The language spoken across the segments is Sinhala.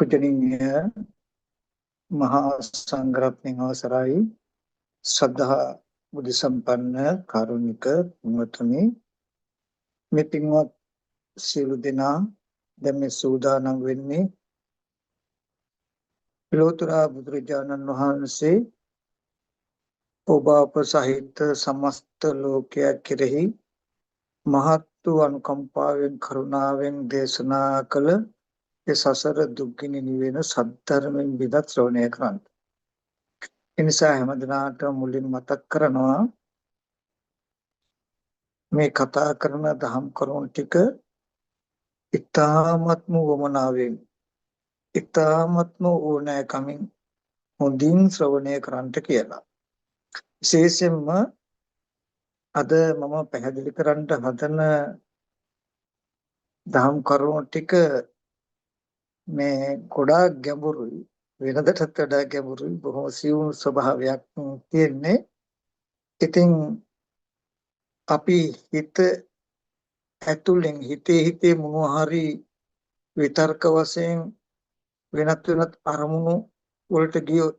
පූජනීය මහා සංඝරත්නයන් අවසරයි ශ්‍රද්ධා බුද්ධ සම්පන්න කාරුණික මුතුනි මේ පින්වත් සියලු දෙනා දැන් මේ සූදානම් වෙන්නේ ලෝතර බුදුරජාණන් වහන්සේ ඔබ අප සහිත සමස්ත ලෝකයක් කෙරෙහි මහත් වූ අනුකම්පාවෙන් කරුණාවෙන් දේශනා කළ ඒ සසර දුක්ගිනි නිවෙන සද්ධර්මයෙන් විදක් ශ්‍රවණය කරන්න. එනිසා හැමදෙනාට මුලින් මතක් කරනවා මේ කතා කරන දහම් කරුණු ටික ඉතාමත්ම වමනාවෙන් ඉතාමත්ම ඕනෑකමින් හොඳින් ශ්‍රවණය කරන්නට කියලා. විශේෂයෙන්ම අද මම පැහැදිලි කරන්න හදන දහම් කරුණු ටික මේ ගොඩාක් ගැඹුරුයි, වෙනදටත් වඩා ගැඹුරුයි, බොහොම සියුම් ස්වභාවයක් තියෙන්නේ. ඉතින් අපි හිත ඇතුලෙන් හිතේ මොනවා හරි විතර්ක වශයෙන් වෙනත් අරමුණු වලට ගියොත්,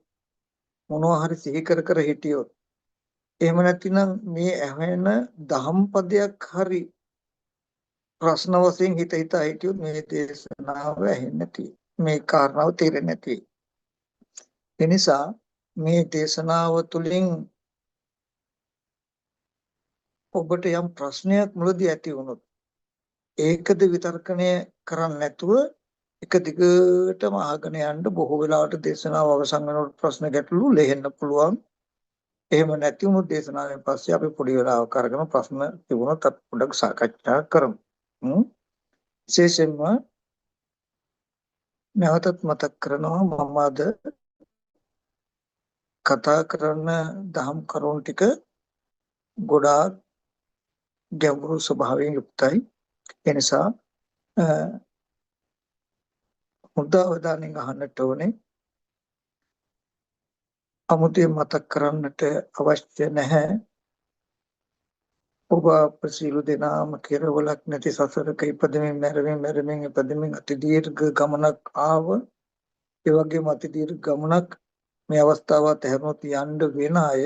මොනවා හරි සිහි කර හිටියොත්, එහෙම නැතිනම් මේ ඇහෙන දහම් පදයක් හරි ප්‍රශ්න වශයෙන් හිත හිටියොත් මේ දේශනාව ඇහෙන්නේ නැති, මේ කාරණාව තේරෙන්නේ නැති. ඒ නිසා මේ දේශනාව තුළින් ඔබට යම් ප්‍රශ්නයක් මුලදී ඇති වුණොත් ඒකද විතර්කණය කරන්නේ නැතුව එක දිගටම අහගෙන යන්න, බොහෝ වෙලාවට දේශනාව අවසන් වෙනකොට ප්‍රශ්න ගැටලු ලෙහෙන්න පුළුවන්. එහෙම නැති වුණොත් දේශනාවෙන් පස්සේ අපි පොඩි වෙලාවක් අරගෙන ප්‍රශ්න තිබුණොත් අපි පොඩ්ඩක් සාකච්ඡා කරමු. විශේෂයෙන්ම නැවතත් මතක් කරනවා, මම අද කතා කරන දහම් කරුණු ටික ගොඩාක් ගැඹුරු ස්වභාවයෙන් යුක්තයි. ඒ නිසා හොඳ අවධානයෙන් අහන්නට ඕනේ. අමුතුවෙන් මතක් කරන්නට අවශ්‍ය නැහැ. ඔබ ප්‍රසීලු දෙනාම කෙරවලක් නැති සසරක ඉපදෙමින් මැරෙමින් ඉපදෙමින් අති දීර්ඝ ගමනක් ආව. ඒ වගේම අති දීර්ඝ ගමනක් මේ අවස්ථාවත් හැරෙනොත් යන්න වෙන අය.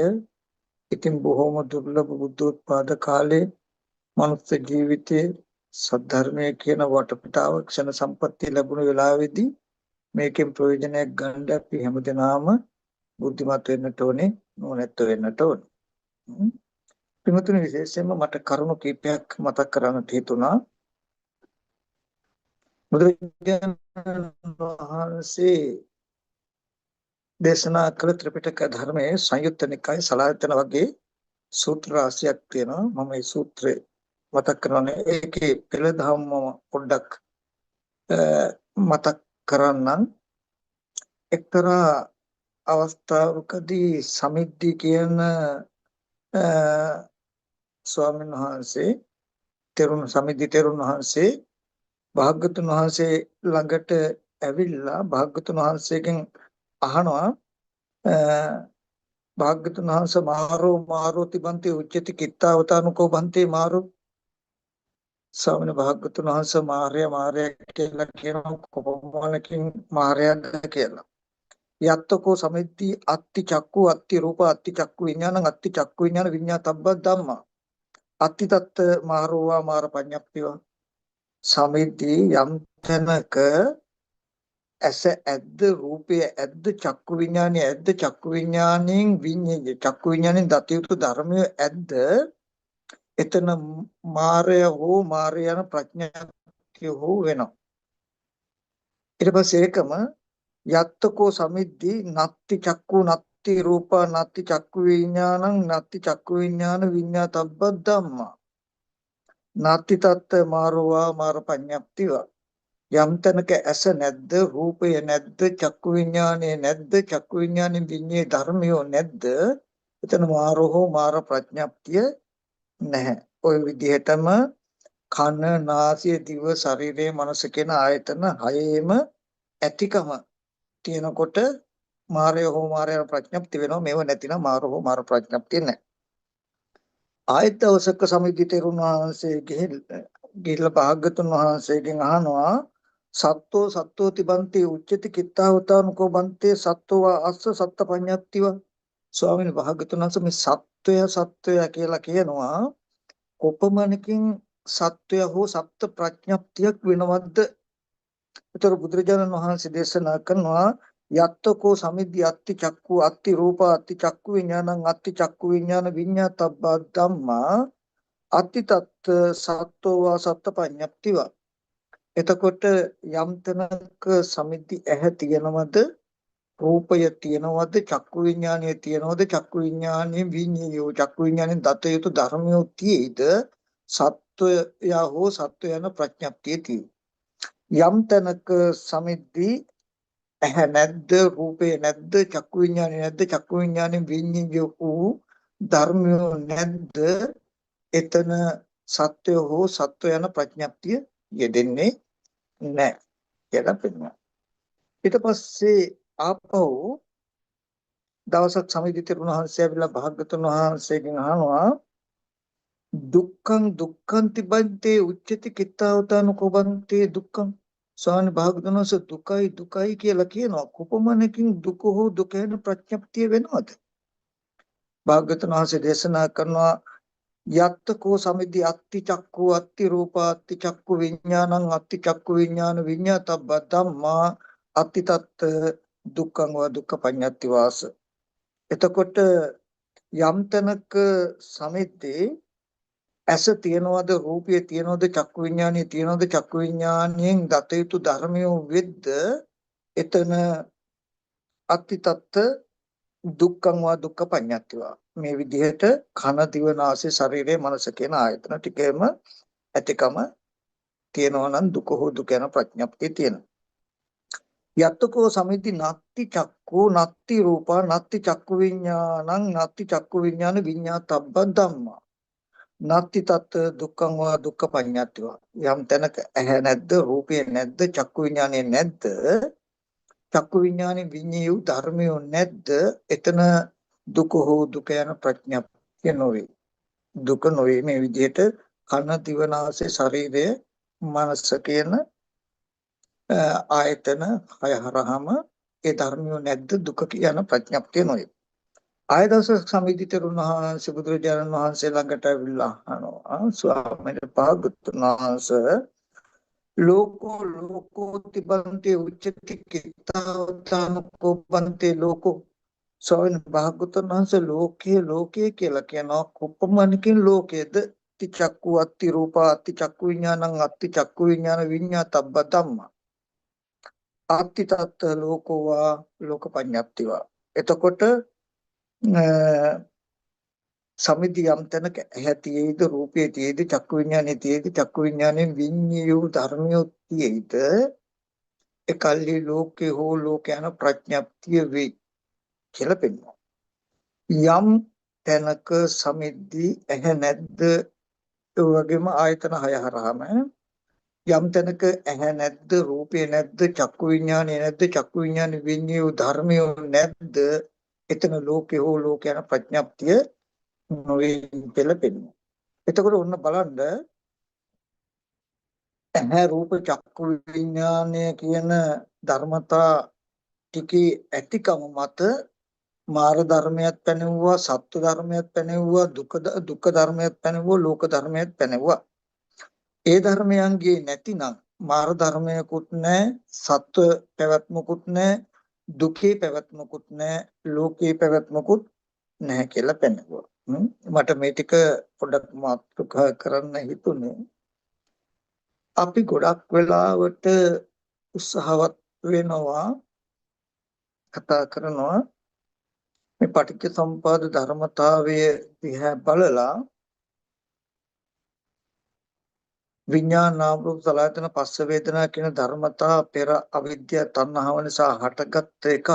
ඉතින් බොහොම දුර්ලභ බුද්ධෝත්පාද කාලේ මනුස්ස ජීවිතයේ සද්ධර්මයේ කියන වටපිටාව ක්ෂණ සම්පත්තිය ලැබුණ වෙලාවේදී මේකෙන් ප්‍රයෝජනයක් ගන්න අපි හැමදෙනාම බුද්ධිමත් වෙන්නට ඕනේ, නොනැත්ත වෙන්නට ඕනේ. පින්වතුනි, විශේෂයෙන්ම මට කරුණු කීපයක් මතක් කරගන්න හිතුණා. බුදුරජාණන් වහන්සේ දේශනා කළ ත්‍රිපිටක ධර්මයේ සංයුත්ත නිකාය සලායතන වගේ සූත්‍ර රාශියක් තියෙනවා. මම මේ සූත්‍රය මතක් කරන්නේ ඒකේ පෙළ දහම පොඩ්ඩක් මතක් කරන්නම්. එක්තරා අවස්ථාවකදී සමිද්දි කියන ස්වාමීන් වහන්සේ සමිද්දි තෙරුන් වහන්සේ භාග්‍යවතුන් වහන්සේ ළඟට ඇවිල්ලා භාග්‍යවතුන් වහන්සේගෙන් අහනවා, භාග්‍යවතුන් වහන්සේ මාරෝ තිබන්ති උච්චති කිත්තාවතානුකෝ බන්තේ මාරෝ. ස්වාමීන් භාග්‍යවතුන් වහන්සේ මාරයා කියලා කියනවා, කොපමණකින් මාරයාද කියලා. යත්තකෝ සමිද්දි අත්ති චක්කු අත්ති රූප අත්ති චක්කු විඥානං අත්ති චක්කු විඥාන විඤ්ඤාතබ්බ ධම්මා අත්ති තත් මාරෝවා මාර පඤ්ඤප්තිවා. සමිද්දි යම් තැනක ඇස ඇද්ද, රූපය ඇද්ද, චක්කු විඥානය ඇද්ද, චක්කු විඥාණයෙන් චක්කු විඥාණයෙන් දතියුතු ධර්මය ඇද්ද, එතන මාරය හෝ මාරය යන ප්‍රඥාක්තිය හෝ වෙනවා. ඊට පස්සේ ඒකම යත්තකෝ සමිද්දි නත්ති චක්කු නත්ති රූප නත්ති චක්කු විඥානං නත්ති චක්කු විඥාන විඤ්ඤාතබ්බ ධම්මා නත්ති තත් මාරෝවා මාර පඤ්ඤප්තිවා. යම් තැනක ඇස නැද්ද, රූපය නැද්ද, චක්කු විඥානය නැද්ද, චක්කු විඥානෙ විඤ්ඤේ ධර්මයෝ නැද්ද, එතන මාරෝ හෝ මාර ප්‍රඥප්තිය නැහැ. ওই විදිහටම කන, නාසය, දිව, ශරීරය, මනස කියන ආයතන හයේම ඇතිකම තියෙනකොට මාරය හෝ මාරය ප්‍රඥප්තිය වෙනවා. මේව නැතිනම් මාරෝ හෝ මාර ප්‍රඥප්තිය නැහැ. ආයත දවසක සමිද්දි තෙරුන් වහන්සේ ගිහිල්ලා භාග්‍යතුන් වහන්සේගෙන් අහනවා, සත්තෝ සත්තෝ තිබන්ති උච්චති කිත්තාවතානුකෝ බන්තේ සත්තෝ අස්ස සත්ත පඤ්ඤත්තිව. ස්වාමීන් වහන්සේ මේ සත්වය කියලා කියනවා කොපමණකින් සත්වය හෝ සත්ත්ව ප්‍රඥප්තියක් වෙනවද? ඒතර බුදුරජාණන් වහන්සේ දේශනා කරනවා යත්තකෝ සමිද්දි අත්ති චක්කු අත්ති රූප අත්ති චක්කු විඥානං අත්ති චක්කු විඥාන විඤ්ඤාතබ්බා ධම්මා අත්ති තත් සත්තෝ වා සත්ත පඤ්ඤප්තිව. එතකොට යම් තැනක සමිද්දි ඇහැ තියෙනවද, රූපය තියෙනවද, චක්කු විඥානය තියෙනවද, චක්කු විඥානයේ විඤ්ඤායෝ චක්කු විඥානයේ දත යුතු ධර්මයෝ තියෙයිද, සත්වය හෝ සත්ව යන ප්‍රඥප්තිය තියෙයි. යම් තැනක සමිද්දි ඇහැ නැද්ද, රූපේ නැද්ද, චක්කු විඥානය නැද්ද, චක්කු විඥානයේ විඤ්ඤායෝ වූ ධර්මයෝ නැද්ද, එතන සත්වය හෝ සත්ව යන ප්‍රඥප්තිය යෙදෙන්නේ නැහැ කියලා පෙන්නනවා. ඊට පස්සේ ආපහු දවසක් සමිතිතරුණ වහන්සේ ඇවිල්ලා භාග්‍යතුන් වහන්සේගෙන් අහනවා දුක්ඛං දුක්ඛං තිබන්තේ උච්චති කිත්තාවතානුකෝබන්තේ දුක්ඛං. ස්වාමීන් භාග්‍යතුන් වහන්සේ දුකයි දුකයි කියලා කියනවා කොපමණකින් දුක හෝ දුක වෙන ප්‍රඥප්තිය වෙනවද? භාග්‍යතුන් වහන්සේ දේශනා කරනවා යත්තකෝ සමිද්දි අත්ති චක්කු අත්ති රූප අත්ති චක්කු විඥානං අත්ති චක්කු විඥාන විඤ්ඤාතබ්බ ධම්මා අත්ති තත් දුක්ඛං වා දුක්ඛ පඤ්ඤත්ති වාස. එතකොට යම් තැනක සමිද්දේ ඇස තියනවද, රූපය තියනවද, චක්කු විඥානය තියනවද, චක්කු විඥානයෙන් දත යුතු ධර්මයෝ වෙද්ද, එතන අත්ති තත් දුක්ඛං වා දුක්ඛ පඤ්ඤත්තිවා. මේ විදිහට කන දිව නාසය ශරීරය මනස කියන ආයතන ටිකේම ඇතිකම තියෙනවා නම් දුක හෝ දුක යන ප්‍රඥප්තිය තියෙනවා. යත්තකෝ සමිති නත්ති චක්කෝ නත්ති රූපා නත්ති චක්කු විඥානං නත්ති චක්කු විඥාන විඤ්ඤාතබ්බ ධම්මා නත්ති තත් දුක්ඛං වා දුක්ඛ පඤ්ඤත්තිවා. යම් තැනක ඇහැ නැද්ද, රූපය නැද්ද, චක්කු විඥානය නැද්ද, චක්කු විඥානේ විඤ්ඤායු ධර්මයෝ නැද්ද, එතන දුක හෝ දුක යන ප්‍රඥප්තිය නොවේ. දුක නොවේ. මේ විදිහට කන දිව නාසය ශරීරය මනස කියන ආයතන හය හරහම ඒ ධර්මයෝ නැද්ද දුක කියන ප්‍රඥප්තිය නොවේ. ආයදවසක් සමිතිතරුණ වහන්සේ බුදුරජාණන් වහන්සේ ළඟට ඇවිල්ලා අහනවා ස්වාමීන් වහන්සේ ලෝකෝ ලෝකෝ තිබන්ති උච්චති කිත්තාවතානුකෝ බන්ති ලෝකෝ. ස්වාමීන් වහන්සේ ලෝකයේ කියලා කියනවා කොපමණකින් ලෝකයේද? අත්ති චක්කු අත්ති රූප අත්ති චක්කු විඥානං අත්ති චක්කු විඥාන විඤ්ඤාතබ්බ ධම්මා අත්ති තත් ලෝකෝවා ලෝක පඤ්ඤප්තිවා. එතකොට සමිති යම් තැනක ඇහැ තියේද, රූපය තියේද, චක්කු විඥානය තියේද, චක්කු විඥානයෙන් විඤ්ඤායු ධර්මියෝ තියේද, එකල්හි ලෝකේ හෝ ලෝක යන ප්‍රඥප්තිය වේ කියලා පෙන්වනවා. යම් තැනක සමිද්දි ඇහැ නැද්ද, ඒ වගේම ආයතන හය හරහාම යම් තැනක ඇහැ නැද්ද, රූපය නැද්ද, චක්කු විඥානය නැද්ද, චක්කු විඥාන විඤ්ඤායු ධර්මියෝ නැද්ද, එතන ලෝකේ හෝ ලෝක යන ප්‍රඥප්තිය නොවේ කියලා පෙන්වනවා. එතකොට ඔන්න බලන්න ඇහැ රූප චක්කු විඥානය කියන ධර්මතා ටිකේ ඇතිකම මත මාර ධර්මයක් පැනෙවුවා, සත්ව ධර්මයක් පැනෙවුවා, දුක ධර්මයක් පැනෙවුවා, ලෝක ධර්මයක් පැනෙවුවා. ඒ ධර්මයන්ගේ නැතිනම් මාර ධර්මයකුත් නැහැ, සත්ව පැවැත්මකුත් නැහැ, දුකේ පැවැත්මකුත් නැහැ, ලෝකේ පැවැත්මකුත් නැහැ කියලා පැනෙවුවා. මට මේ ටික පොඩ්ඩක් මාතෘකා කරන්න හිතුනේ. අපි ගොඩක් වෙලාවට උත්සාහවත් වෙනවා කතා කරනවා මේ පටිච්ච සමුප්පාද ධර්මතාවය දිහා බලලා විඥාන නාම රූප සලආයතන පස්ස වේදනා කියන ධර්මතා පෙර අවිද්‍යාව තණ්හාව නිසා හටගත් එකක්.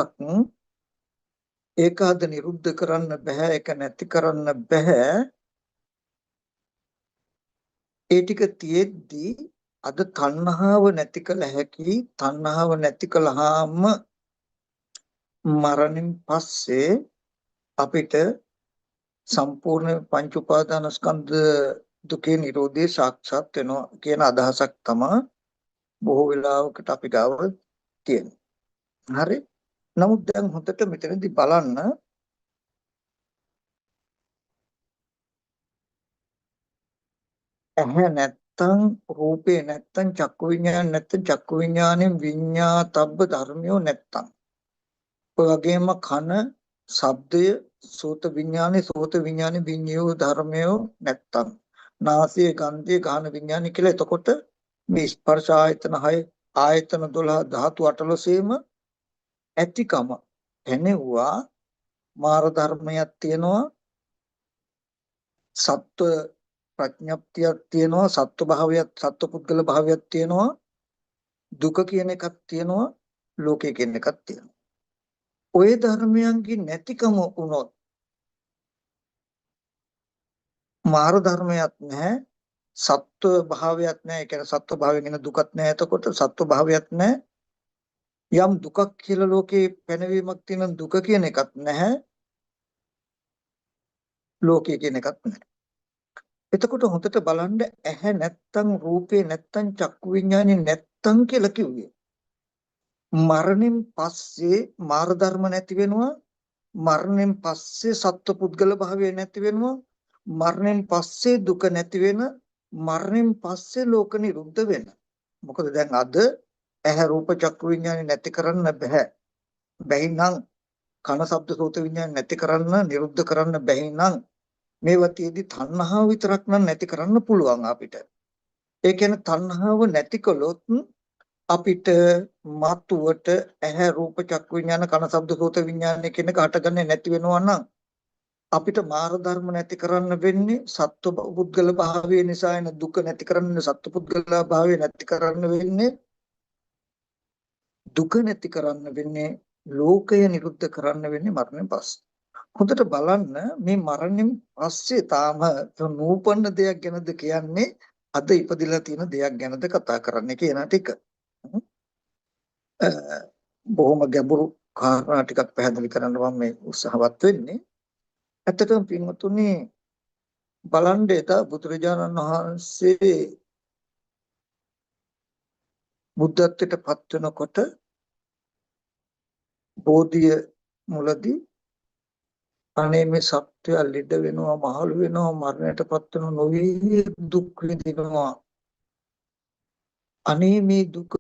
ඒක අද නිරුද්ධ කරන්න බෑ, ඒක නැති කරන්න බෑ. ඒ ටික තියෙද්දි අද තණ්හාව නැති කළ හැකි. තණ්හාව නැති කළාම මරණින් පස්සේ අපිට සම්පූර්ණ පංච උපාදානස්කන්ධ දුකේ නිරෝධය සාක්ෂාත් වෙනවා කියන අදහසක් තමයි බොහෝ වෙලාවකට අපි ගාව තියෙනවා. හරි. නමුත් දැන් හොඳට මෙතනදී බලන්න ඇහැ නැත්තම් රූපේ නැත්තම් චක්කු විඤ්ඤාණ නැත්තම් චක්කු විඤ්ඤාණයෙන් විඤ්ඤාතබ්බ ධර්මියෝ නැත්තම් ඔය වගේම කන ශබ්දය සෝත විඤ්ඤාණේ සෝත විඤ්ඤාණේ විඤ්ඤායෝ ධර්මයෝ නැත්තම් නාසය ගන්ධය ගාන විඤ්ඤාණය කියලා එතකොට මේ ස්පර්ශ ආයතන 6 ආයතන 12 ධාතු 18ෙම ඇතිකම එනෙව්වා මාර ධර්මයක් තියෙනවා සත්ව ප්‍රඥප්තියක් තියෙනවා සත්ව භාවයක් සත්ව පුද්ගල භාවයක් තියෙනවා දුක කියන එකක් තියෙනවා ලෝකය කියන එකක් තියෙනවා ඔය ධර්මයන්ගේ නැතිකම වුණොත් මාර ධර්මයක් නැහැ සත්ව භාවයක් නැහැ ඒ කියන්නේ සත්ව භාවයෙන් එන දුකක් නැහැ එතකොට සත්ව භාවයක් නැහැ යම් දුකක් කියලා ලෝකේ පැනවීමක් තියෙන දුක කියන එකක් නැහැ ලෝකය කියන එකක් නැහැ එතකොට හොඳට බලන්න ඇහැ නැත්තම් රූපේ නැත්තම් චක්කු විඤ්ඤාණය නැත්තම් කියලා කිව්වේ මරණයෙන් පස්සේ මාර ධර්ම නැති වෙනවා මරණයෙන් පස්සේ සත්ව පුද්ගල භාවය නැති වෙනවා මරණයෙන් පස්සේ දුක නැති වෙන මරණයෙන් පස්සේ ලෝක නිරුද්ධ වෙන මොකද දැන් අද ඇහැ රූප චක්කු විඤ්ඤාණය නැති කරන්න බැහැ නම් කන ශබ්ද සෝත විඤ්ඤාණය නැති කරන්න නිරුද්ධ කරන්න බැහැ නම් මේවා තියේදී තණ්හාව විතරක් නම් නැති කරන්න පුළුවන් අපිට ඒ කියන්නේ තණ්හාව නැති කළොත් අපිට මතුවට ඇහැ රූප චක්කු විඤ්ඤාණ කන ශබ්ද සෝත විඤ්ඤාණ කියන එක හටගන්නේ නැති වෙනවා නම් අපිට මාර ධර්ම නැති කරන්න වෙන්නේ සත්ව පුද්ගල භාවය නිසා එන දුක නැති කරන්න සත්ව පුද්ගල භාවය නැති කරන්න වෙන්නේ දුක නැති කරන්න වෙන්නේ ලෝකය නිරුද්ධ කරන්න වෙන්නේ මරණයෙන් පස්සේ හොඳට බලන්න මේ මරණයෙන් පස්සේ තාම නූපන්න දෙයක් ගැනද කියන්නේ අද ඉපදිලා තියෙන දෙයක් ගැනද කතා කරන්නේ කියන ටික බොහොම ගැඹුරු කාරණා ටිකක් පැහැදිලි කරන්න මම මේ උත්සාහවත් වෙන්නේ. ඇත්තටම පින්වතුනි බලන්න එදා බුදුරජාණන් වහන්සේ බුද්ධත්වයට පත් වෙනකොට බෝධිය මුලදී අනේ මේ සත්‍යය ලෙඩ වෙනවා මහලු වෙනවා මරණයට පත් වෙනවා නොවේ දුක් විඳිනවා අනේ මේ දුක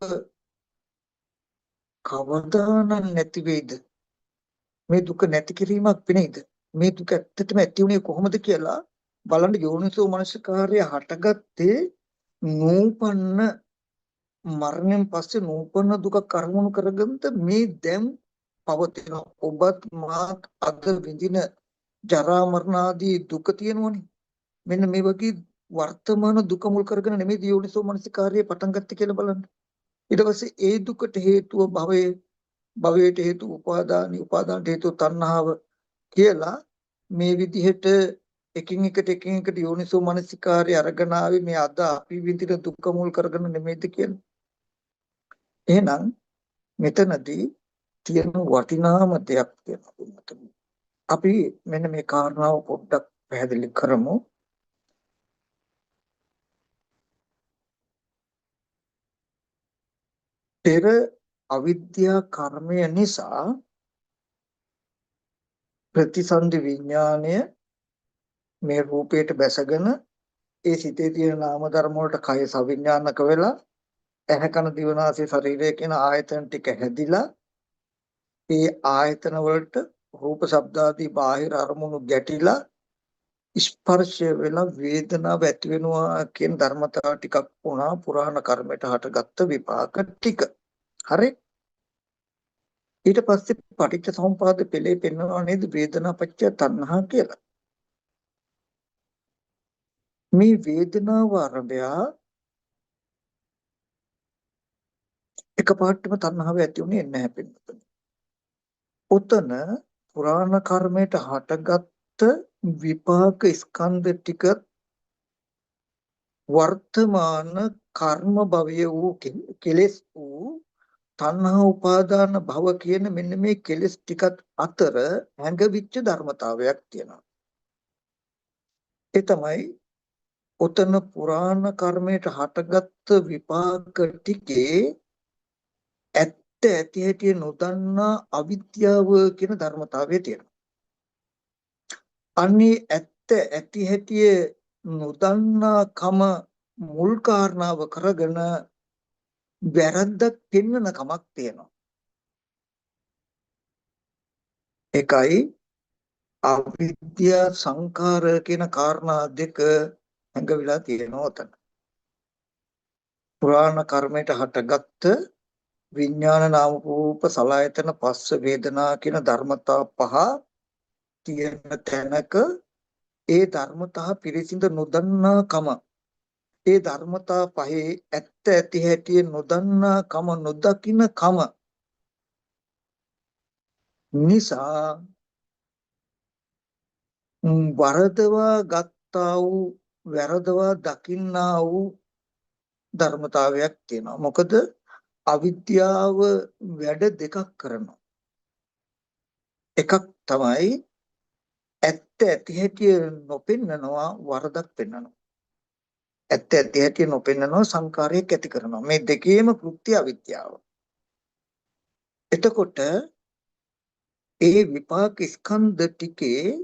කවදානම් නැති වෙයිද මේ දුක නැති කිරීමක් වෙන්නේද මේ දුක ඇත්තටම ඇති වුණේ කොහොමද කියලා බලන්න යෝනිසෝ මනසිකාර්ය හටගත්තේ නූපන්න මරණයෙන් පස්සේ නූපන්න දුක කර්මණු කරගන්න මේ දැන් පවතින ඔබත් මාත් අද විඳින ජරා මරණ ආදී දුක තියෙනවනේ මෙන්න මේ වගේ වර්තමාන දුක මුල් කරගෙන නෙමෙයි යෝනිසෝ මනසිකාර්යය පටන් ගත්තේ කියලා බලන්න ඊට පස්සේ ඒ දුකට හේතුව භවයට හේතු උපාදානට හේතු තණ්හාව කියලා මේ විදිහට එකින් එකට යෝනිසෝ මනසිකාර්ය අරගෙන ආවේ මේ අද අපි විඳින දුක මුල් කරගෙන නෙමෙයිද කියලා. එහෙනම් මෙතනදී තියෙන වටිනාම දෙයක් තියෙනවා. අපි මෙන්න මේ කාරණාව පොඩ්ඩක් පැහැදිලි කරමු. පෙර අවිද්‍යා කර්මය නිසා ප්‍රතිසන්දි විඥාණය මේ රූපයට බැසගෙන ඒ සිතේ තියෙන නාම ධර්ම වලට කය සවිඥානික වෙලා ඇහැ කන දිව නාසය ශරීරය කියන ආයතන ටික හැදිලා ඒ ආයතන වලට රූප ශබ්ද ආදී බාහිර අරමුණු ගැටිලා ස්පර්ශය වෙලා වේදනාව ඇති වෙනවා කියන ධර්මතාව ටිකක් වුණා පුරාණ කර්මයට හටගත්ත විපාක ටික. හරි. ඊට පස්සේ පටිච්ච සමුප්පාද පෙළේ පෙන්වනවා නේද වේදනා පත්‍ය තණ්හා කියලා. මේ වේදනාව ආරම්භය එකපාරටම තණ්හාව ඇති උනේ නැහැ පිළිතුරු. උතන පුරාණ කර්මයට හටගත්ත විපාක ස්කන්ධ ටික වර්තමාන කර්ම භවය වූ කෙලෙස් වූ තණ්හා උපාදාන භව කියන මෙන්න මේ කෙලෙස් ටිකත් අතර හැඟවිච්ච ධර්මතාවයක් තියෙනවා. ඒ තමයි උතන පුරාණ කර්මයට හටගත් විපාක ටිකේ ඇත්ත ඇති හැටි නොදන්නා අවිද්‍යාව කියන ධර්මතාවය තියෙනවා. අන්නේ ඇත්ත ඇති හැටි නොදන්නා කම මුල් කාරණාව කරගෙන වැරද්දක් පෙන්වන කමක් තියෙනවා. ඒකයි අවිද්‍යා සංඛාර කියන කාරණා දෙක හැඟවිලා තියෙනවා උතන. පුරාණ කර්මයට හටගත්ත විඥාන නාම රූප සලආයතන පස්ස වේදනා කියන ධර්මතා පහ තියෙන තැනක ඒ ධර්මතා පිරිසිඳ නොදන්නා කම ඒ ධර්මතා පහේ ඇත්ත ඇති හැටි නොදන්නා කම නොදකින කම නිසා වරදවා ගත්තා වූ වැරදවා දකින්නා වූ ධර්මතාවයක් තියෙනවා. මොකද අවිද්‍යාව වැඩ දෙකක් කරනවා. එකක් තමයි ඇත්ත ඇති හැටි නොපෙන්නනවා වරදක් පෙන්නනවා. ඇත්ත ඇති හැටි නොපෙන්නනවා සංකාරයක් ඇති කරනවා. මේ දෙකේම කෘත්‍ය අවිද්‍යාව. එතකොට ඒ විපාක ස්කන්ධ ටිකේ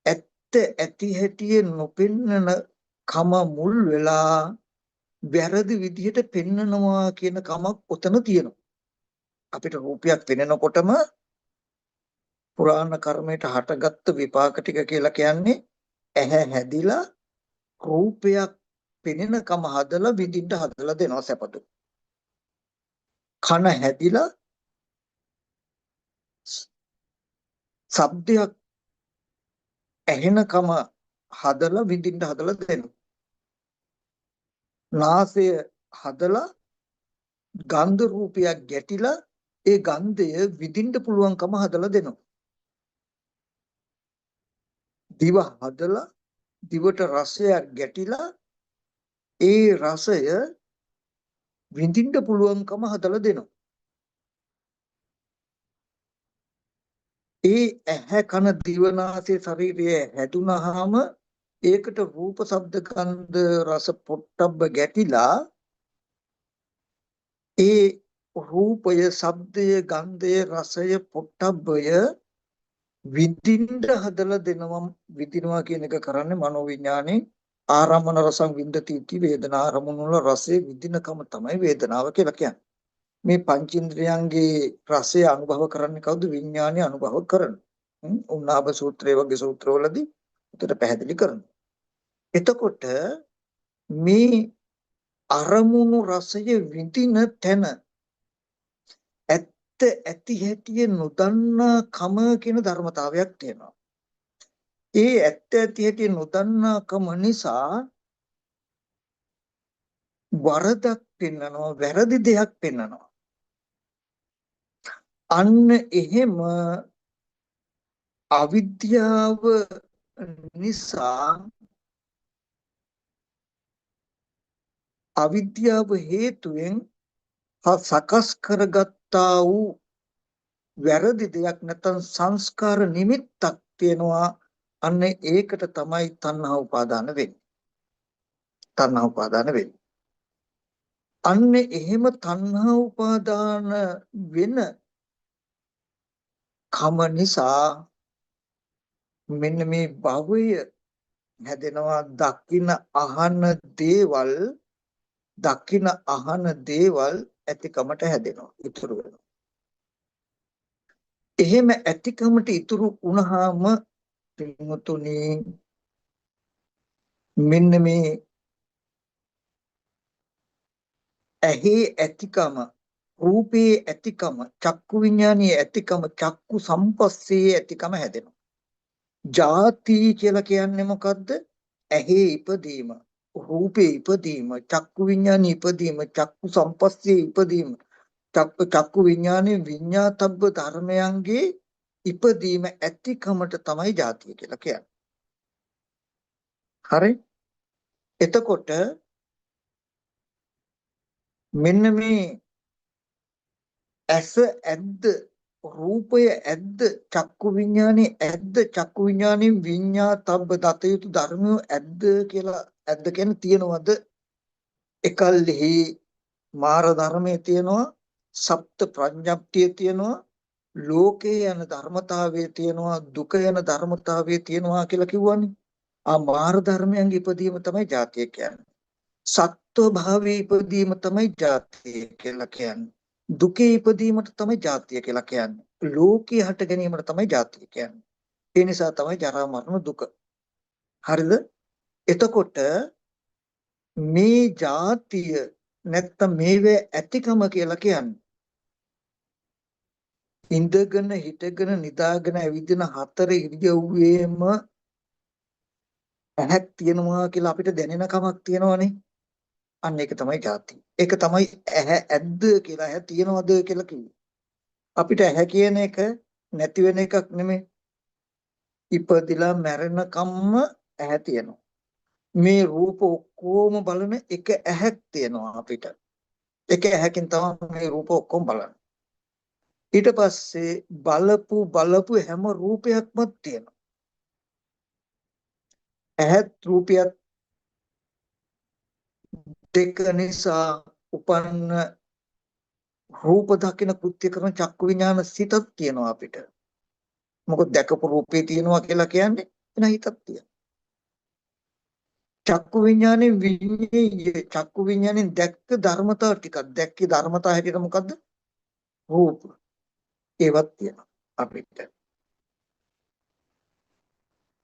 ඇත්ත ඇති හැටි නොපෙන්නන කම මුල් වෙලා වැරදි විදිහට පෙන්නනවා කියන කමක් උතන තියෙනවා. අපිට රූපයක් පෙනෙනකොටම පුරාණ කර්මයට හටගත්තු විපාක ටික කියලා කියන්නේ ඇහැ හැදිලා රූපයක් පෙනෙනකම හදලා විඳින්න හදලා දෙනවා සැපතු. කන හැදිලා ශබ්දයක් ඇහෙනකම හදලා විඳින්න හදලා දෙනවා. නාසය හදලා ගන්ධ රූපයක් ගැටිලා ඒ ගන්ධය විඳින්න පුළුවන්කම හදලා දෙනවා. දිව හදලා දිවට රසයක් ගැටිලා ඒ රසය විඳින්න පුළුවන්කම හදලා දෙනවා. ඒ ඇහැ කන දිව නාසය ශරීරය හැදුනහම ඒකට රූප ශබ්ද ගන්ධ රස පොට්ටබ්බ ගැටිලා ඒ රූපය ශබ්දය ගන්ධය රසය පොට්ටබ්බය විඳින්න හදලා දෙනවා. විඳිනවා කියන එක කරන්නේ මනෝවිඥානේ ආරම්මන රසං විඳති इति වේදනා අරමුණු වල රසයේ විඳිනකම තමයි වේදනාව කියලා කියන්නේ. මේ පංචේන්ද්‍රයන්ගේ රසය අනුභව කරන්නේ කවුද? විඥානේ අනුභව කරනවා. උන්නාභ සූත්‍රයේ වගේ සූත්‍රවලදී උතට පැහැදිලි කරනවා. එතකොට මේ අරමුණු රසය විඳින තැන ඇත්ත ඇති හැටි නොදන්නා කම කියන ධර්මතාවයක් තියෙනවා. ඒ ඇත්ත ඇති හැටි නොදන්නා කම නිසා වරදක් පෙන්නනවා වැරදි දෙයක් පෙන්නනවා. අන්න එහෙම අවිද්‍යාව නිසා අවිද්‍යාව හේතුවෙන් සකස් කරගත්තා වූ වැරදි දෙයක් නැත්නම් සංස්කාර නිමිත්තක් තියෙනවා. අන්න ඒකට තමයි තණ්හා උපාදාන වෙන්නේ. තණ්හා උපාදාන වෙන්නේ. අන්න එහෙම තණ්හා උපාදාන වෙන කම නිසා මෙන්න මේ භවය හැදෙනවා. දකින අහන දේවල් ඇතිකමට හැදෙනවා. ඉතුරු වෙනවා. එහෙම ඇතිකමට ඉතුරු වුණාම පින්වතුනි මෙන්න මේ ඇහි ඇතිකම රූපේ ඇතිකම චක්කු විඥානයේ ඇතිකම චක්කු සම්පස්සේ ඇතිකම හැදෙනවා. ජාති කියලා කියන්නේ මොකද්ද? ඇහි ඉපදීම, රූපේ ඉපදීම, චක්කු විඥානයේ ඉපදීම, චක්කු සම්පස්සේ ඉපදීම, චක්කු විඥානයේ විඤ්ඤාතබ්බ ධර්මයන්ගේ ඉපදීම ඇතිකමට තමයි ජාතිය කියලා කියන්නේ. හරි? එතකොට මෙන්න මේ ඇස ඇද්ද රූපය ඇද්ද චක්කු විඥානේ ඇද්ද චක්කු විඥානේ විඤ්ඤාතබ්බ දත යුතු ධර්මය ඇද්ද කියලා ඇද්ද කියන්නේ තියනවද එකල්හි මාර ධර්මයේ තියනවා සප්ත ප්‍රඥප්තිය තියනවා ලෝකේ යන ධර්මතාවයේ තියනවා දුක යන ධර්මතාවයේ තියනවා කියලා කිව්වනේ ආ මාර ධර්මයන්ගේ ඉපදීම තමයි ජාතිය කියන්නේ සත්ව භාවයේ ඉපදීම තමයි ජාතිය කියලා කියන්නේ දුකේ ඉපදීමට තමයි ජාතිය කියලා කියන්නේ. ලෝකේ හට ගැනීමට තමයි ජාතිය කියන්නේ. ඒ නිසා තමයි ජරා මරණ දුක. හරිද? එතකොට මේ ජාතිය නැත්තම් මේවේ ඇතිකම කියලා කියන්නේ ඉඳගෙන හිටගෙන නිදාගෙන ඇවිදින හතර ඉරියව්වේම ඇහක් තියෙනවා කියලා අපිට දැනෙන කමක් තියෙනවනේ. අන්න ඒක තමයි ජාතිය. ඒක තමයි ඇහැ ඇද්ද කියලා ඇහැ තියනවද කියලා කිව්වේ. අපිට ඇහැ කියන එක නැති වෙන එකක් නෙමෙයි. ඉපදිලා මැරෙනකම්ම ඇහැ තියෙනවා. මේ රූප ඔක්කොම බලන එක ඇහැක් තියෙනවා අපිට. එක ඇහැකින් තමයි මේ රූප ඔක්කොම බලන්නේ. ඊට පස්සේ බලපු හැම රූපයක්ම තියෙනවා. ඇහත් රූපයත් දෙක නිසා උපන්න රූප දකින කෘත්‍ය කරන චක්කු විඥාන සිතක් තියෙනවා අපිට. මොකද දැකපු රූපේ තියෙනවා කියලා කියන්නේ එන හිතක් තියෙනවා. චක්කු විඥානේ විඤ්ඤාය චක්කු විඥානේ දැක්ක ධර්මතාව ටිකක් දැක්කේ ධර්මතාව හැටියට මොකද්ද රූප ඒවත් තියෙනවා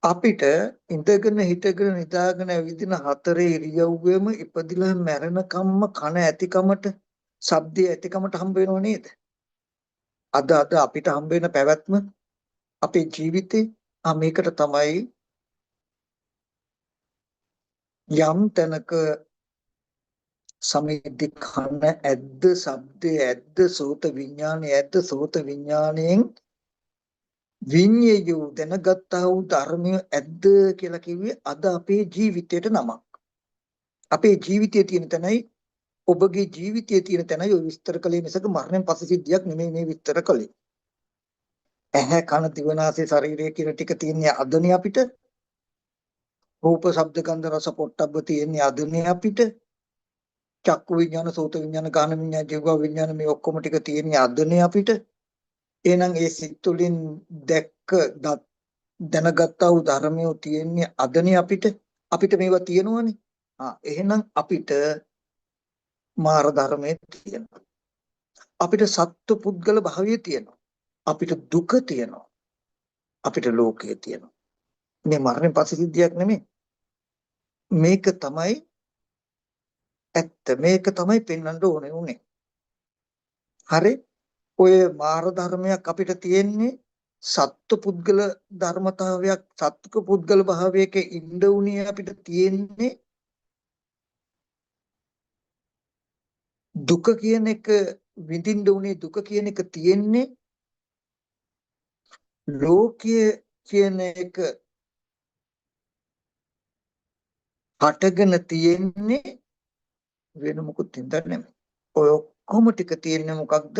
අපිට ඉඳගෙන හිටගෙන නිදාගෙන ඇවිදින හතරේ ඉරියව්වෙම ඉපදිලා මැරෙනකම්ම කන ඇතිකමට ශබ්දය ඇතිකමට හම්බ වෙනව නේද අද අපිට හම්බ වෙන පැවැත්ම අපේ ජීවිතේ මේකට තමයි යම් තැනක සමිද්ධි කන ඇද්ද ශබ්දේ ඇද්ද සෝත විඥානය ඇද්ද සෝත විඥාණයෙන් විඤ්ඤායෝ දැනගත්තා වූ ධර්මය ඇද්ද කියලා කිව්වේ අද අපේ ජීවිතයට නමක්. අපේ ජීවිතයේ තියෙන තැනයි ඔබගේ ජීවිතයේ තියෙන තැනයි ඔය විස්තර කළේ මිසක මරණයෙන් පස්සේ සිද්ධියක් නෙමෙයි මේ විස්තර කළේ. ඇහැ කන දිවනාසය ශරීරය කියන ටික තියෙන්නේ අදනේ අපිට. රූප ශබ්ද ගන්ධ රස පොට්ටබ්බ තියෙන්නේ අදනේ අපිට. චක්කු විඥාන සෝත විඥාන ගාන විඥාන ජීව විඥාන මේ ඔක්කොම ටික තියෙන්නේ අදනේ අපිට. එහෙනම් ඒ සිත් තුළින් දැනගත්තා වූ ධර්මය තියෙන්නේ අදනේ අපිට මේවා තියෙනවනේ. එහෙනම් අපිට මාර ධර්මයේ තියෙනවා. අපිට සත්ව පුද්ගල භාවයේ තියෙනවා. අපිට දුක තියෙනවා. අපිට ලෝකයේ තියෙනවා. මේ මරණයෙන් පස්සේ සිද්ධියක් නෙමෙයි. මේක තමයි ඇත්ත. මේක තමයි පෙන්වන්න ඕනේ උනේ. හරි? ඔය මාර ධර්මයක් අපිට තියෙන්නේ සත්ව පුද්ගල ධර්මතාවයක් සත්ව පුද්ගල භාවයක ඉන්න උනේ අපිට තියෙන්නේ දුක කියන එක විඳින්න උනේ දුක කියන එක තියෙන්නේ ලෝකයේ කියන එක හටගෙන තියෙන්නේ වෙන මොකුත් හින්දා නෙමෙයි. ඔය ඔක්කොම ටික තියෙන්නේ මොකක්ද?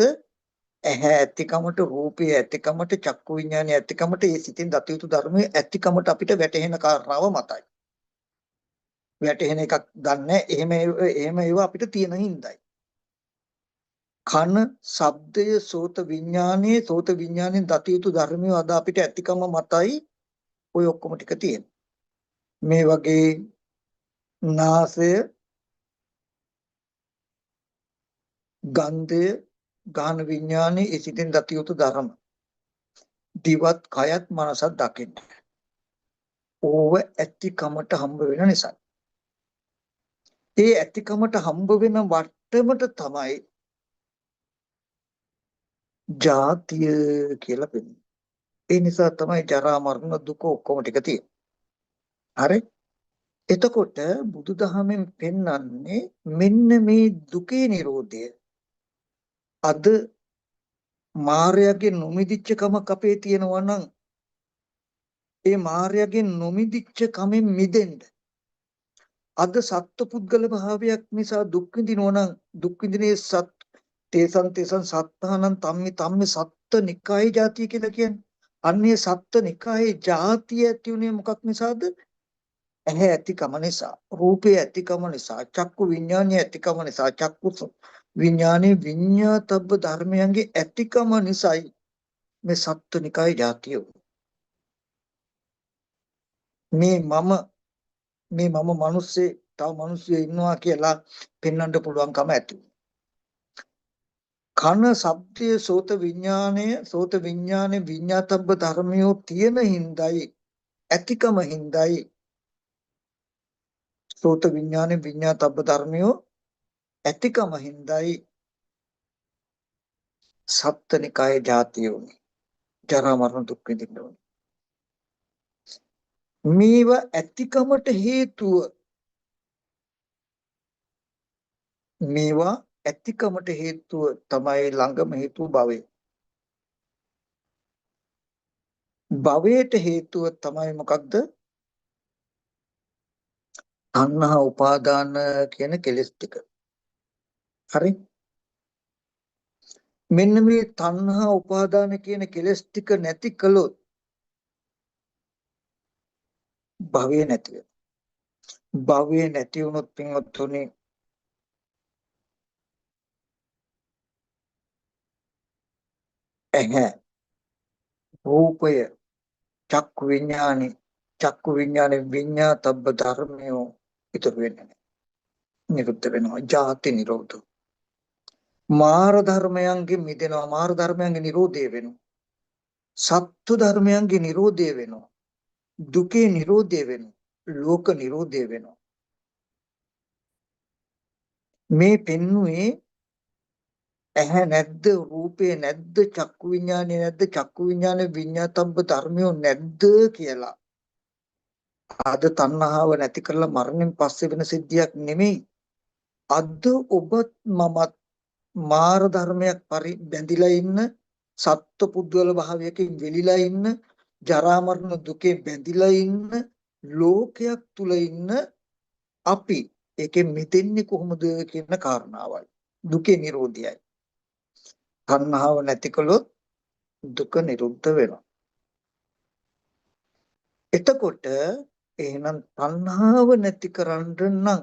ඇහැ ඇතිකමට රූපය ඇතිකමට චක්කු විඥානය ඇතිකමට ඒ සිතින් දත යුතු ධර්මයේ ඇතිකමට අපිට වැටහෙන කාරණාව මතයි. වැටහෙන එකක් ගන්න එහෙම ඒවා අපිට තියෙන හින්දායි. කන ශබ්දය සෝත විඥානයෙන් දත යුතු ධර්මය අද අපිට ඇතිකම මතයි ඔය ඔක්කොම ටික තියෙන. මේ වගේ නාසය ගන්ධය ගාන විඥානයේ ඒ සිතින් දත යුතු ධර්ම දිවත් කයත් මනසත් දකින්න. ඕව ඇතිකමට හම්බ වෙන නිසා. ඒ ඇතිකමට හම්බ වෙන වට්ටමට තමයි ජාතිය කියලා පෙන්නන්නේ. ඒ නිසා තමයි ජරා මරණ දුක ඔක්කොම ටික තියෙන්නේ. හරි? එතකොට බුදුදහමෙන් පෙන්වන්නේ මෙන්න මේ දුකේ නිරෝධය. අද මායාවේ නොමිදිච්ච කමක් අපේ තියෙනවා නම් ඒ මායාවේ නොමිදිච්ච කමෙන් මිදෙන්න අද සත්පුද්ගල භාවයක් නිසා දුක් විඳිනවා නම් දුක් විඳිනේ තේසං තේසං සත්තානං තම්මි තම්මි සත්ත නිකායේ ಜಾතිය කියලා කියන්නේ. අන්නේ සත්ත නිකායේ ಜಾතිය ඇති උනේ මොකක් නිසාද? ඇහැ ඇතිකම නිසා, රූපේ ඇතිකම නිසා, චක්කු විඥානය ඇතිකම නිසා, චක්කු විඥානේ විඤ්ඤාතබ්බ ධර්මයන්ගේ ඇතිකම නිසායි මේ සත්ත නිකායේ ಜಾතිය. මේ මම මිනිස්සේ තව මිනිස්සු ඉන්නවා කියලා පෙන්වන්න පුළුවන්කම ඇති. කන ශබ්දයේ සෝත විඥානේ විඤ්ඤාතබ්බ ධර්මියෝ තියෙන හිඳයි ඇතිකම හිඳයි සෝත විඥානේ විඤ්ඤාතබ්බ ධර්මියෝ ඇතිකම හිඳයි සත්ත්‍නිකායේ ජාතිය උනේ ජරා මරණ දුක් විඳින්න ඕනේ. මේව ඇතිකමට හේතුව මේවා ඇතිකමට හේතුව තමයි ළඟම හේතුව භවය. භවයට හේතුව තමයි මොකක්ද? තණ්හා උපාදාන කියන කෙලෙස් ටික. හරි? මෙන්න මේ තණ්හා උපාදාන කියන කෙලෙස් ටික නැති කළොත් භවය නැති වෙනවා. භවය නැති වුණොත් පින්වත්තුනි ඇහැ රූපය චක්කු විඥානේ විඤ්ඤාතබ්බ ධර්මයෝ ඉතුරු වෙන්නේ නැහැ. නිරුද්ධ වෙනවා. ජාති නිරෝධ. මාර ධර්මයන්ගෙන් මිදෙනවා. මාර ධර්මයන්ගේ නිරෝධය වෙනවා. සත්තු ධර්මයන්ගේ නිරෝධය වෙනවා. දුකේ නිරෝධය වෙනවා. ලෝක නිරෝධය වෙනවා. මේ පෙන්නුවේ ඇහැ නැද්ද රූපේ නැද්ද චක්කු විඥානේ නැද්ද චක්කු විඥානේ විඤ්ඤාතබ්බ ධර්මයෝ නැද්ද කියලා. අද තණ්හාව නැති කරලා මරණයෙන් පස්සේ වෙන සිද්ධියක් නෙමෙයි. අද ඔබත් මමත් මාර ධර්මයක් බැඳිලා ඉන්න සත්ව පුද්ගල භාවයකින් වෙලිලා ඉන්න ජරා මරණ දුකේ බැඳිලා ඉන්න ලෝකයක් තුල ඉන්න අපි ඒකෙන් මිදෙන්නේ කොහොමද කියන කාරණාවයි දුකේ නිරෝධයයි. තණ්හාව නැති කළොත් දුක නිරුද්ධ වෙනවා. එතකොට එහෙනම් තණ්හාව නැති කරන්න නම්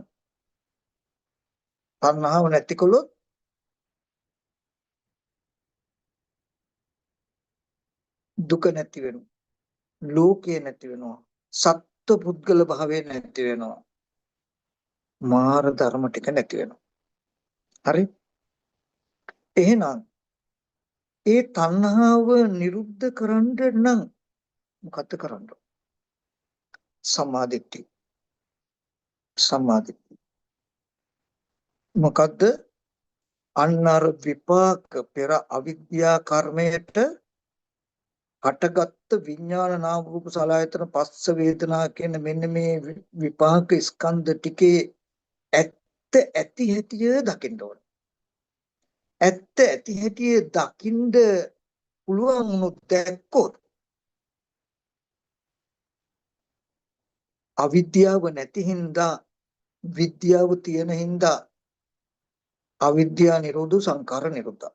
තණ්හාව නැති කළොත් දුක නැති වෙනවා. ලෝකේ නැති වෙනවා. සත්ව පුද්ගල භාවය නැති වෙනවා. මාර ධර්ම ටික නැති වෙනවා. හරි? එහෙනම් ඒ තණ්හාව නිරුද්ධ කරන්න නම් මොකද කරන්න? සම්මාදිට්ඨි. සම්මාදිට්ඨි. මොකද්ද? අන්නර විපාක පෙර අවිද්‍යා කර්මයට හටගත් විඥාන නාම රූප සලආයතන පස්ස වේදනා කියන මෙන්න මේ විපාක ස්කන්ධ ටිකේ ඇත්ත ඇති හැටිය දකින්න ඕන. ඇත්ත ඇති හැටිය දකින්න පුළුවන් වුණොත් දැක්කොත් අවිද්‍යාව නැති හින්දා විද්‍යාව තියෙන හින්දා අවිද්‍යා නිරෝධ සංකාර නිරෝධ.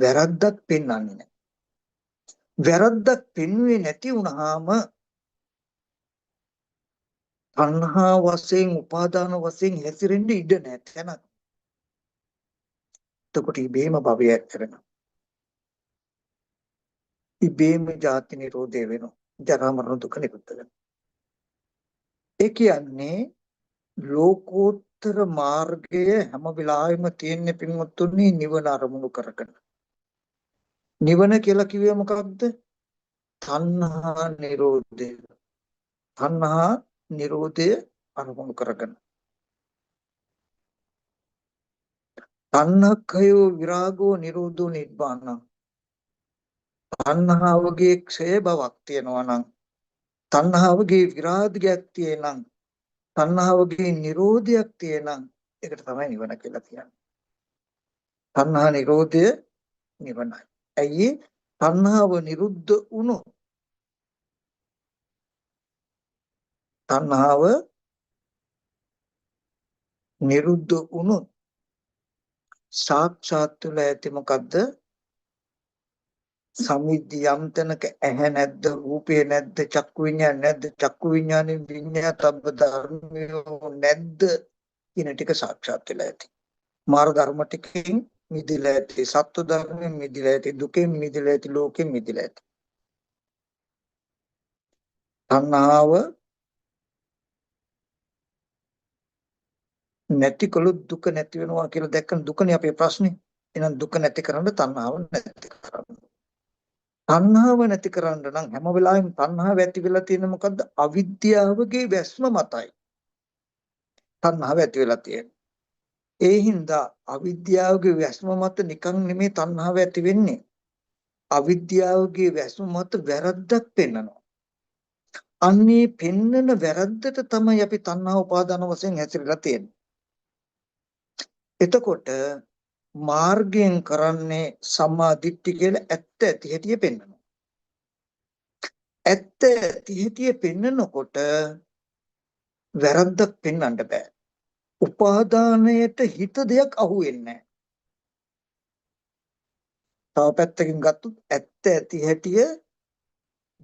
වැරද්දක් පෙන්වන්නේ නැහැ. වැරද්දක් පෙන්වුවේ නැති වුනහම තණ්හා වශයෙන් උපාදාන වශයෙන් හැසිරෙන්න ඉඩ නැහැ. එතකොට ඉබේම භවය ඇතිවෙනවා. ඉබේම ජාති නිරෝධය වෙනවා. ජරා මරණ දුක නිරුද්ධ වෙනවා. ඒ කියන්නේ ලෝකෝත්තර මාර්ගය හැම වෙලාවෙම තියෙන පින්වත්තුනි නිවන අරමුණු කරගෙන. නිවන කියලා කිව්වේ මොකක්ද? තණ්හා නිරෝධය. තණ්හා නිරෝධය අරමුණු කරගෙන. තණ්හක්ඛයෝ විරාගෝ නිරෝධෝ නිබ්බානං. තණ්හාවගේ ක්ෂය බවක් තියෙනවා නම් තණ්හාවගේ විරාගයක් තියෙනනම් තණ්හාවගේ නිරෝධයක් තියෙනනම් ඒකට තමයි නිවන කියලා කියන්නේ. තණ්හා නිරෝධය නිවනයි. ඇයි? තණ්හාව නිරුද්ධ වුණොත් තණ්හාව නිරුද්ධ වුණොත් සාක්ෂාත් වෙලා ඇති මොකද්ද? සමිද්ධියම් තැනක ඇහැ නැද්ද, රූපේ නැද්ද, චක්කු විඤ්ඤාණ නැද්ද, චක්කු විඤ්ඤාණය විඤ්ඤාතබ්බ ධර්මයෝ නැද්ද කියන ටික සාක්ෂාත් වෙලා ඇති. මාර්ග ධර්ම ටිකෙන් මිදිලා ඇති, සත්ව ධර්මයෙන් මිදිලා ඇති, දුකෙන් මිදිලා ඇති, ලෝකෙන් මිදිලා ඇති. තණ්හාව නැතිකොළොත් දුක නැති වෙනවා කියලා දැක්කම දුකනේ අපේ ප්‍රශ්නේ. එහෙනම් දුක නැති කරන්න තණ්හාව නැති කරන්න. තණ්හාව නැති කරන්න නම් හැම වෙලාවෙම තණ්හාව ඇති වෙලා තියෙන මොකද්ද? අවිද්‍යාවගේ වැස්ම මතයි. තණ්හාව ඇති වෙලා තියෙන්නේ. ඒ හින්දා අවිද්‍යාවගේ වැස්ම මත නිකන් නෙමේ තණ්හාව ඇති වෙන්නේ. අවිද්‍යාවගේ වැස්ම මත වැරද්දක් පෙන්වනවා. අන්නේ පෙන්නන වැරද්දට තමයි අපි තණ්හා උපාදාන වශයෙන් හැසිරලා තියෙන්නේ. එතකොට මාර්ගයෙන් කරන්නේ සම්මා දිට්ඨි කියලා ඇත්ත ඇති හැටි පෙන්වනවා. ඇත්ත ඇති හැටි පෙන්නකොට වැරද්දක් පෙන්වන්න බෑ. උපාදානයට හිත දෙයක් අහුවෙන්නේ නැහැ. තව පැත්තකින් ගත්තොත් ඇත්ත ඇති හැටිය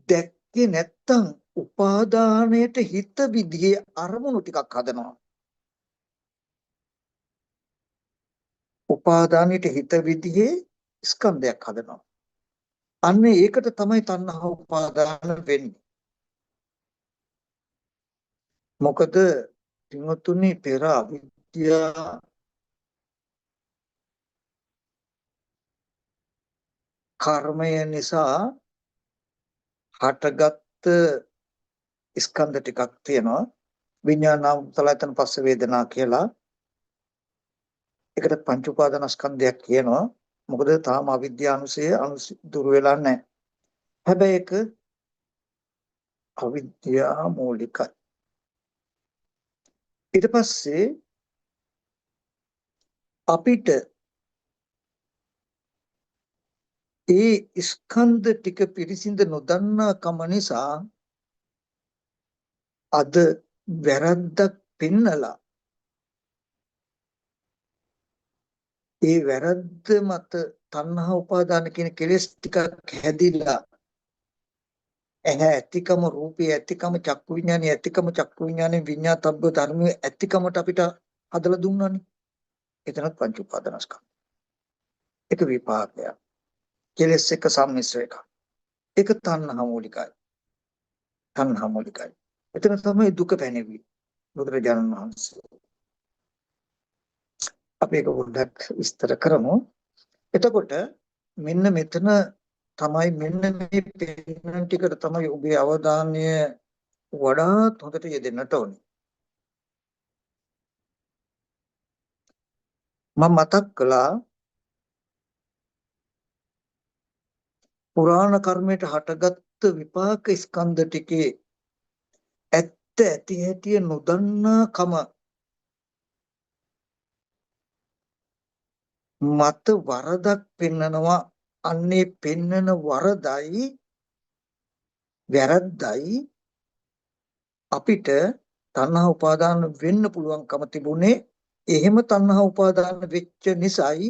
දැක්කේ නැත්තම් උපාදානයට හිත විදිහේ අරමුණු ටිකක් හදනවා. උපාදානයට හිත විදිහේ ස්කන්ධයක් හදනවා. අන්න ඒකට තමයි තණ්හා උපාදාන වෙන්නේ. මොකද පින්වතුනි පෙර අවිද්‍යා කර්මය නිසා හටගත් ස්කන්ධ ටිකක් තියෙනවා. විඥානම් සලයතන පස්ස වේදනා කියලා. ඒකට පංච උපාදානස්කන්ධයක් කියනවා. මොකද තාම අවිද්‍යානුසය දුරු වෙලා නැහැ. හැබැයි ඒක අවිද්‍යා මූලිකයි. ඊට පස්සේ අපිට ඒ ස්කන්ධ ටික පිරිසිඳ නොදන්නා කම නිසා අද වැරද්දක් පෙන්නලා ඒ වැරද්ද මත තණ්හා උපාදාන කියන කෙලෙස් ටිකක් හැදිලා ඇහැ ඇතිකම රූපේ ඇතිකම චක්කු විඥානේ ඇතිකම චක්කු විඥානේ විඤ්ඤාතබ්බ ධර්මයේ ඇතිකමට අපිට හදලා දුන්නානේ. එතනත් පංච උපාදානස්කන්ධ. ඒක විපාකයක්. කෙලෙස් එක සම්මිශ්‍ර එකක්. ඒක තණ්හා මූලිකයි. තණ්හා මූලිකයි. එතන තමයි දුක පැනෙන්නේ. බුදුරජාණන් වහන්සේ. අපි ඒක පොඩ්ඩක් විස්තර කරමු. එතකොට මෙන්න මෙතන තමයි මෙන්න මේ පෙන්නන ටිකට තමයි ඔබේ අවධානය වඩාත් හොඳට යෙදෙන්නට ඕනේ. මම මතක් කළා පුරාණ කර්මයට හටගත් විපාක ස්කන්ධ ටිකේ ඇත්ත ඇති හැටි නොදන්නා කම මත වරදක් පෙන්නනවා. අන්නේ පෙන්නන වරදයි වැරද්දයි අපිට තණ්හා උපාදාන වෙන්න පුළුවන්කම තිබුණේ. එහෙම තණ්හා උපාදාන වෙච්ච නිසායි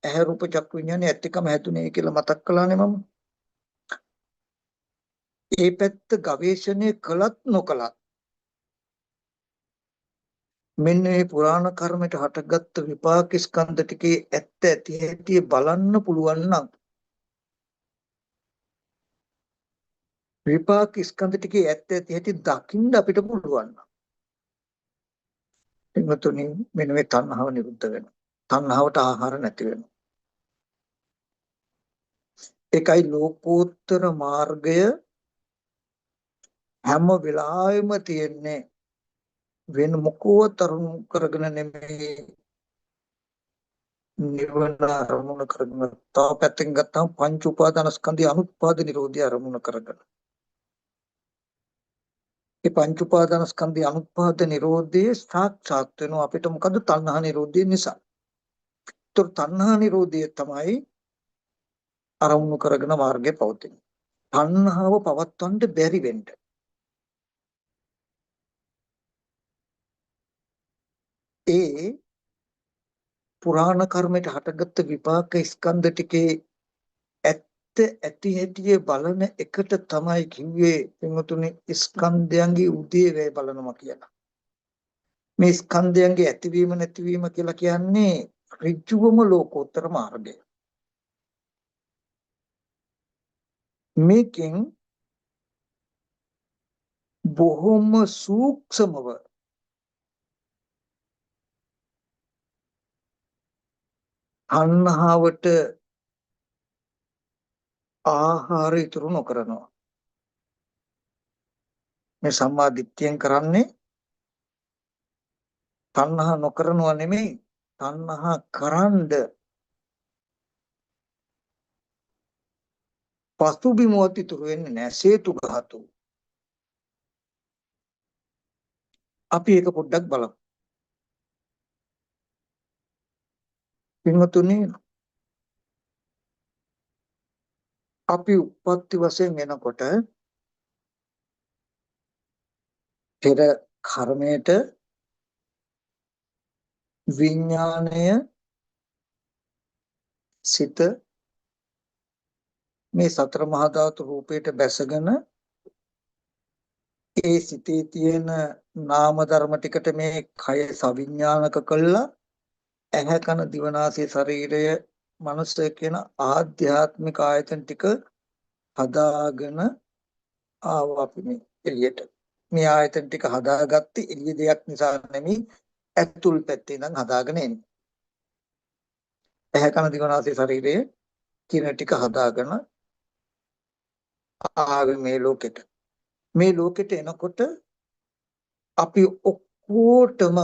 ඇහැ රූප චක්කු විඤ්ඤාණය ඇත්තකම හැදුනේ කියලා මතක් කළානේ මම. ඒ පැත්ත ගවේෂණය කළත් නොකළත් මෙන්න මේ පුරාණ කර්මයට හටගත්තු විපාක ස්කන්ධ ටිකේ ඇත්ත ඇති හැටි බලන්න පුළුවන් නම් විපාක ස්කන්ධ ටිකේ ඇත්ත ඇති හැටි දකින්න අපිට පුළුවන් නම් එන්නතුනි මෙන්න මේ තණ්හාව නිරුද්ධ වෙනවා. තණ්හාවට ආහාර නැති වෙනවා. ඒකයි ලෝකෝත්තර මාර්ගය හැම වෙලාවෙම තියෙන්නේ වෙන මොකවත් අරමුණු කරගෙන නෙමෙයි නිවන අරමුණු කරගෙන. තව පැත්තකින් ගත්තාම පංච උපාදානස්කන්ධය අනුත්පාද නිරෝධය අරමුණු කරගෙන. මේ පංච උපාදානස්කන්ධය අනුත්පාද නිරෝධයේ සාක්ෂාත් වෙනවා අපිට. මොකද තණ්හා නිරෝධය නිසා. ඒතර තණ්හා නිරෝධය තමයි අරමුණු කරගෙන මාර්ගය පවතින. තණ්හාව පවත්වන්න බැරි වෙන්න ඒ පුරාණ කර්මයට හටගත්ත විපාක ස්කන්ධ ටිකේ ඇත්ත ඇති හැටියේ බලන එකට තමයි කිව්වේ එමුතුනේ ස්කන්ධයන්ගේ උදේවැය බලනවා කියලා. මේ ස්කන්ධයන්ගේ ඇතිවීම නැතිවීම කියලා කියන්නේ ඍජුවම ලෝකෝත්තර මාර්ගය. මේකෙන් බොහොම සූක්ෂමව අන්හාවට ආහාර ඉතුරු නොකරනවා. මේ සම්මා දිට්ඨියෙන් කරන්නේ තණ්හා නොකරනවා නෙමෙයි, තණ්හා කරන්ඩ පසුබිමුවත් ඉතුරු වෙන්නේ නැහැ. සේතු ගහතු. අපි ඒක පොඩ්ඩක් බලමු. පින්වතුනි, අපි උප්පත්ති වශයෙන් එනකොට පෙර කර්මයට විඥාණය සිත මේ සතර මහා ධාතු රූපයට බැසගෙන ඒ සිතේ තියෙන නාම ධර්ම ටිකට මේ කය සවිඥානික කළා. ඇහැ කන දිවනාසය ශරීරය මනස කියන ආධ්‍යාත්මික ආයතන ටික හදාගෙන ආවා අපි මේ එළියට. මේ ආයතන ටික හදාගත්තේ එළිය දෙයක් නිසා නෙමෙයි, ඇතුල් පැත්තේ ඉඳන් හදාගෙන එන්නේ. ඇහැ කන දිවනාසය ශරීරය කියන ටික හදාගෙන ආවේ මේ ලෝකෙට. මේ ලෝකෙට එනකොට අපි ඔක්කොටම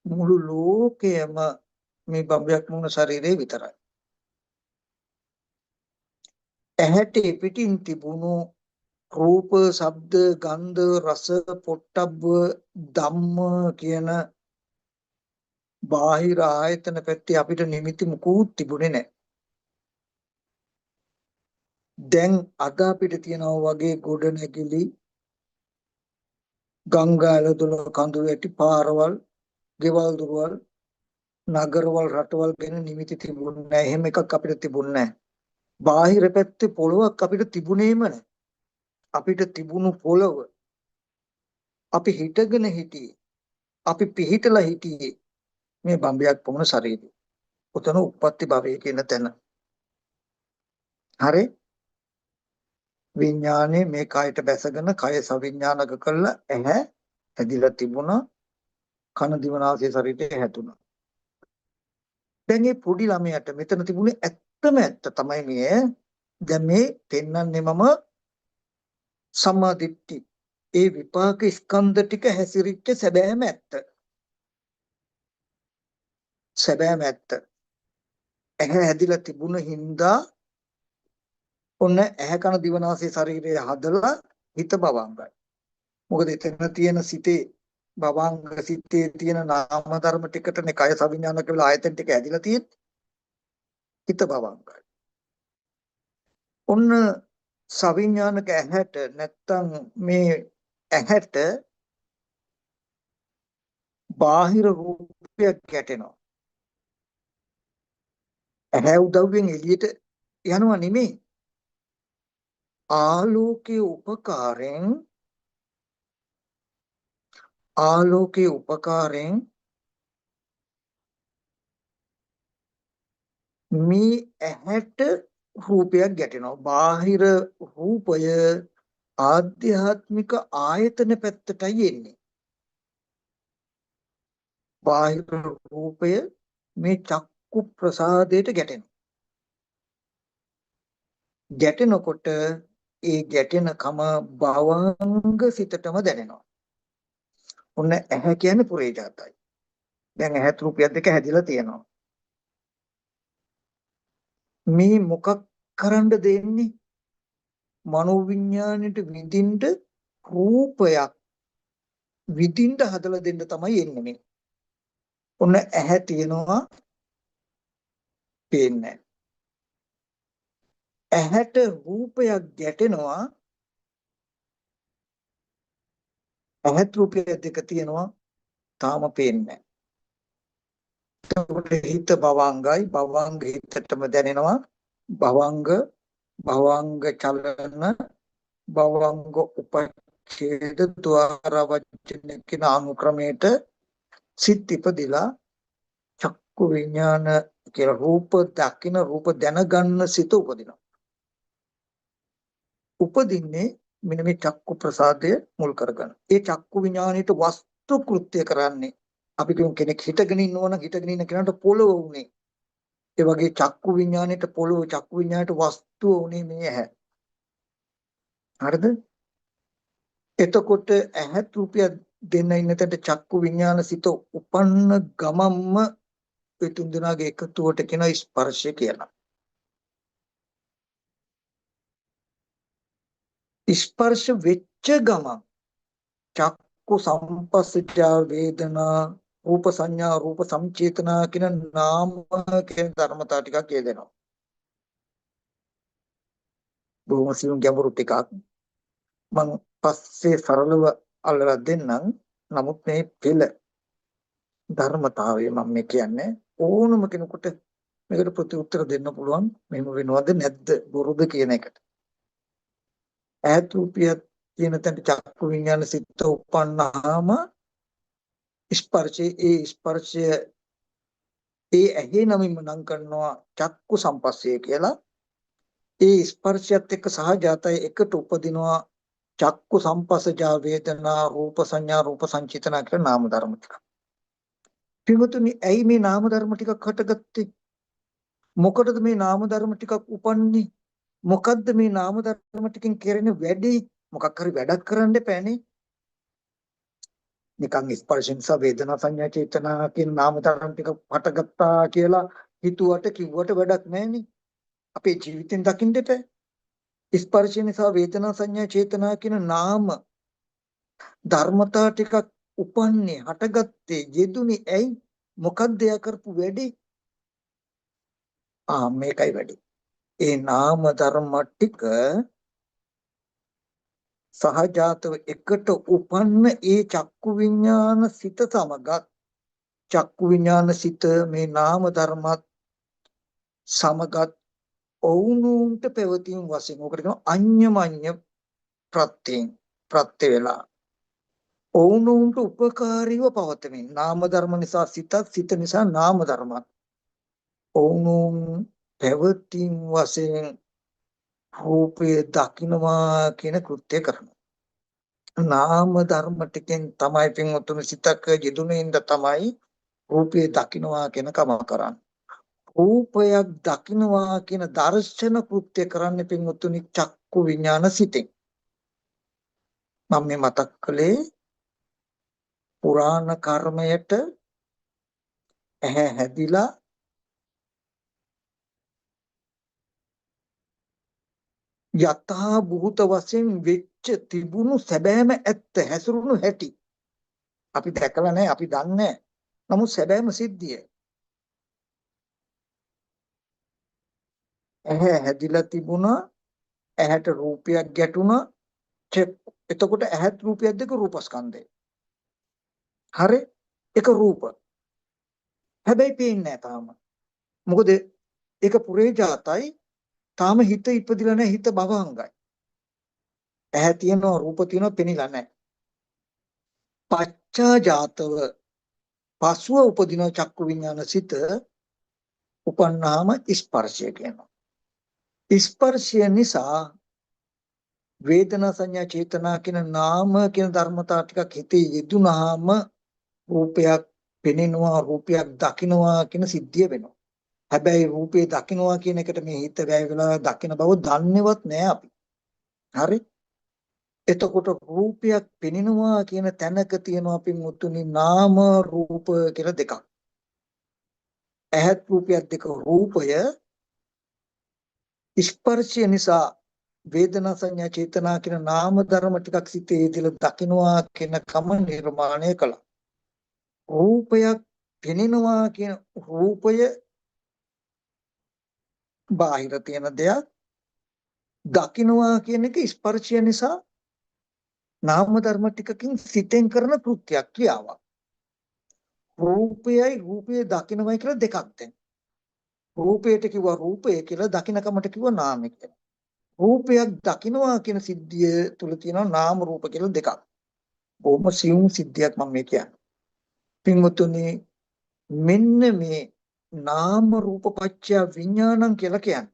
මුළු ලෝකයම මේ බඹයක් මුණ ශරීරේ විතරයි. ඇහැට පිටින් තිබුණු රූප, ශබ්ද, ගන්ධ, රස, පොට්ටබ්බ, ධම්ම කියන බාහිර ආයතන පැත්තේ අපිට නිමිති මුකුත් තිබුණේ නැහැ. දැන් අද අපිට තියෙනවා වගේ ගොඩනැගිලි, ගංගාල දොල කඳු වැටි, පාරවල්, ගෙවල් දොරවල්, නගරවල්, රටවල් ගැන නිමිති තිබුණේ නැහැ. එහෙම එකක් අපිට තිබුණේ නැහැ. බාහිර පැත්තේ පොළොවක් අපිට තිබුණේම නැහැ. අපිට තිබුණු පොළොව අපි හිටගෙන හිටියේ, අපි පිහිටලා හිටියේ මේ බම්බයක් පොමුණ ශරීරය. උතන උප්පත්ති භවය කියන තැන. හරි? විඥානේ මේ කයට බැසගෙන කය සවිඥානික කළා. ඇහැ ඇදිලා තිබුණා, කන දිවනාසය ශරීරය හැදුණා. දැන් මේ පොඩි ළමයාට මෙතන තිබුණේ ඇත්තම ඇත්ත තමයි මේ. දැන් මේ පෙන්වන්නේ මම සම්මා දිට්ඨි. ඒ විපාක ස්කන්ධ ටික හැසිරිච්ච සැබෑම ඇත්ත. සැබෑම ඇත්ත. ඇහැ හැදිලා තිබුණ හින්දා ඔන්න ඇහැ කන දිවනාසය ශරීරය හදලා හිත බවංගයි. මොකද එතන තියෙන සිතේ භවංග සිතේ තියෙන නාම ධර්ම ටිකටනේ කය සවිඥානික වෙලා ආයතන ටික ඇදිලා තියෙන්නේ. හිත භවංගයි. ඔන්න සවිඥානික ඇහැට නැත්තම් මේ ඇහැට බාහිර රූපයක් ගැටෙනවා. ඇහැ උදව්වෙන් එළියට යනවා නෙමෙයි. ආලෝකයේ උපකාරයෙන් මේ ඇහැට රූපයක් ගැටෙනවා. බාහිර රූපය ආධ්‍යාත්මික ආයතන පැත්තටයි එන්නේ. බාහිර රූපය මේ චක්කු ප්‍රසාදයට ගැටෙනවා. ගැටෙනකොට ඒ ගැටෙන කම භවංග සිතටම දැනෙනවා. ඔන්න ඇහැ කියන්නේ පුරේ ජාතයි. දැන් ඇහත් රූපයක් දෙක හැදිලා තියෙනවා. මේ මොකක් කරන්න දෙන්නේ? මනෝවිඤ්ඤාණයට විඳින්න රූපයක් විඳින්න හදලා දෙන්න තමයි එන්නේ මේ. ඔන්න ඇහැ තියෙනවා පේන්නේ. ඇහැට රූපයක් ගැටෙනවා. ඇහත් රූපය දෙක තියෙනවා තාම පේන්නේ. එතකොට හිත භවංගයි භවංග හිතටම දැනෙනවා භවංග භවංග චලන භවංග උපච්ඡේද ద్వාර වචන කියන අනුක්‍රමයට සිත් ඉපදිලා චක්කු විඥාන කියලා රූප දකින රූප දැනගන්න සිත උපදිනවා. උපදින්නේ මෙන්න මේ චක්කු ප්‍රසාදය මුල් කරගෙන. ඒ චක්කු විඥාණයට වස්තු කෘත්‍ය කරන්නේ අපි කියමු කෙනෙක් හිටගෙන ඉන්නවනම් හිටගෙන ඉන්න කෙනාට පොළොව උනේ. ඒ වගේ චක්කු විඥාණයට පොළොව චක්කු විඥාණයට වස්තුව උනේ මේ ඇහැ. හරිද? එතකොට ඇහත් රූපය දෙන්න ඉන්න තැනට චක්කු විඥාන සිත උපන්න ගමම්ම ඒ තුන් දෙනාගේ එකතුවට කියන ස්පර්ශය කියලා. ස්පර්ශ වෙච්ච ගමන් චක්කු සම්පස්සජා වේදනා රූප සංඥා රූප සංචේතනා කියන නාම කියන ධර්මතා ටිකක් කියදෙනවා. බොහොම සියුම් ගැඹුරු ටිකක් මම පස්සේ සරලව අල්ලලා දෙන්නම්. නමුත් මේ පෙළ ධර්මතාවය මම මේ කියන්නේ ඕනම කෙනෙකුට මේකට ප්‍රතිඋත්තර දෙන්න පුළුවන් මෙහෙම වෙනවද නැද්ද බොරුද කියන එකට. ඈත් රූපිය කියන තැන චක්කු විඤ්ඤාණ සිත් උපන්නාම ස්පර්ශය ඒ ඇහි නමින්ම නම් කරනවා චක්කු සම්පස්සේ කියලා. ඒ ස්පර්ශයත් එක්ක සහජාතය එකට උපදිනවා චක්කු සම්පස්සජා වේදනා රූප සංඥා රූප සංචිතනා කියලා නාම ධර්ම ටික. පිටුතුනි ඇයි මේ නාම ධර්ම ටිකක් හටගත්තේ? මොකටද මේ නාම ධර්ම ටිකක් උපන්නේ? මොකද්ද මේ නාම ධර්ම ටිකෙන් කෙරෙන වැඩේ? මොකක් හරි වැඩක් කරන්න එපානේ. නිකන් ස්පර්ශෙන් ස වේදනා සංඥා චේතනා කියන නාම ධර්ම ටික හටගත්තා කියලා හිතුවට කිව්වට වැඩක් නැහැනේ. අපේ ජීවිතෙන් දකින්න එපා. ස්පර්ශය නිසා වේදනා සංඥා චේතනා කියන නාම ධර්මතා ටිකක් උපන්නේ හටගත්තේ යෙදුනේ ඇයි? මොකක්ද එයා කරපු වැඩේ? මේකයි වැඩේ. ඒ නාම ධර්ම ටික සහජාතව එකට උපන්න ඒ චක්කු විඥාන සිත සමගත් චක්කු විඥාන සිත මේ නාම ධර්මත් සමගත් ඔවුනුන්ට පැවතීම් වශයෙන් ඔකට කියනවා අඤ්ඤමඤ්ඤ ප්‍රත්‍ය වෙලා ඔවුනුන්ට උපකාරීව පවතමින් නාම ධර්ම නිසා සිතත් සිත නිසා නාම ධර්මත් ඔවුනුන් පැවතීම් වශයෙන් රූපය දකින්නවා කියන කෘත්‍ය කරනවා. නාම ධර්ම ටිකෙන් තමයි පින්වතුනි සිතක යෙදුණින්ද තමයි රූපය දකින්නවා කියන කම කරන්නේ. රූපයක් දකින්නවා කියන දර්ශන කෘත්‍ය කරන්නේ පින්වතුනි චක්කු විඥාන සිතෙන්. මම මේ මතක් කළේ පුරාණ කර්මයට ඇහැ හැදිලා යථා භූත වශයෙන් වෙච්ච තිබුණු සැබෑම ඇත්ත හැසිරුණු හැටි අපි දැකලා නැහැ අපි දන්නේ. නමුත් සැබෑම සිද්ධිය ඇහැ හැදිලා තිබුණා ඇහැට රූපයක් ගැටුණා එතකොට ඇහත් රූපයක් දෙක රූපස්කන්ධය. හරි එක රූප. හැබැයි පේන්නේ නැහැ තාම. මොකද ඒක පුරේජාතයි තාම හිත ඉපදිලා නැහැ හිත භවංගයි. ඇහැ තියෙනවා රූප තියෙනවා පෙනිලා නැහැ. පච්චාජාතව පසුව උපදින චක්කු විඥාන සිත උපන්නාම ස්පර්ශය කියනවා. ස්පර්ශය නිසා වේදනා සංඥා චේතනා කියන නාම කියන ධර්මතා ටිකක් හිතේ යෙදුනහම රූපයක් පෙනෙනවා රූපයක් දකින්නවා කියන සිද්ධිය වෙනවා. හැබැයි රූපේ දකින්නවා කියන එකට මේ හිත වැය වෙලා දකින්න බව දන්නේවත් නෑ අපි. හරි? එතකොට රූපයක් පෙනෙනවා කියන තැනක තියෙනවා අපි මුතුනි නාම රූප කියලා දෙකක්. ඇහත් රූපයක් දෙක රූපය ස්පර්ශය නිසා වේදනා සංඥා චේතනා කියන නාම ධර්ම ටිකක් සිතේ ඉදලා දකින්නවා කියන කම නිර්මාණය කළා. රූපයක් පෙනෙනවා කියන රූපය බාහිර තියෙන දෙයක් දකින්නවා කියන එක ස්පර්ශය නිසා නාම ධර්ම ටිකකින් සිතෙන් කරන කෘත්‍යයක් ක්‍රියාවක්. රූපයයි රූපය දකින්නමයි කියලා දෙකක් දැන්. රූපයට කිව්වා රූපය කියලා, දකින්නකමට කිව්වා නාමය කියලා. රූපයක් දකින්නවා කියන සිද්ධිය තුල තියෙනවා නාම රූප කියලා දෙකක්. බොහොම සියුම් සිද්ධියක් මම මේ කියන්නේ. පින්වතුනි, මෙන්න මේ නාම රූප පත්‍ය විඥානං කියලා කියන්නේ.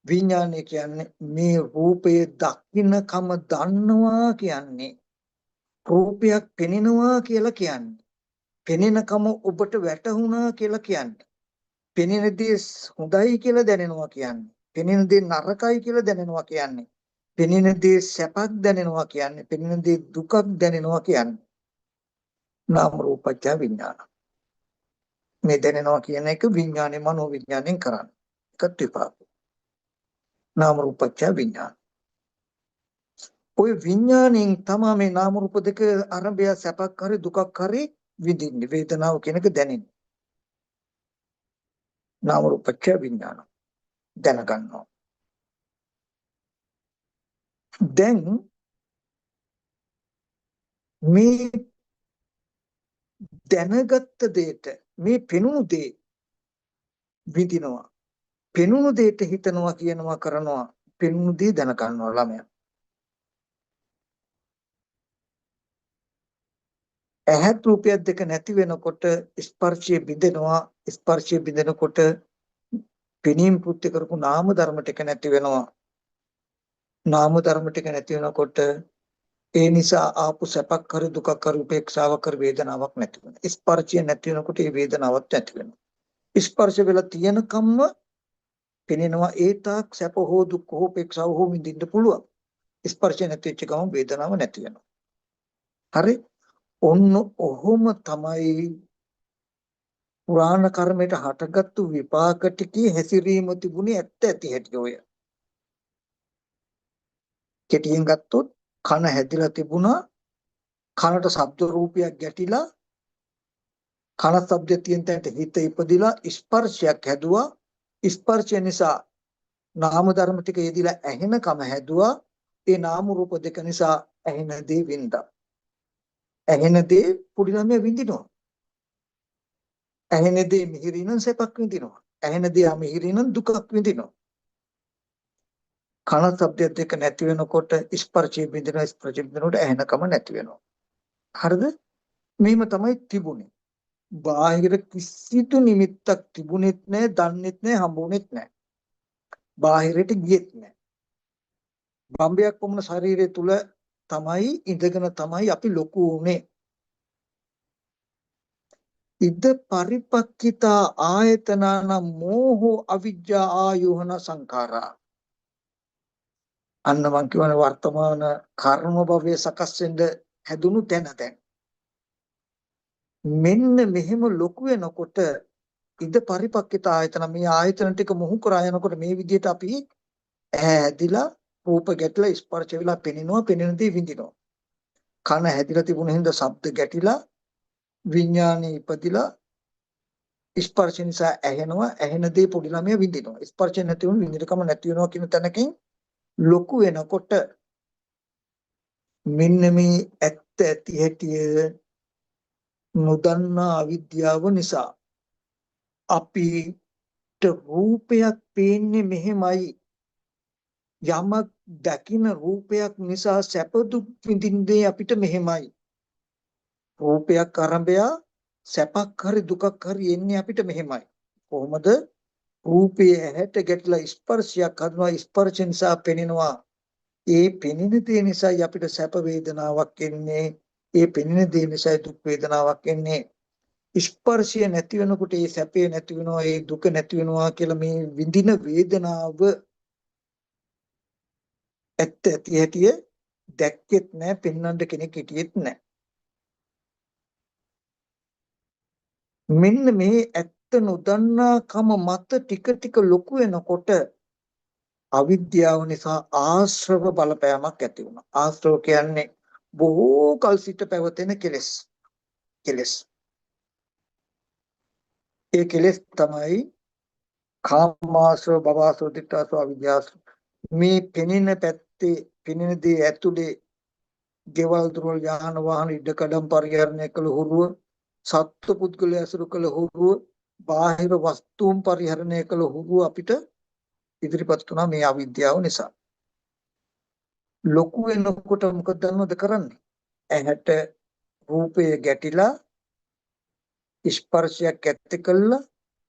විඥානය කියන්නේ මේ රූපයේ දකින්නකම දන්නවා කියන්නේ. රූපයක් පෙනෙනවා කියලා කියන්නේ. පෙනෙනකම ඔබට වැටහුණා කියලා කියන්නේ. පෙනෙන දේ හොඳයි කියලා දැනෙනවා කියන්නේ. පෙනෙන දේ නරකයි කියලා දැනෙනවා කියන්නේ. පෙනෙන දේ සැපක් දැනෙනවා කියන්නේ. පෙනෙන දේ දුකක් දැනෙනවා කියන්නේ. නාම රූපච්ඡ විඥාන. මේ දැනෙනවා කියන එක විඥානේ මනෝ විඥාණයෙන් කරන්නේ. එකත් විපාක. නාම රූපච්ඡ විඥාන. ඔය විඥාණයෙන් තමයි මේ නාම රූප දෙක අරඹය සැපක් හරි දුකක් හරි විඳින්නේ. වේදනාව කියන එක දැනෙන්නේ. නාම රූපච්ඡ විඥාන දැනගන්නවා. දැන් මේ දැනගත්ත දෙයට මේ පෙනුණු දේ විඳිනවා. පෙනුණු දෙයට හිතනවා කියනවා කරනවා. පෙනුණු දේ දැන ගන්නවා ළමයා. ඇහත් රූපයක් දෙක නැති වෙනකොට ස්පර්ශය බිඳෙනවා. ස්පර්ශය බිඳෙනකොට පෙනීම කෘත්‍ය කරපු නාම ධර්ම ටික නැති වෙනවා. නාම ධර්ම ටික නැති වෙනකොට ඒ නිසා ආපු සැපක් කර දුකක් කර උපේක්ෂාවක් කර වේදනාවක් නැති වෙනවා. ස්පර්ශය නැති වෙනකොට ඒ වේදනාවක් නැති වෙනවා. ස්පර්ශ වෙලා තියෙන කම්ම පෙනෙනවා ඒ තාක් සැප හෝ දුක් හෝ උපේක්ෂාව හෝ විඳින්න පුළුවන්. ස්පර්ශය නැති වෙච්ච ගමන් වේදනාව නැති වෙනවා. හරි? ඔන්න ඔහොම තමයි පුරාණ කර්මයට හටගත්තු විපාක ටිකේ හැසිරීම තිබුණේ ඇත්ත ඇති හැටි ඔය. කෙටියෙන් ගත්තොත් කන හැදිලා තිබුණා, කනට ශබ්ද රූපයක් ගැටිලා, කන ශබ්දය තියෙන තැනට හිත ඉපදිලා ස්පර්ශයක් හැදුවා. ස්පර්ශය නිසා නාම ධර්ම ටික යෙදිලා ඇහෙනකම හැදුවා. ඒ නාම රූප දෙක නිසා ඇහෙන දේ වින්දා. ඇහෙන දේ පුඩි ළමයා විඳිනවා. ඇහෙන දේ මිහිරිනම් සැපක් විඳිනවා. ඇහෙන දේ අමිහිරිනම් දුකක් විඳිනවා. කන ශබ්දය දෙක නැති වෙනකොට ස්පර්ශය බින්දිනවා. ස්පර්ශය බින්දිනකොට ඇහෙනකම නැති වෙනවා. හරිද? මෙහෙම තමයි තිබුණේ. බාහිර කිසිදු නිමිත්තක් තිබුණෙත් නැහැ, දන්නෙත් නැහැ, හම්බුනේත් නැහැ. බාහිරට ගියෙත් නැහැ. බම්බයක් වුණ ශරීරය තුල තමයි ඉඳගෙන තමයි අපි ලොකු උනේ. ඉද පරිපක්කිතා ආයතනන මෝහෝ අවිජ්ජා ආයෝහන සංඛාරා. අන්න මං කියවන වර්තමාන කර්ම භවයේ සකස් වෙන්න හැදුණු තැන දැන්. මෙන්න මෙහෙම ලොකු වෙනකොට ඉද පරිපක්කිතා ආයතන මේ ආයතන ටික මොහු කරා යනකොට මේ විදිහට අපි ඇහැදිලා රූප ගැටලා ස්පර්ශ වෙලා පෙනෙනවා, පෙනෙන දේ විඳිනවා. කන හැදිලා තිබුණ හින්දා ශබ්ද ගැටිලා විඥානේ ඉපදිලා ස්පර්ශ නිසා ඇහෙනවා, ඇහෙන දේ පොඩි ළමයා විඳිනවා. ස්පර්ශ නැති වුණු විඳිනකම නැති වෙනවා කියන තැනකින් ලොකු වෙනකොට මෙන්න මේ ඇත්ත ඇති හැටි නොදන්නා අවිද්‍යාව නිසා අපිට රූපයක් පේන්නේ මෙහෙමයි. යමක් දකින රූපයක් නිසා සැප දුක් විඳින්නේ අපිට මෙහෙමයි. රූපයක් අරඹය සැපක් හරි දුකක් හරි එන්නේ අපිට මෙහෙමයි. කොහොමද? රූපයේ ඇහැට ගැටලා ස්පර්ශයක් හදනවා. ස්පර්ශ නිසා පෙනෙනවා. ඒ පෙනෙන දේ නිසා අපිට සැප වේදනාවක් එන්නේ. ඒ පෙනෙන දේ නිසා දුක් වේදනාවක් එන්නේ. ස්පර්ශය නැති වෙනකොට ඒ සැපේ නැති වෙනවා, ඒ දුක නැති වෙනවා කියලා මේ විඳින වේදනාව ඇත්ත ඇති හැටි දැක්කෙත් නැහැ, පෙන්වන්න කෙනෙක් හිටියෙත් නැහැ. මෙන්න මේ ඇත්ත නොදන්නාකම මත ටික ටික ලොකු වෙනකොට අවිද්‍යාව නිසා ආශ්‍රව බලපෑමක් ඇති වුණා. ආශ්‍රව කියන්නේ බොහෝ කල් සිට පැවතෙන කෙලෙස්. කෙලෙස්. ඒ කෙලෙස් තමයි කාමාශ්‍රව, භවශ්‍රව, ditthාශ්‍රව, අවිද්‍යාශ්‍රව. මේ පෙනෙන පැත්තේ පෙනෙන දේ ඇතුලේ ගෙවල් දොරවල් යාන වාහන ඉඩකඩම් පරිහරණය කළ හුරුව සත්ව පුද්ගලය ඇසුරු කළ හුරුව බාහිර වස්තුන් පරිහරණය කළ හුරුව අපිට ඉදිරිපත් වුණා මේ අවිද්‍යාව නිසා. ලොකු වෙනකොට මොකද දන්නවද කරන්නේ? ඇහැට රූපය ගැටිලා ස්පර්ශයක් ඇති කළා,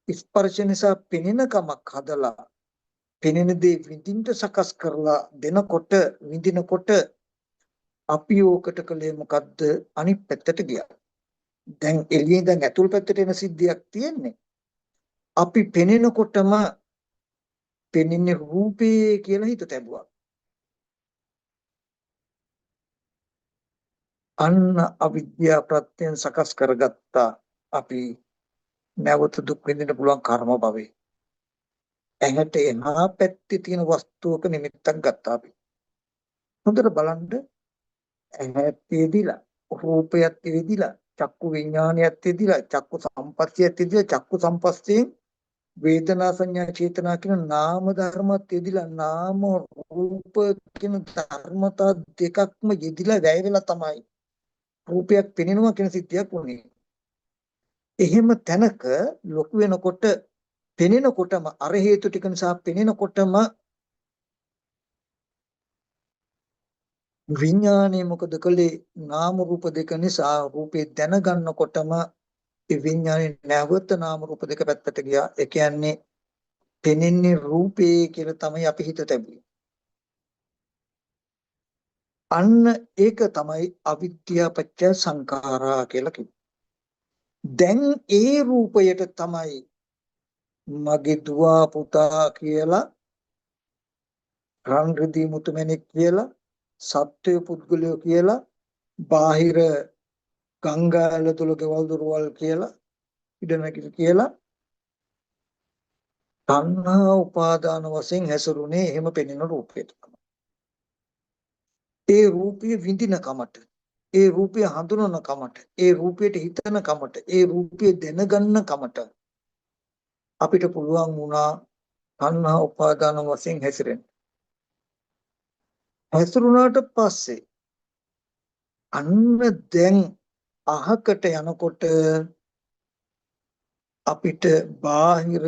ස්පර්ශ නිසා පෙනෙන කමක් හදලා පෙනෙන දේ විඳින්න සකස් කරලා දෙනකොට විඳිනකොට අපි ඕකට කලේ මොකද්ද? අනිත් පැත්තට ගියා. දැන් එළියෙන් දැන් ඇතුල් පැත්තට එන සිද්ධියක් තියෙන්නේ. අපි පෙනෙනකොටම පෙනෙන්නේ රූපේ කියලා හිත තැබුවා. අන්න අවිද්‍යාව ප්‍රත්‍යයෙන් සකස් කරගත්තා අපි නැවත දුක් විඳින්න පුළුවන් කර්ම භවේ. ඇහැට එහා පැත්තේ තියෙන වස්තුවක නිමිත්තක් ගත්තා අපි. හොඳට බලන්න ඇහැත් තියදිලා රූපයත් තියදිලා චක්කු විඥානයත් තියදිලා චක්කු සම්පස්සියත් තියදිලා චක්කු සම්පස්සියෙන් වේදනා සංඥා චේතනා කියන නාම ධර්මත් යෙදිලා නාම රූප කියන ධර්මතා දෙකක්ම යෙදිලා වැය වෙලා තමයි රූපයක් පෙනෙනවා කියන සිද්ධියක් වුනේ. එහෙම තැනක ලොකු වෙනකොට පෙනෙනකොටම අර හේතු ටික නිසා පෙනෙනකොටම විඥානය මොකද කළේ? නාම රූප දෙක නිසා රූපේ දැනගන්නකොටම ඒ විඥානේ නැවත නාම රූප දෙක පැත්තට ගියා. ඒ කියන්නේ පෙනෙන්නේ රූපේ කියලා තමයි අපි හිත තැබුවේ. අන්න ඒක තමයි අවිද්‍යාව පත්‍ය සංඛාරා කියලා කිව්වේ. දැන් ඒ රූපයට තමයි මගේ දුව පුතා කියලා රන් රිදී මුතුමැණික් කියලා සත්වය පුද්ගලයෝ කියලා බාහිර ගංගාල තුල ගෙවල් දොරවල් කියලා ඉඩනකිට කියලා තණ්හා උපාදාන වශයෙන් හැසිරුනේ එහෙම පෙනෙන රූපයට. ඒ රූපය විඳින කමට, ඒ රූපය හඳුනන කමට, ඒ රූපයට හිතන කමට, ඒ රූපය දැනගන්න කමට අපිට පුළුවන් වුණා තණ්හා උපාදාන වශයෙන් හැසිරෙන්න. හැසිරුණාට පස්සේ අන්න දැන් අහකට යනකොට අපිට බාහිර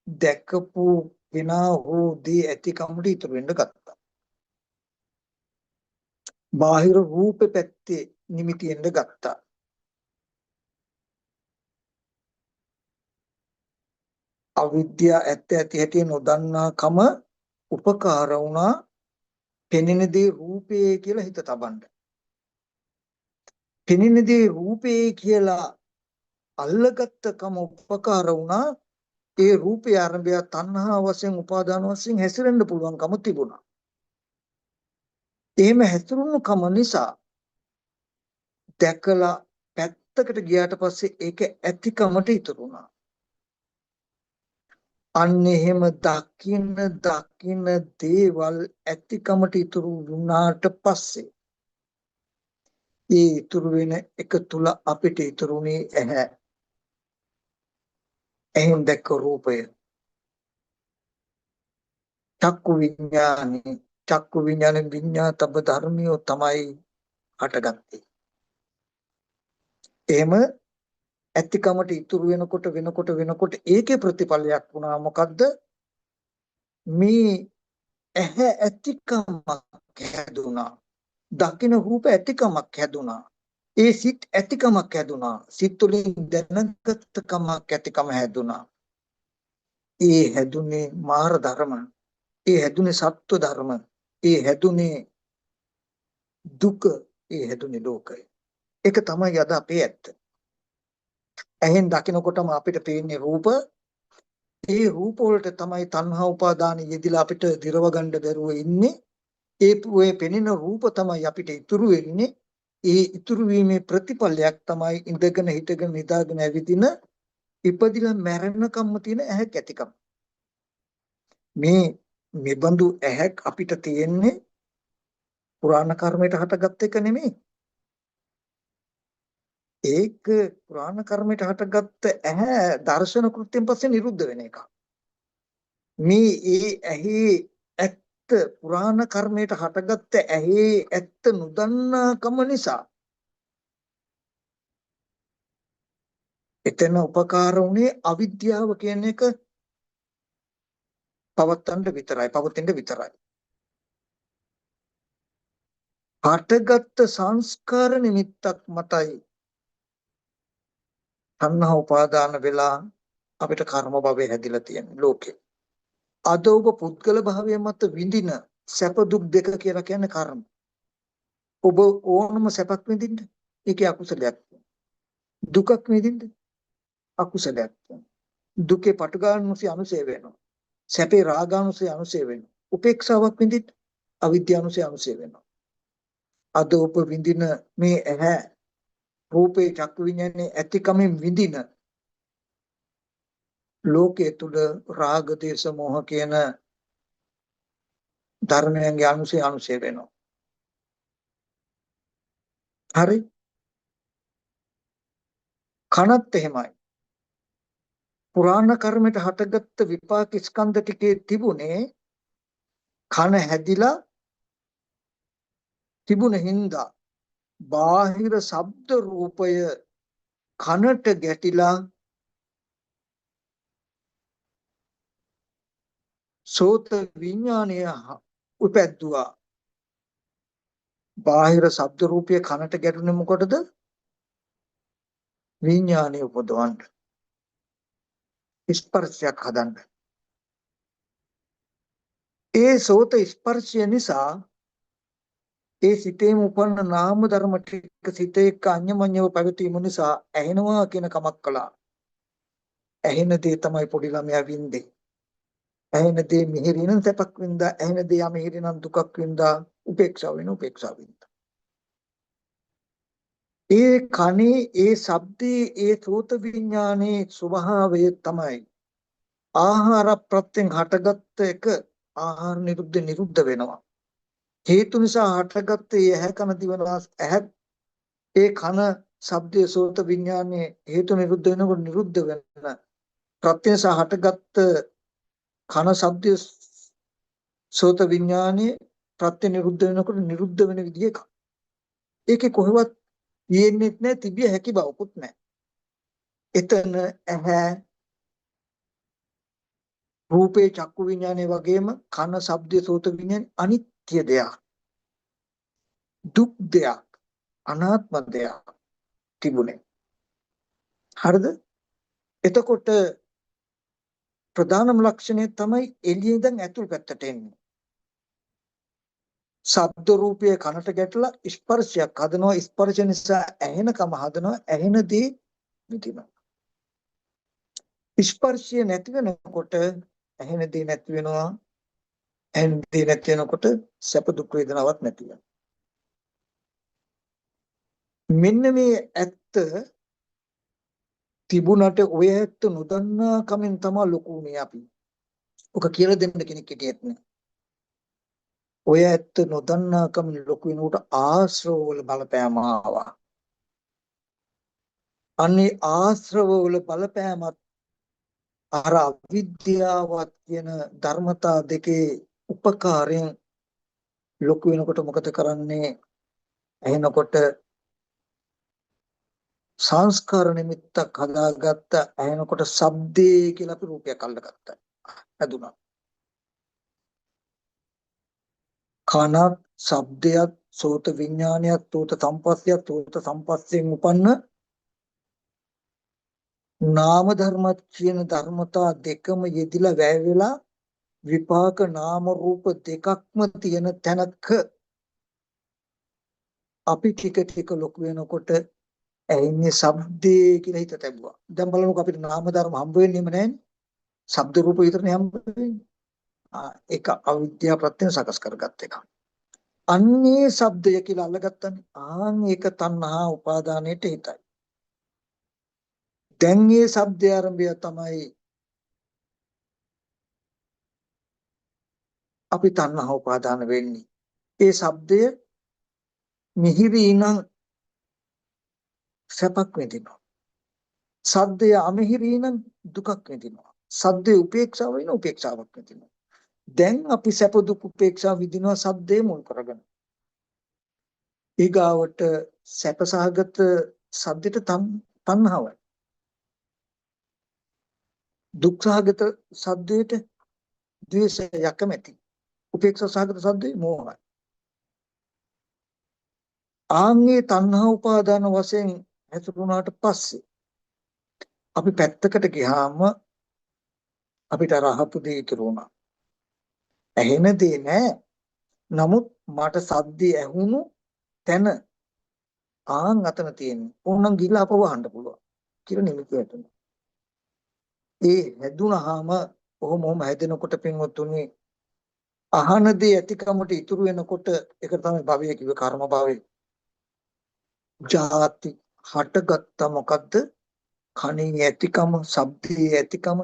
දැකපු විනා වූ දී ඇති කමට ඉතුරු වෙන්න ගත්තා. බාහිර රූප පැත්තේ නිමිති එන්න ගත්තා. අවිද්‍යාව ඇත්ත ඇති හැටි නොදන්නා කම උපකාර වුණා පෙනෙන දේ රූපේ කියලා හිත තබන්න. පෙනෙන දේ රූපේ කියලා අල්ලගත්ත කම උපකාර වුණා ඒ රූපය ආරම්භය තණ්හා වශයෙන් උපාදාන වශයෙන් හැසිරෙන්න පුළුවන්කම තිබුණා. එහෙම හැසිරුණු කම නිසා දැකලා පැත්තකට ගියාට පස්සේ ඒක ඇතිකමට ඉතුරු වුණා. අන්න එහෙම දකින්න දේවල් ඇතිකමට ඉතුරු වුණාට පස්සේ ඒ ඉතුරු වෙන එක තුල අපිට ඉතුරුනේ ඇහැ. එහෙන් දැක්ක රූපය. චක්කු විඥානේ විඥාතබ්බ ධර්මියෝ තමයි හටගත්තේ. එහෙම ඇතිකමට ඉතුරු වෙනකොට ඒකේ ප්‍රතිඵලයක් වුණා මොකද්ද? මේ ඇහැ ඇතිකමක් හැදුනා. දකින්න රූප ඇතිකමක් හැදුනා. ඒ සිත් ඇතිකමක් හැදුනා. සිත් වලින් දැනගත් කමක් ඇතිකම හැදුනා. ඒ හැදුනේ මාර ධර්ම. ඒ හැදුනේ සත්ව ධර්ම. ඒ හැදුනේ දුක. ඒ හැදුනේ ලෝකය. ඒක තමයි අද අපේ ඇත්ත. ඇහෙන් දකිනකොටම අපිට පේන්නේ රූප. ඒ රූප වලට තමයි තණ්හා උපාදාන යෙදිලා අපිට දිරව ගන්න බැරුව ඉන්නේ. ඒ පෙනෙන රූප තමයි අපිට ඉතුරු වෙන්නේ. ඒ ඉතුරු වීමේ ප්‍රතිඵලයක් තමයි ඉඳගෙන හිටගෙන නිදාගෙන ඇවිදින ඉපදිලා මැරෙනකම්ම තියෙන ඇහැක් ඇතිකම. මේ මෙබඳු ඇහැක් අපිට තියෙන්නේ පුරාණ කර්මයට හටගත් එක නෙමෙයි. ඒක පුරාණ කර්මයට හටගත්ත ඇහැ දර්ශන කෘත්‍යයෙන් පස්සේ නිරුද්ධ වෙන එක. මේ ඒ ඇහි ඇත්ත පුරාණ කර්මයට හටගත්ත ඇහි ඇත්ත නොදන්නාකම නිසා එතන උපකාර වුණේ අවිද්‍යාව කියන එක පවත්තන්න විතරයි, පවතින්න විතරයි. හටගත් සංස්කාර නිමිත්තක් මතයි තණ්හා උපාදාන වෙලා අපිට කර්ම භවය හැදිලා තියෙන ලෝකේ. අද ඔබ පුද්ගල භාවය මත විඳින සැප දුක් දෙක කියලා කියන්නේ කර්ම. ඔබ ඕනම සැපක් විඳින්න ඒකේ අකුසලයක්. දුකක් විඳින්න අකුසලයක්. දුකේ පටුගානුසය අනුසය වෙනවා. සැපේ රාගානුසය අනුසය වෙනවා. උපේක්ෂාවක් විඳින්න අවිද්‍යානුසය අනුසය වෙනවා. අද ඔබ විඳින මේ ඇහැ රූපේ චක්කු විඤ්ඤාණේ ඇතිකමෙන් විඳින ලෝකයේ තුල රාග දේශ මොහ කියන ධර්මයන්ගේ අනුසය වෙනවා. හරි? කනත් එහෙමයි. පුරාණ කර්මයට හටගත්ත විපාක ස්කන්ධ ටිකේ තිබුණේ කන හැදිලා තිබුණ හින්දා බාහිර ශබ්ද රූපය කනට ගැටිලා සෝත විඥානය උපැද්දුවා. බාහිර ශබ්ද රූපය කනට ගැටුනේ මොකටද? විඥානය උපදවන්න. ස්පර්ශයක් හදන්න. ඒ සෝත ස්පර්ශය නිසා ඒ සිතේම උපන්න නාම ධර්ම ටික සිතේ එක්ක අඤ්ඤමඤ්ඤව පැවතීම නිසා ඇහෙනවා කියන කමක් කළා. ඇහෙන දේ තමයි පොඩි ළමයා වින්දේ. ඇහෙන දේ මිහිරිනම් සැපක් වින්දා, ඇහෙන දේ අමිහිරිනම් දුකක් වින්දා, උපේක්ෂාව වෙන උපේක්ෂාව වින්දා. ඒ කනේ ඒ ශබ්දේ ඒ සෝත විඥානයේ ස්වභාවය තමයි ආහාර ප්‍රත්‍යයෙන් හටගත්ත එක. ආහාර නිරුද්ධ වෙනවා. හේතු නිසා හටගත්තේ ඇහැ කන දිවනාස් ඇහැ ඒ කන ශබ්දයේ සෝත විඥානයේ හේතු නිරුද්ධ වෙනකොට නිරුද්ධ වෙන ප්‍රත්‍ය නිසා හටගත්ත කන ශබ්දයේ සෝත විඥානයේ ප්‍රත්‍ය නිරුද්ධ වෙනකොට නිරුද්ධ වෙන විදිහ එකක්. ඒකේ කොහෙවත් යෙන්නේ නැහැ, තිබිය හැකි බවකුත් නැහැ. එතන ඇහැ රූපේ චක්කු විඥානයේ වගේම කන ශබ්දයේ සෝත විඥානයේ අනිත්‍ය දෙයක්, දුක් දෙයක්, අනාත්ම දෙයක් තිබුණේ. හරිද? එතකොට ප්‍රධානම ලක්ෂණය තමයි එළියෙන් ඉඳන් ඇතුල් පැත්තට එන්නේ. ශබ්ද රූපය කනට ගැටලා ස්පර්ශයක් හදනවා. ස්පර්ශ නිසා ඇහෙනකම හදනවා. ඇහෙනදී විඳිනවා. ස්පර්ශය නැති වෙනකොට ඇහෙනදී නැති වෙනවා. ඇහෙනදී නැති වෙනකොට සැප දුක් වේදනාවක් නැති වෙනවා. මෙන්න මේ ඇත්ත තිබුණට ඔය ඇත්ත නොදන්නා කමෙන් තමයි ලොකු උනේ අපි. ඔක කියලා දෙන්න කෙනෙක් හිටියෙත් නෑ. ඔය ඇත්ත නොදන්නා කම ලොකු වෙනකොට ආශ්‍රව වල බලපෑම ආවා. අනේ ආශ්‍රව වල බලපෑමත් අර අවිද්‍යාවත් කියන ධර්මතා දෙකේ උපකාරයෙන් ලොකු වෙනකොට මොකද කරන්නේ? එහෙනකොට සංස්කාර නිමිත්තක් හදාගත්ත. එහෙනකොට ශබ්දේ කියලා අපි රූපයක් අල්ලගත්තා. හදුනා. කනත් ශබ්දයක් සෝත විඥානයක් සෝත සම්පස්සයක් සෝත සම්පස්යෙන් උපන්න නාම ධර්මත් කියන ධර්මතා දෙකම යෙදිලා වැය වෙලා විපාක නාම රූප දෙකක්ම තියෙන තැනක අපි ටික ලොකු වෙනකොට ඇහින්නේ ශබ්දේ කියලා හිත තැබුවා. දැන් බලමුකෝ අපිට නාම ධර්ම හම්බ වෙන්නේම නැහැනේ. ශබ්ද රූප විතරනේ හම්බ වෙන්නේ. ඒක අවිද්‍යාව ප්‍රත්‍යයෙන් සකස් කරගත් එකක්. අන්නේ ශබ්දය කියලා අල්ලගත්තනේ. ඒක තණ්හා උපාදානයට හිතයි. දැන් මේ ශබ්දය ආරම්භය තමයි අපි තණ්හා උපාදාන වෙන්නේ. ඒ ශබ්දය මිහිරි නම් සැපක් විඳිනවා. සද්දය අමිහිරි නම් දුකක් විඳිනවා. සද්දේ උපේක්ෂාව වෙන උපේක්ෂාවක් විඳිනවා. දැන් අපි සැප දුක් උපේක්ෂා විඳිනවා සද්දේ මුල් කරගෙන. ඊගාවට සැපසහගත සද්දෙට තණ්හාවයි. දුක් සහගත සද්දයට ද්වේෂය යකමැති. උපේක්ෂා සහගත සද්දේ මෝහයි. ආන්ගේ තණ්හා උපාදාන වශයෙන් හැසිරුණාට පස්සේ අපි පැත්තකට ගියාම අපිට රහපු දේ ඉතුරු වුණා. ඇහෙන දේ නෑ. නමුත් මට සද්දේ ඇහුණු තැන අතන තියෙන්නේ. ඕනනම් ගිහලා අපව අහන්න පුළුවන් කියලා නිමිති වැටෙනවා. ඒ හැදුනහම ඔහොම හැදෙනකොට පින්වත්තුනි අහන දේ ඇතිකමට ඉතුරු වෙනකොට ඒක තමයි භවය කිව්වේ කර්ම භවය. ජාති හටගත්ත මොකද්ද? කණේ ඇතිකම, ශබ්දයේ ඇතිකම,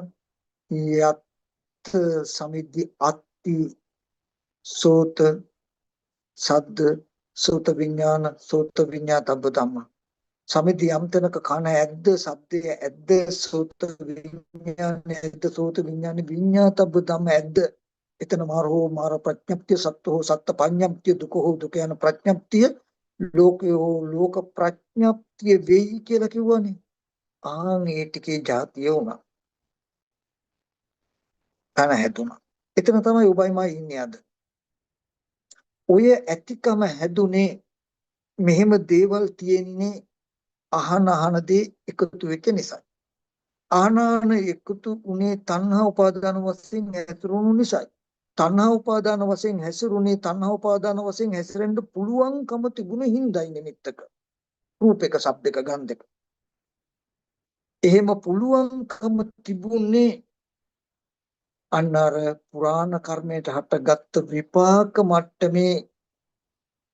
යත් සමිද්ධි අත්ති සෝත සද්ද සෝත විඤ්ඤාතබ්බ ධම්ම. සමිද්ධි යම්තනක කන ඇද්ද, ශබ්දයේ ඇද්ද, සෝත විඤ්ඤාණය ඇද්ද, සෝත විඤ්ඤාතබ්බ ධම්ම ඇද්ද. එතන මාර ප්‍රඥප්තිය සත්ත්වෝ සත්ත පඤ්ඤප්තිය දුකෝ දුක යන ප්‍රඥප්තිය ලෝකයෝ ලෝක ප්‍රඥප්තිය වෙයි කියලා කිව්වනේ. ඒ ටිකේ જાතිය වුණා. තන හැදුනා. එතන තමයි ඔබයිමයි ඉන්නේ අද. ඔය ඇතිකම හැදුනේ මෙහෙම දේවල් තියෙන්නේ අහන දේ එකතු වෙච්ච නිසා. ආහන එකතු උනේ තණ්හා උපාදාන වශයෙන් ඇතුරුණු නිසායි. තණ්හා උපාදාන වශයෙන් හැසිරුණේ තණ්හා උපාදාන වශයෙන් හැසිරෙන්න පුළුවන්කම තිබුණ හිඳයි නිමිත්තක. රූපයක, ශබ්දයක, ගන්ධයක. එහෙම පුළුවන්කම තිබුණේ අන්නර පුරාණ කර්මයට හටගත් විපාක මට්ටමේ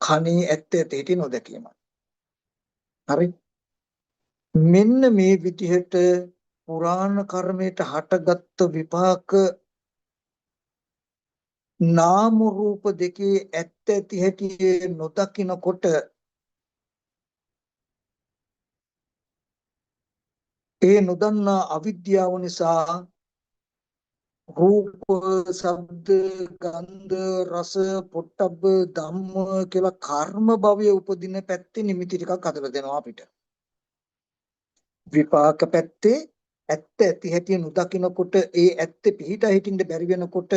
කණේ ඇත්ත ඇති නොදැකීම. හරි. මෙන්න මේ විදිහට පුරාණ කර්මයට හටගත් විපාක නාම රූප දෙකේ ඇත්ත ඇති හැටි නොදකිනකොට ඒ නොදන්නා අවිද්‍යාව නිසා රූප, ශබ්ද, ගන්ධ, රස, පොට්ටබ්බ ධම්ම කියලා කර්ම භවයේ උපදින පැත්තේ නිමිති ටිකක් හදලා දෙනවා අපිට. විපාක පැත්තේ ඇත්ත ඇති හැටි නොදකිනකොට ඒ ඇත්ත පිහිටා හිටින්න බැරි වෙනකොට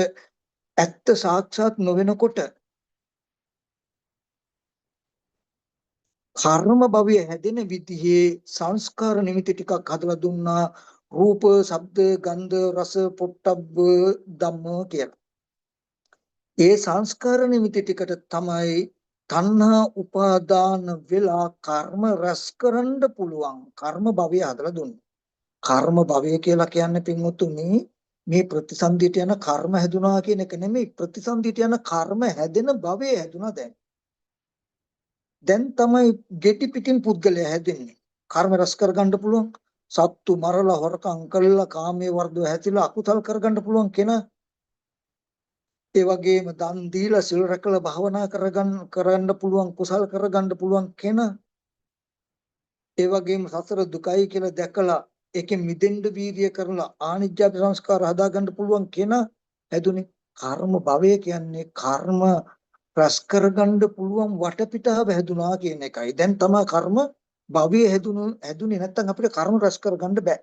ඇත්ත සාක්ෂාත් නොවෙනකොට කර්ම භවය හැදෙන විදිහේ සංස්කාර නිමිති ටිකක් හදලා දුන්නා රූප, ශබ්ද, ගන්ධ, රස, පොට්ටබ්බ ධම්ම කියලා. ඒ සංස්කාර නිමිති ටිකට තමයි තණ්හා උපාදාන වෙලා කර්ම රැස් කරන්න පුළුවන් කර්ම භවය හදලා දුන්නේ. කර්ම භවය කියලා කියන්නේ පින්වතුනි මේ ප්‍රතිසන්දියට යන කර්ම හැදුනා කියන එක නෙමෙයි ප්‍රතිසන්දියට යන කර්ම හැදෙන භවය හැදුනා දැන්. දැන් තමයි ගෙටි පිටින් පුද්ගලයා හැදෙන්නේ. කර්ම රැස් කරගන්න පුළුවන්. සත්තු මරලා හොරකම් කළා කාමයේ වර්ධව හැතිලා අකුසල් කරගන්න පුළුවන් කෙනා. ඒ වගේම දන් දීලා සිල් රැකලා භාවනා කරන්න පුළුවන් කුසල් කරගන්න පුළුවන් කෙනා. ඒ වගේම සසර දුකයි කියලා දැකලා ඒකෙන් මිදෙන්න වීර්ය කරලා ආනිජ්ජාප සංස්කාර හදාගන්න පුළුවන් කෙනා හැදුනේ. කර්ම භවය කියන්නේ කර්ම රැස් කරගන්න පුළුවන් වටපිටාව හැදුනා කියන එකයි. දැන් තමයි කර්ම භවයේ හැදුනේ නැත්නම් අපිට කර්ම රැස් කරගන්න බෑ.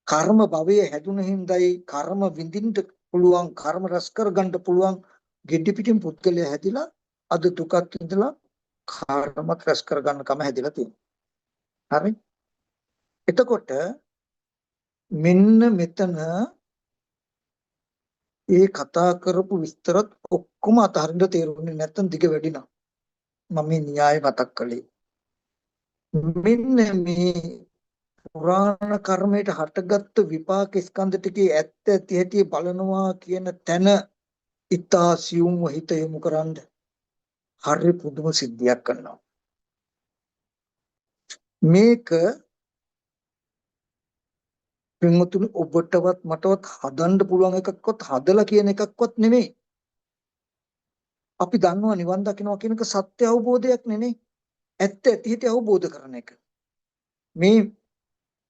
කර්ම භවයේ හැදුන හින්දායි කර්ම විඳින්න පුළුවන් කර්ම රැස් කරගන්න පුළුවන් ගෙඩි පිටින් පුද්ගලයා හැදිලා අද දුකක් ඉඳලා කර්මත් රැස් කරගන්න කම හැදිලා තියෙනවා. හරි? එතකොට මෙන්න මෙතන ඒ කතා කරපු විස්තරත් ඔක්කොම අතහරින්න තේරුන්නේ නැත්නම් දිග වැඩි නම් මම මේ න්‍යාය මතක් කළේ. මෙන්න මේ පුරාණ කර්මයට හටගත්තු විපාක ස්කන්ධ ටිකේ ඇත්ත ඇති හැටි බලනවා කියන තැන ඊතා සියුම්ව හිත යොමු කරන්න හරි පුදුම සිද්ධියක් කරනවා. මේක පින්වතුනි ඔබටවත් මටවත් හදන්න පුළුවන් එකක්වත් හදලා කියන එකක්වත් නෙමෙයි. අපි දන්නවා නිවන් දකින්නවා කියන එක සත්‍ය අවබෝධයක් නෙමෙයි. ඇත්ත ඇති හැටි අවබෝධ කරන එක. මේ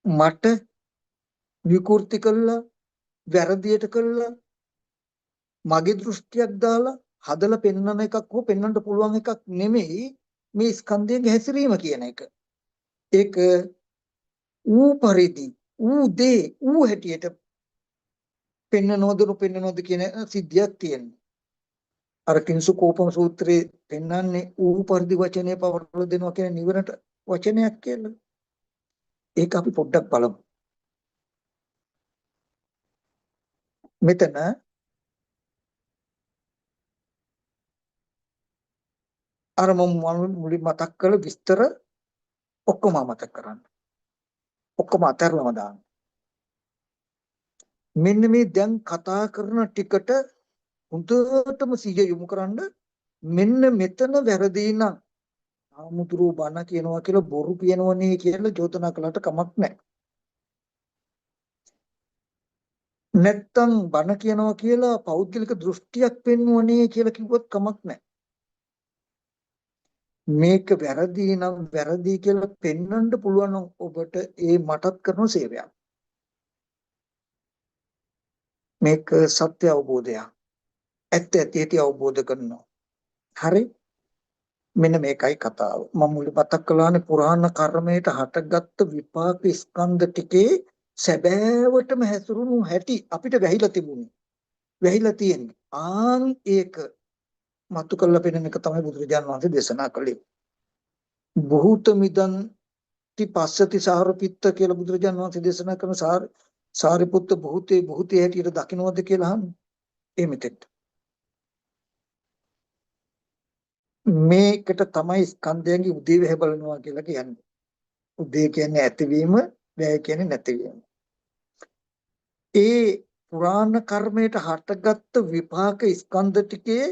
මට විකෘති කළා වැරදියට කළා මගේ දෘෂ්ටියක් දාලා හදලා පෙන්වන එකක් හෝ පෙන්වන්න පුළුවන් එකක් නෙමෙයි මේ ස්කන්ධයේ හැසිරීම කියන එක. ඒක ඌ පරිදි ඌ දේ ඌ හැටියට පෙන්න නොද කියන සිද්ධියක් තියෙනවා. අර කිංසු කෝපම සූත්‍රයේ පෙන්වන්නේ ඌ පරිදි වචනේ පවරලා දෙනවා කියන නිවනට වචනයක් කියලා. ඒක අපි පොඩ්ඩක් බලමු. මෙතන අර මම මුලින් මතක් කළ විස්තර ඔක්කොම මතක් කරන්න. ඔක්කොම අතහැරලම දාන්න. මෙන්න මේ දැන් කතා කරන ටිකට හොඳටම සිහිය යොමු කරන්න. මෙන්න මෙතන වැරදි නම් ආමුදුරු බණ කියනවා කියලා බොරු කියනවනේ කියලා චෝදනා කළාට කමක් නැහැ. නැත්තම් බණ කියනවා කියලා පෞද්ගලික දෘෂ්ටියක් පෙන්වන්නේ කියලා කිව්වොත් කමක් නැහැ. මේක වැරදි නම් වැරදි කියලා පෙන්වන්න පුළුවන් ඔබට ඒ මටත් කරන සේවයක්. මේක සත්‍ය අවබෝධයක්. ඇත්ත ඇති අවබෝධ කරනවා. හරි? මෙන්න මේකයි කතාව. මම මුලින් මතක් කළානේ පුරාණ කර්මයට හටගත්තු විපාක ස්කන්ධ ටිකේ සැබෑවටම හැසිරුණු හැටි අපිට වැහිලා තිබුණේ. වැහිලා තියෙන්නේ. ඒක මතු කළ පෙනෙන එක තමයි බුදුරජාණන් වහන්සේ දේශනා කළේ. බහූත මිදන් පස්සති සාරපිත්ත කියලා බුදුරජාණන් වහන්සේ දේශනා කරන සාරිපුත්ත බහූතේ හැටියට දකින්නවද කියලා අහන්නේ. ඒ මෙතෙක් මේකට තමයි ස්කන්ධයන්ගේ උදේවැය බලනවා කියලා කියන්නේ. උදේ කියන්නේ ඇතිවීම, වැය කියන්නේ නැතිවීම. ඒ පුරාණ කර්මයට හටගත්තු විපාක ස්කන්ධ ටිකේ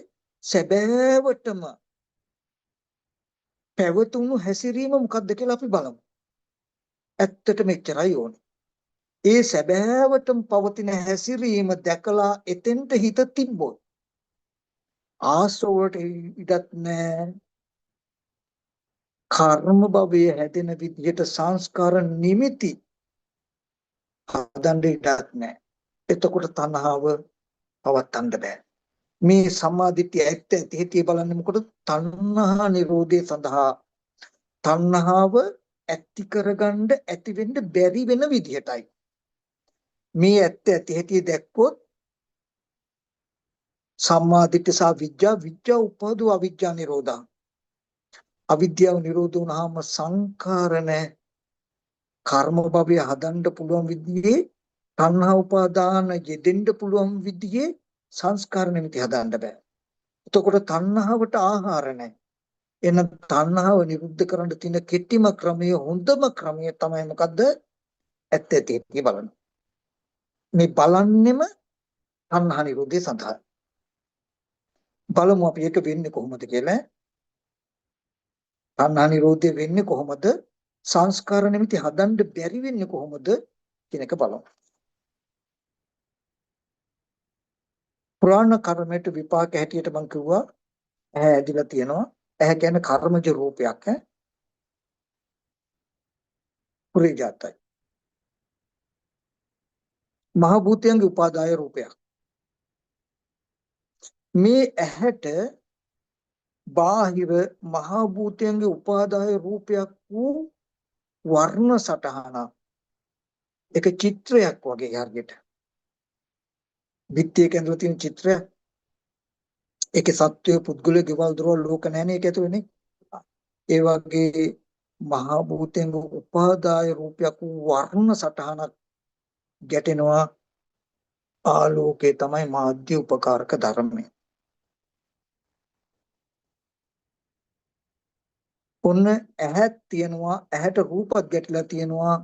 සැබෑවටම පැවතුණු හැසිරීම මොකක්ද කියලා අපි බලමු. ඇත්තට මෙච්චරයි ඕනේ. ඒ සැබෑවටම පවතින හැසිරීම දැකලා එතෙන්ට හිත තිබ්බොත් ආසෝවට ඉඩක් නැහැ. කර්ම භවයේ හැදෙන විදිහට සංස්කාර නිමිති හදන්න ඉඩක් නැහැ. එතකොට තණ්හාව පවත්තන්න බෑ. මේ සම්මාදිට්ඨිය ඇත්ත ඇති බලන්නේ මොකද? තණ්හා නිරෝධය සඳහා. තණ්හාව ඇති කරගන්න ඇති වෙන්න බැරි වෙන විදිහටයි. මේ ඇත්ත ඇති දැක්කොත් සම්මාදිට්ඨිය සහ විඥා උපදෝ අවිඥා නිරෝධං. අවිද්‍යාව නිරෝධ වුණාම සංඛාර නැහැ. කර්ම භවය හදන්න පුළුවන් විදිහේ තණ්හා උපාදාන යෙදෙන්න පුළුවන් විදිහේ සංස්කාර නිමිති හදන්න බෑ. එතකොට තණ්හාවට ආහාර නැහැ. එන තණ්හාව නිරුද්ධ කරන්න තියෙන කෙටිම ක්‍රමය හොඳම ක්‍රමය තමයි මොකද්ද? ඇත්ත ඇති බලන්න. මේ බලන්නෙම තණ්හා නිරෝධය සඳහා. බලමු අපි ඒක වෙන්නේ කොහොමද කියලා. තණ්හා නිරෝධය වෙන්නේ කොහොමද? සංස්කාර නිමිති හදන්න බැරි වෙන්නේ කොහොමද කියන එක බලමු. පුරාණ කර්මයට විපාක හැටියට මම කිව්වා ඇහැ ඇදිලා තියෙනවා. ඇහැ කියන්නේ කර්මජ රූපයක් පුරේ ජාතයි. මහ භූතයන්ගේ උපාදාය රූපයක්. මේ ඇහැට බාහිර මහ භූතයන්ගේ උපාදාය රූපයක් වූ වර්ණ සටහන. ඒක චිත්‍රයක් වගේ හරියට. බිත්තියක ඇඳලා තියෙන චිත්‍රයක්. ඒකේ සත්වය පුද්ගලයා ගෙවල් දොරවල් ලෝක නැහැනේ ඒක ඇතුලේනේ. ඒ වගේ මහ භූතයන්ගේ උපාදාය රූපයක් වූ වර්ණ සටහනක් ගැටෙනවා. ආලෝකේ තමයි මාධ්‍ය උපකාරක ධර්මය. ඔන්න ඇහක් තියෙනවා. ඇහැට රූපක් ගැටිලා තියෙනවා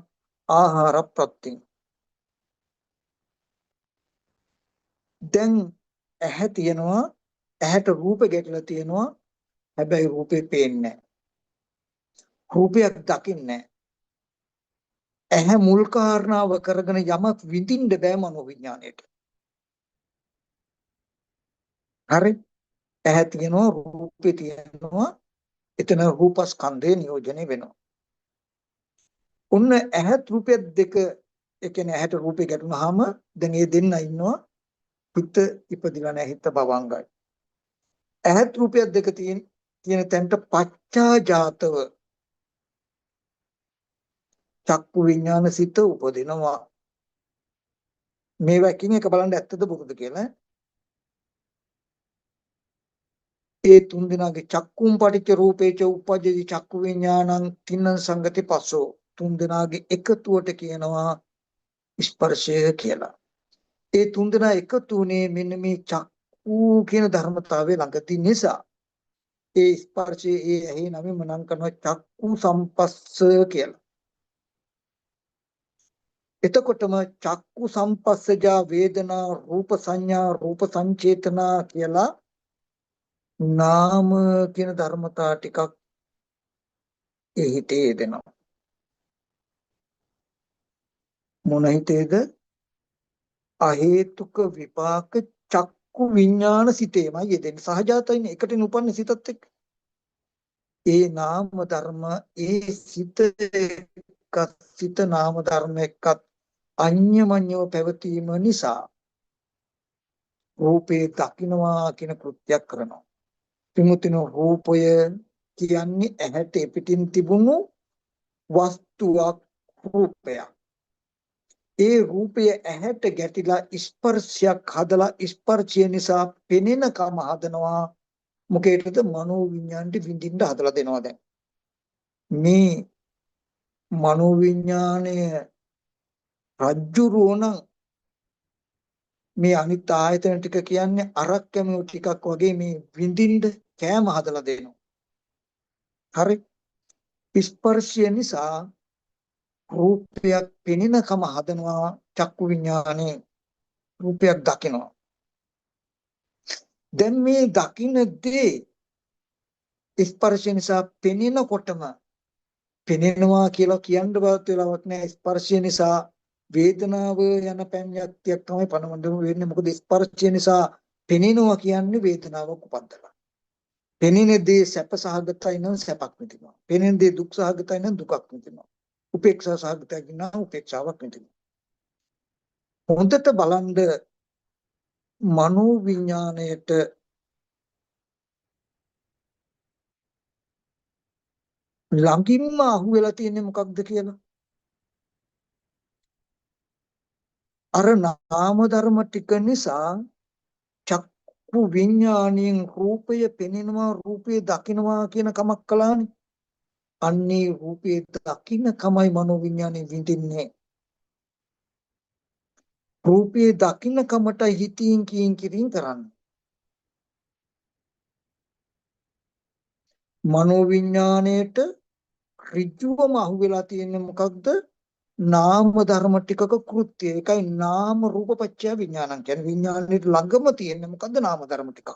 ආහාර ප්‍රත්‍යයෙන්. දැන් ඇහැ තියෙනවා. ඇහැට රූප ගැටිලා තියෙනවා. හැබැයි රූපේ පේන්නේ නැහැ. රූපයක් දකින්නේ නැහැ. ඇහැ මුල් කාරණාව කරගෙන යමක් විඳින්න බෑ මනෝ විඥාණයට. හරි? ඇහැ තියෙනවා රූපේ තියෙනවා. එතන රූපස්කන්ධය නියෝජනය වෙනවා. ඔන්න ඇහත් රූපය දෙක ඒ කියන්නේ ඇහැට රූපේ ගැටුනහම දැන් මේ දෙන්න ඉන්නවා. හිත ඉපදිලා නැහැ. හිත භවංගයි. ඇහත් රූපය දෙක තියෙන තැනට පච්චාජාතව චක්කු විඥාන සිත උපදිනවා. මේවා එකින් එක බලන්න ඇත්තද බොරුද කියලා. ඒ තුන් දෙනාගේ චක්කුම් පටිච්ච රූපේච උපජ්ජති චක්කු විඥානං තින්න සංගති පස්සෝ. තුන් දෙනාගේ එකතුවට කියනවා ස්පර්ශය කියලා. ඒ තුන් දෙනා එකතු වුණේ මෙන්න මේ චක්කු කියන ධර්මතාවය ළඟදී නිසා. ඒ ස්පර්ශයේ ඒ ඇහි නමින්ම නම් කරනවා චක්කු සම්පස්ස කියලා. එතකොටම චක්කු සම්පස්සජා වේදනා රූප සංඥා රූප සංචේතනා කියලා නාම කියන ධර්මතා ටිකක් ඒ හිතේ දෙනවා. මොන හිතේද? අහේතුක විපාක චක්කු විඥාන සිතේමයි යෙදෙන්නේ. සහජාතයින් එකට උපන්න සිතත් එක්ක. ඒ නාම ධර්ම ඒ සිත නාම ධර්ම එක්කත් අඤ්ඤමඤ්ඤව පැවතීම නිසා රූපේ දකින්නවා කියන කෘත්‍යයක් කරනවා. විමුක්තින රූපය කියන්නේ ඇහැට පිටින් තිබුණු වස්තුවක් රූපයක්. ඒ රූපය ඇහැට ගැටිලා ස්පර්ශයක් හදලා ස්පර්ශය නිසා පෙනෙනකම හදනවා. මොකේද? මනෝ විඥාණයට විඳින්න හදලා දෙනවා. දැන් මේ මනෝ විඥාණය රජ්ජුරුවන මේ අනිත් ආයතන ටික කියන්නේ අරක් කැමෝ ටිකක් වගේ මේ විඳින්න කෑම හදලා දෙනවා. හරි. ස්පර්ශය නිසා රූපයක් පෙනෙනකම හදනවා. චක්කු විඥානේ රූපයක් දකිනවා. දැන් මේ දකින්න දේ ස්පර්ශය නිසා පෙනෙනකොටම පෙනෙනවා කියලා කියන්න බවත් වෙලාවක් නෑ. ස්පර්ශය නිසා වේදනාව යන පැඤ්ඤත්තියක් තමයි පණවන්න වෙන්නේ. මොකද ස්පර්ශය නිසා පෙනෙනවා කියන්නේ වේදනාවක් උපද්දලා. පෙනෙන දේ සැප සහගතයි නම් සැපක් විඳිනවා. පෙනෙන දේ දුක් සහගතයි නම් දුකක් විඳිනවා. උපේක්ෂා සහගතයි නම් උපේක්ෂාවක් විඳිනවා. හොඳට බලන්න මනෝ විඥාණයට ළඟින්ම අහුවෙලා තියෙන්නේ මොකක්ද කියලා. අර නාම ධර්ම ටික නිසා චක්කු විඥාණයෙන් රූපය පෙනෙනවා රූපය දකින්නවා කියන කමක් කළානේ. අන්නේ රූපේ දකින්න කමයි මනෝ විඥාණය විඳින්නේ. රූපේ දකින්න කමට හිතින් කියින් කිරින් කරන්නේ. මනෝ විඥාණයට ඍජුවම අහුවෙලා තියෙන්නේ මොකක්ද? නාම ධර්ම ටිකක කෘත්‍යය. ඒකයි නාම රූප පත්‍ය විඥානං කියන්නේ. විඥානෙට ළඟම තියෙන්නේ මොකද්ද? නාම ධර්ම ටිකක්.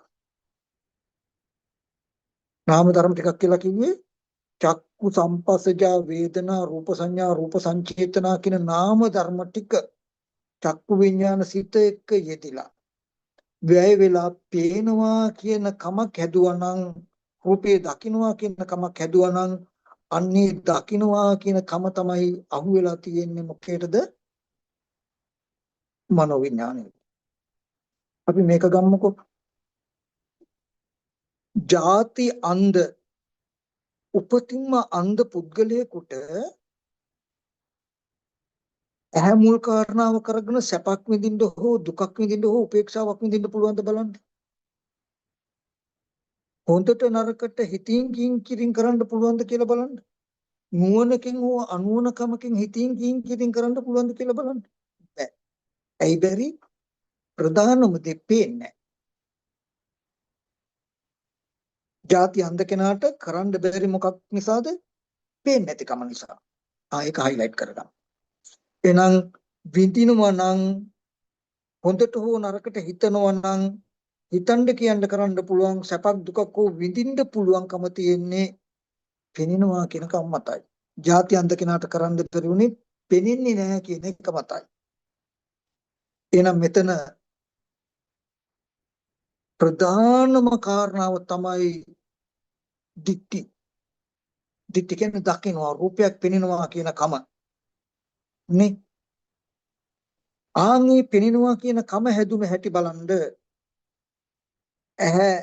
නාම ධර්ම ටිකක් කියලා කිව්වේ චක්කු සම්පස්සජා වේදනා රූප සංඥා රූප සංචේතනා කියන නාම ධර්ම ටික චක්කු විඥාන සිත එක්ක යෙදිලා වැය වෙලා පේනවා කියන කමක් හැදුවා නම් රූපේ දකින්නවා කියන කමක් හැදුවා නම් අන්නේ දකින්නවා කියන කම තමයි අහුවෙලා තියෙන්නේ. මොකේද? මනෝ විඥානෙ. අපි මේක ගමුකෝ. ಜಾති අන්ධ උපතින්ම අන්ධ පුද්ගලයෙකුට ඇහැ මුල් කාරණාව කරගෙන සැපක් විඳින්න හෝ දුකක් විඳින්න හෝ උපේක්ෂාවක් විඳින්න පුළුවන් ද බලන්න. හොඳට නරකට හිතින් කින් කිරින් කරන්න පුළුවන්ද කියලා බලන්න. නුවණකින් හෝ අනුවණකමකින් හිතින් කින් කිරින් කරන්න පුළුවන්ද කියලා බලන්න. බැ. ඇයි බැරි? ප්‍රධානම දේ පේන්නේ. ಜಾති අන්ධ කෙනාට කරන්න බැරි මොකක් නිසාද? පේන්නේ නැතිකම නිසා. ඒක හයිලයිට් කරගන්න. එහෙනම් විඳිනවා නම් හොඳට හෝ නරකට හිතනවා නම් හිතන්න කියන්න කරන්න පුළුවන් සැපක් දුකක් හෝ විඳින්න පුළුවන්කම තියෙන්නේ පෙනෙනවා කියන කම මතයි. ಜಾති අන්ධ කෙනාට කරන්න බැරි උනේ පෙනෙන්නේ නැහැ කියන එක මතයි. එහෙනම් මෙතන ප්‍රධානම කාරණාව තමයි දික්ටි. දික්ටි කියන්නේ දකින්නවා රූපයක් පෙනෙනවා කියන කම. නේ? ආන්ගේ පෙනෙනවා කියන කම හැදුම හැටි බලන්ද ඇහැ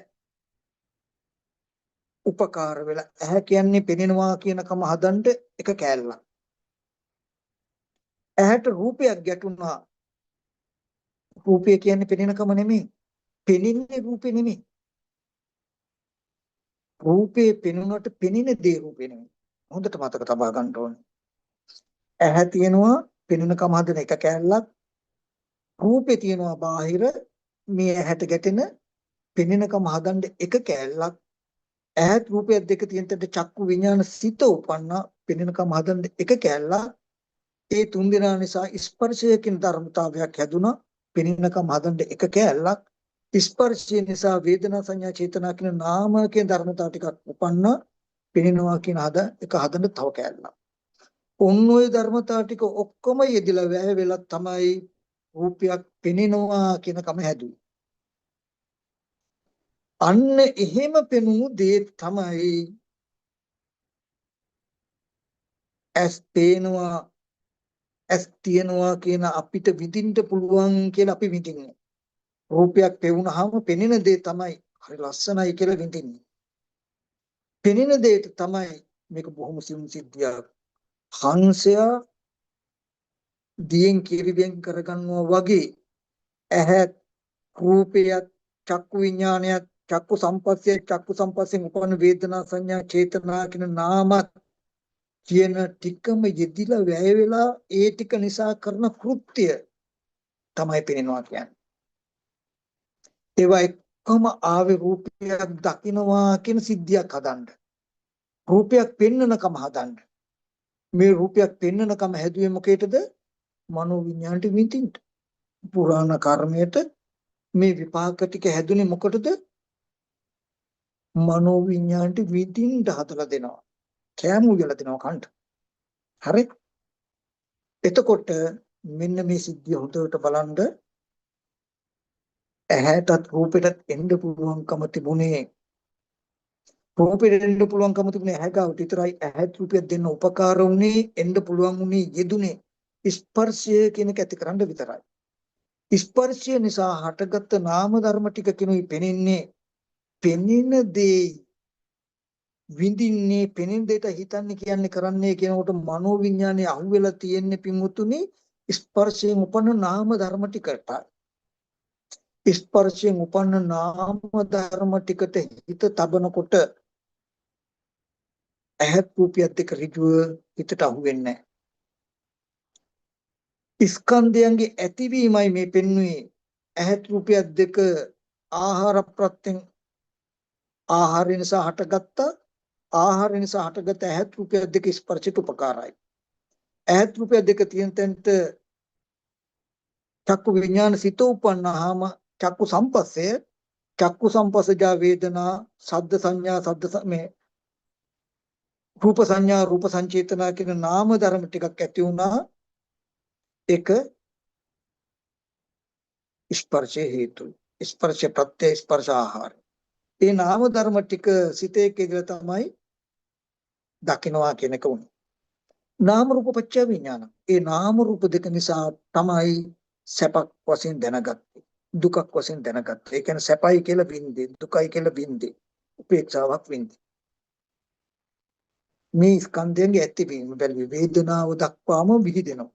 උපකාර වෙලා ඇහැ කියන්නේ පෙනෙනවා කියන කම හදන්න එක කෑල්ලක්. ඇහැට රූපයක් ගැටුණා රූපය කියන්නේ පෙනෙනකම නෙමෙයි. පෙනෙන්නේ රූපේ නෙමෙයි. රූපේ පෙනුනට පෙනෙන දේ රූපේ නෙමෙයි. හොඳට මතක තබා ගන්න ඕනේ. ඇහැ තියෙනවා පෙනෙනකම හදන එක කැලලක්. රූපේ තියෙනවා බාහිර මේ ඇහැට ගැටෙන පෙනෙනකම හදන්න එක කැලලක්. ඇහත් රූපය දෙක තියෙන තැනට චක්කු විඥාන සිත උපන්න පෙනෙනකම හදන්න එක කැලලක්. ඒ තුන් දෙනා නිසා ස්පර්ශයකින් ධර්මතාවයක් හැදුනා. පෙනෙනකම හදන්න එක කැලලක්. ස්පර්ශය නිසා වේදනා සංඥා චේතනා කියන නාමකයේ ධර්මතාව ටිකක් උපන්න. පෙනෙනවා කියන එක හදන්න තව කැලලක්. ඔන්න ඔය ධර්මතාව ටික ඔක්කොම යෙදিলা වැය වෙලා තමයි රූපයක් පෙනෙනවා කියන කම හැදුවේ. අන්න එහෙම පෙනුණු දේ තමයි ඇස් පේනවා ඇස් තියනවා කියන අපිට විඳින්න පුළුවන් කියලා අපි විඳින්නේ. රූපයක් පෙවුනහම පෙනෙන දේ තමයි හරි ලස්සනයි කියලා විඳින්නේ. පෙනෙන දෙයට තමයි මේක බොහොම සිවුම් සිද්ධියක්. හංසයා දියෙන් කිරිවෙන් කරගන්නවා වගේ ඇහත් රූපයත් චක්කු විඥානයත් චක්කු සම්පස්යෙන් උපන්න වේදනා සංඥා චේතනා කියන නාමත් කියන ටිකම යෙදිලා වැය වෙලා ඒ ටික නිසා කරන කෘත්‍ය තමයි පෙනෙනවා කියන්නේ. ඒවා එක්කම ආවේ රූපයක් දකින්නවා කියන සිද්ධියක් හදන්න. රූපයක් පෙන්නනකම හදන්න. මේ රූපයක් පෙන්නනකම හැදුවේ මොකේද? මනෝ විඥාණයට විඳින්න. පුරාණ කර්මයට මේ විපාක ටික හැදුනේ මොකටද? මනෝ විඥාණයට විඳින්න හදලා දෙනවා. කෑමු කියලා දෙනවා කන්ට. හරි? එතකොට මෙන්න මේ සිද්ධිය හොඳට බලන්න. ඇහැටත් රූපෙටත් එන්න පුළුවන්කම තිබුණේ රූපෙට එන්න පුළුවන්කම තිබුණේ ඇහැ ගාවට විතරයි. ඇහත් රූපයක් දෙන්න උපකාර වුණේ එන්න පුළුවන් වුණේ යෙදුනේ ස්පර්ශය කියන එක ඇති කරන්න විතරයි. ස්පර්ශය නිසා හටගත් නාම ධර්ම ටික කිනුයි පෙනෙන්නේ. පෙනෙන දේ විඳින්නේ පෙනෙන දෙයට හිතන්නේ කියන්නේ කරන්නේ කියනකොට මනෝ විඥානේ අහුවෙලා තියෙන්නේ පින්වුතුනි ස්පර්ශයෙන් උපන්න නාම ධර්ම ටිකට. ස්පර්ශයෙන් උපන්න නාම ධර්ම ටිකට හිත තබනකොට ඇහත් රූපයත් එක්ක ඍජුව හිතට අහුවෙන්නේ නැහැ. ස්කන්ධයන්ගේ ඇතිවීමයි මේ පෙන්වුවේ. ඇහත් රූපයත් දෙක ආහාර ප්‍රත්‍යයෙන් ආහාර නිසා හටගත්ත ආහාර නිසා හටගත් ඇහත් රූපයත් දෙක ස්පර්ශයට උපකාරයි. ඇහත් රූපයත් දෙක තියෙන තැනට චක්කු විඥාන සිත උපන්නාම චක්කු සම්පස්සජා වේදනා සද්ද සංඥා මේ රූප සංඥා රූප සංචේතනා කියන නාම ධර්ම ටිකක් ඇති වුණා. ඒක ස්පර්ශේ හේතුයි. ස්පර්ශ ප්‍රත්‍ය ස්පර්ශ ආහාර. ඒ නාම ධර්ම ටික සිතේ කියලා තමයි දකින්නවා කියන එක උනේ. නාම රූප පත්‍ය විඥාන. ඒ නාම රූප දෙක නිසා තමයි සැපක් වශයෙන් දැනගත්තේ. දුකක් වශයෙන් දැනගත්තේ. ඒ කියන්නේ සැපයි කියලා වින්දේ, දුකයි කියලා වින්දේ, උපේක්ෂාවක් වින්දේ. මේ ස්කන්ධයන්ගේ ඇතිවීම බැලුවේ වේදනාව දක්වාම විහිදෙනවා.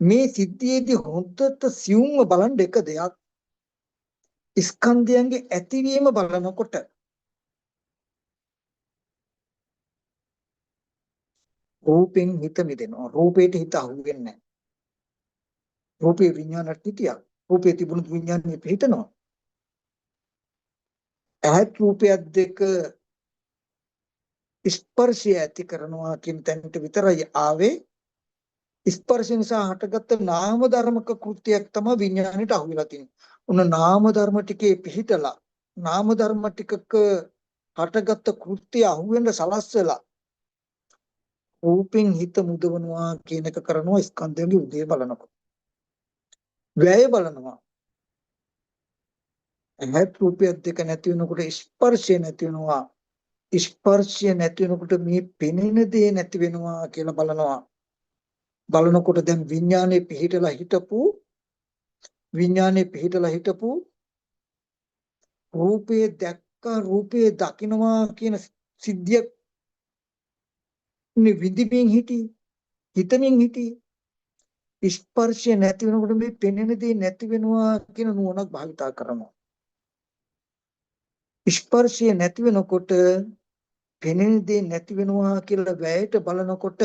මේ සිද්ධියේදී හොඳට සියුම්ව බලන්න එක දෙයක් ස්කන්ධයන්ගේ ඇතිවීම බලනකොට රූපෙන් හිත මිදෙනවා. රූපේට හිත අහුවෙන්නේ නැහැ. රූපේ විඥානට හිතියක්. රූපේ තිබුණු විඥානෙ පිහිටනවා. ඇහත් රූපයක් දෙක ස්පර්ශය ඇති කරනවා කියන තැනට විතරයි ආවේ. ස්පර්ශ නිසා හටගත්ත නාම ධර්මක කෘත්‍යයක් තමයි විඥාණයට අහුවෙලා තියෙන්නේ. උන නාම ධර්ම ටිකේ පිහිටලා නාම ධර්ම ටිකක හටගත්ත කෘත්‍ය අහුවෙන්න සලස්සලා රූපෙන් හිත මුදවනවා කියන එක කරනවා ස්කන්ධයන්ගේ උදේ බලනකොට. වැය බලනවා. ඇහත් රූපයක් දෙක නැති වෙනකොට ස්පර්ශය නැති වෙනවා. ස්පර්ශය නැති වෙනකොට මේ පෙනෙන දේ නැති වෙනවා කියලා බලනවා. බලනකොට දැන් විඥානේ පිහිටලා හිටපු රූපේ දැක්ක රූපේ දකින්නවා කියන සිද්ධිය විඳින්මින් හිතමින් හිටි ස්පර්ශය නැති වෙනකොට මේ පෙනෙන දේ නැති වෙනවා කියන නුවණක් භාවිතා කරනවා. ස්පර්ශය නැති වෙනකොට පෙනෙන දේ නැති වෙනවා කියලා වැයට බලනකොට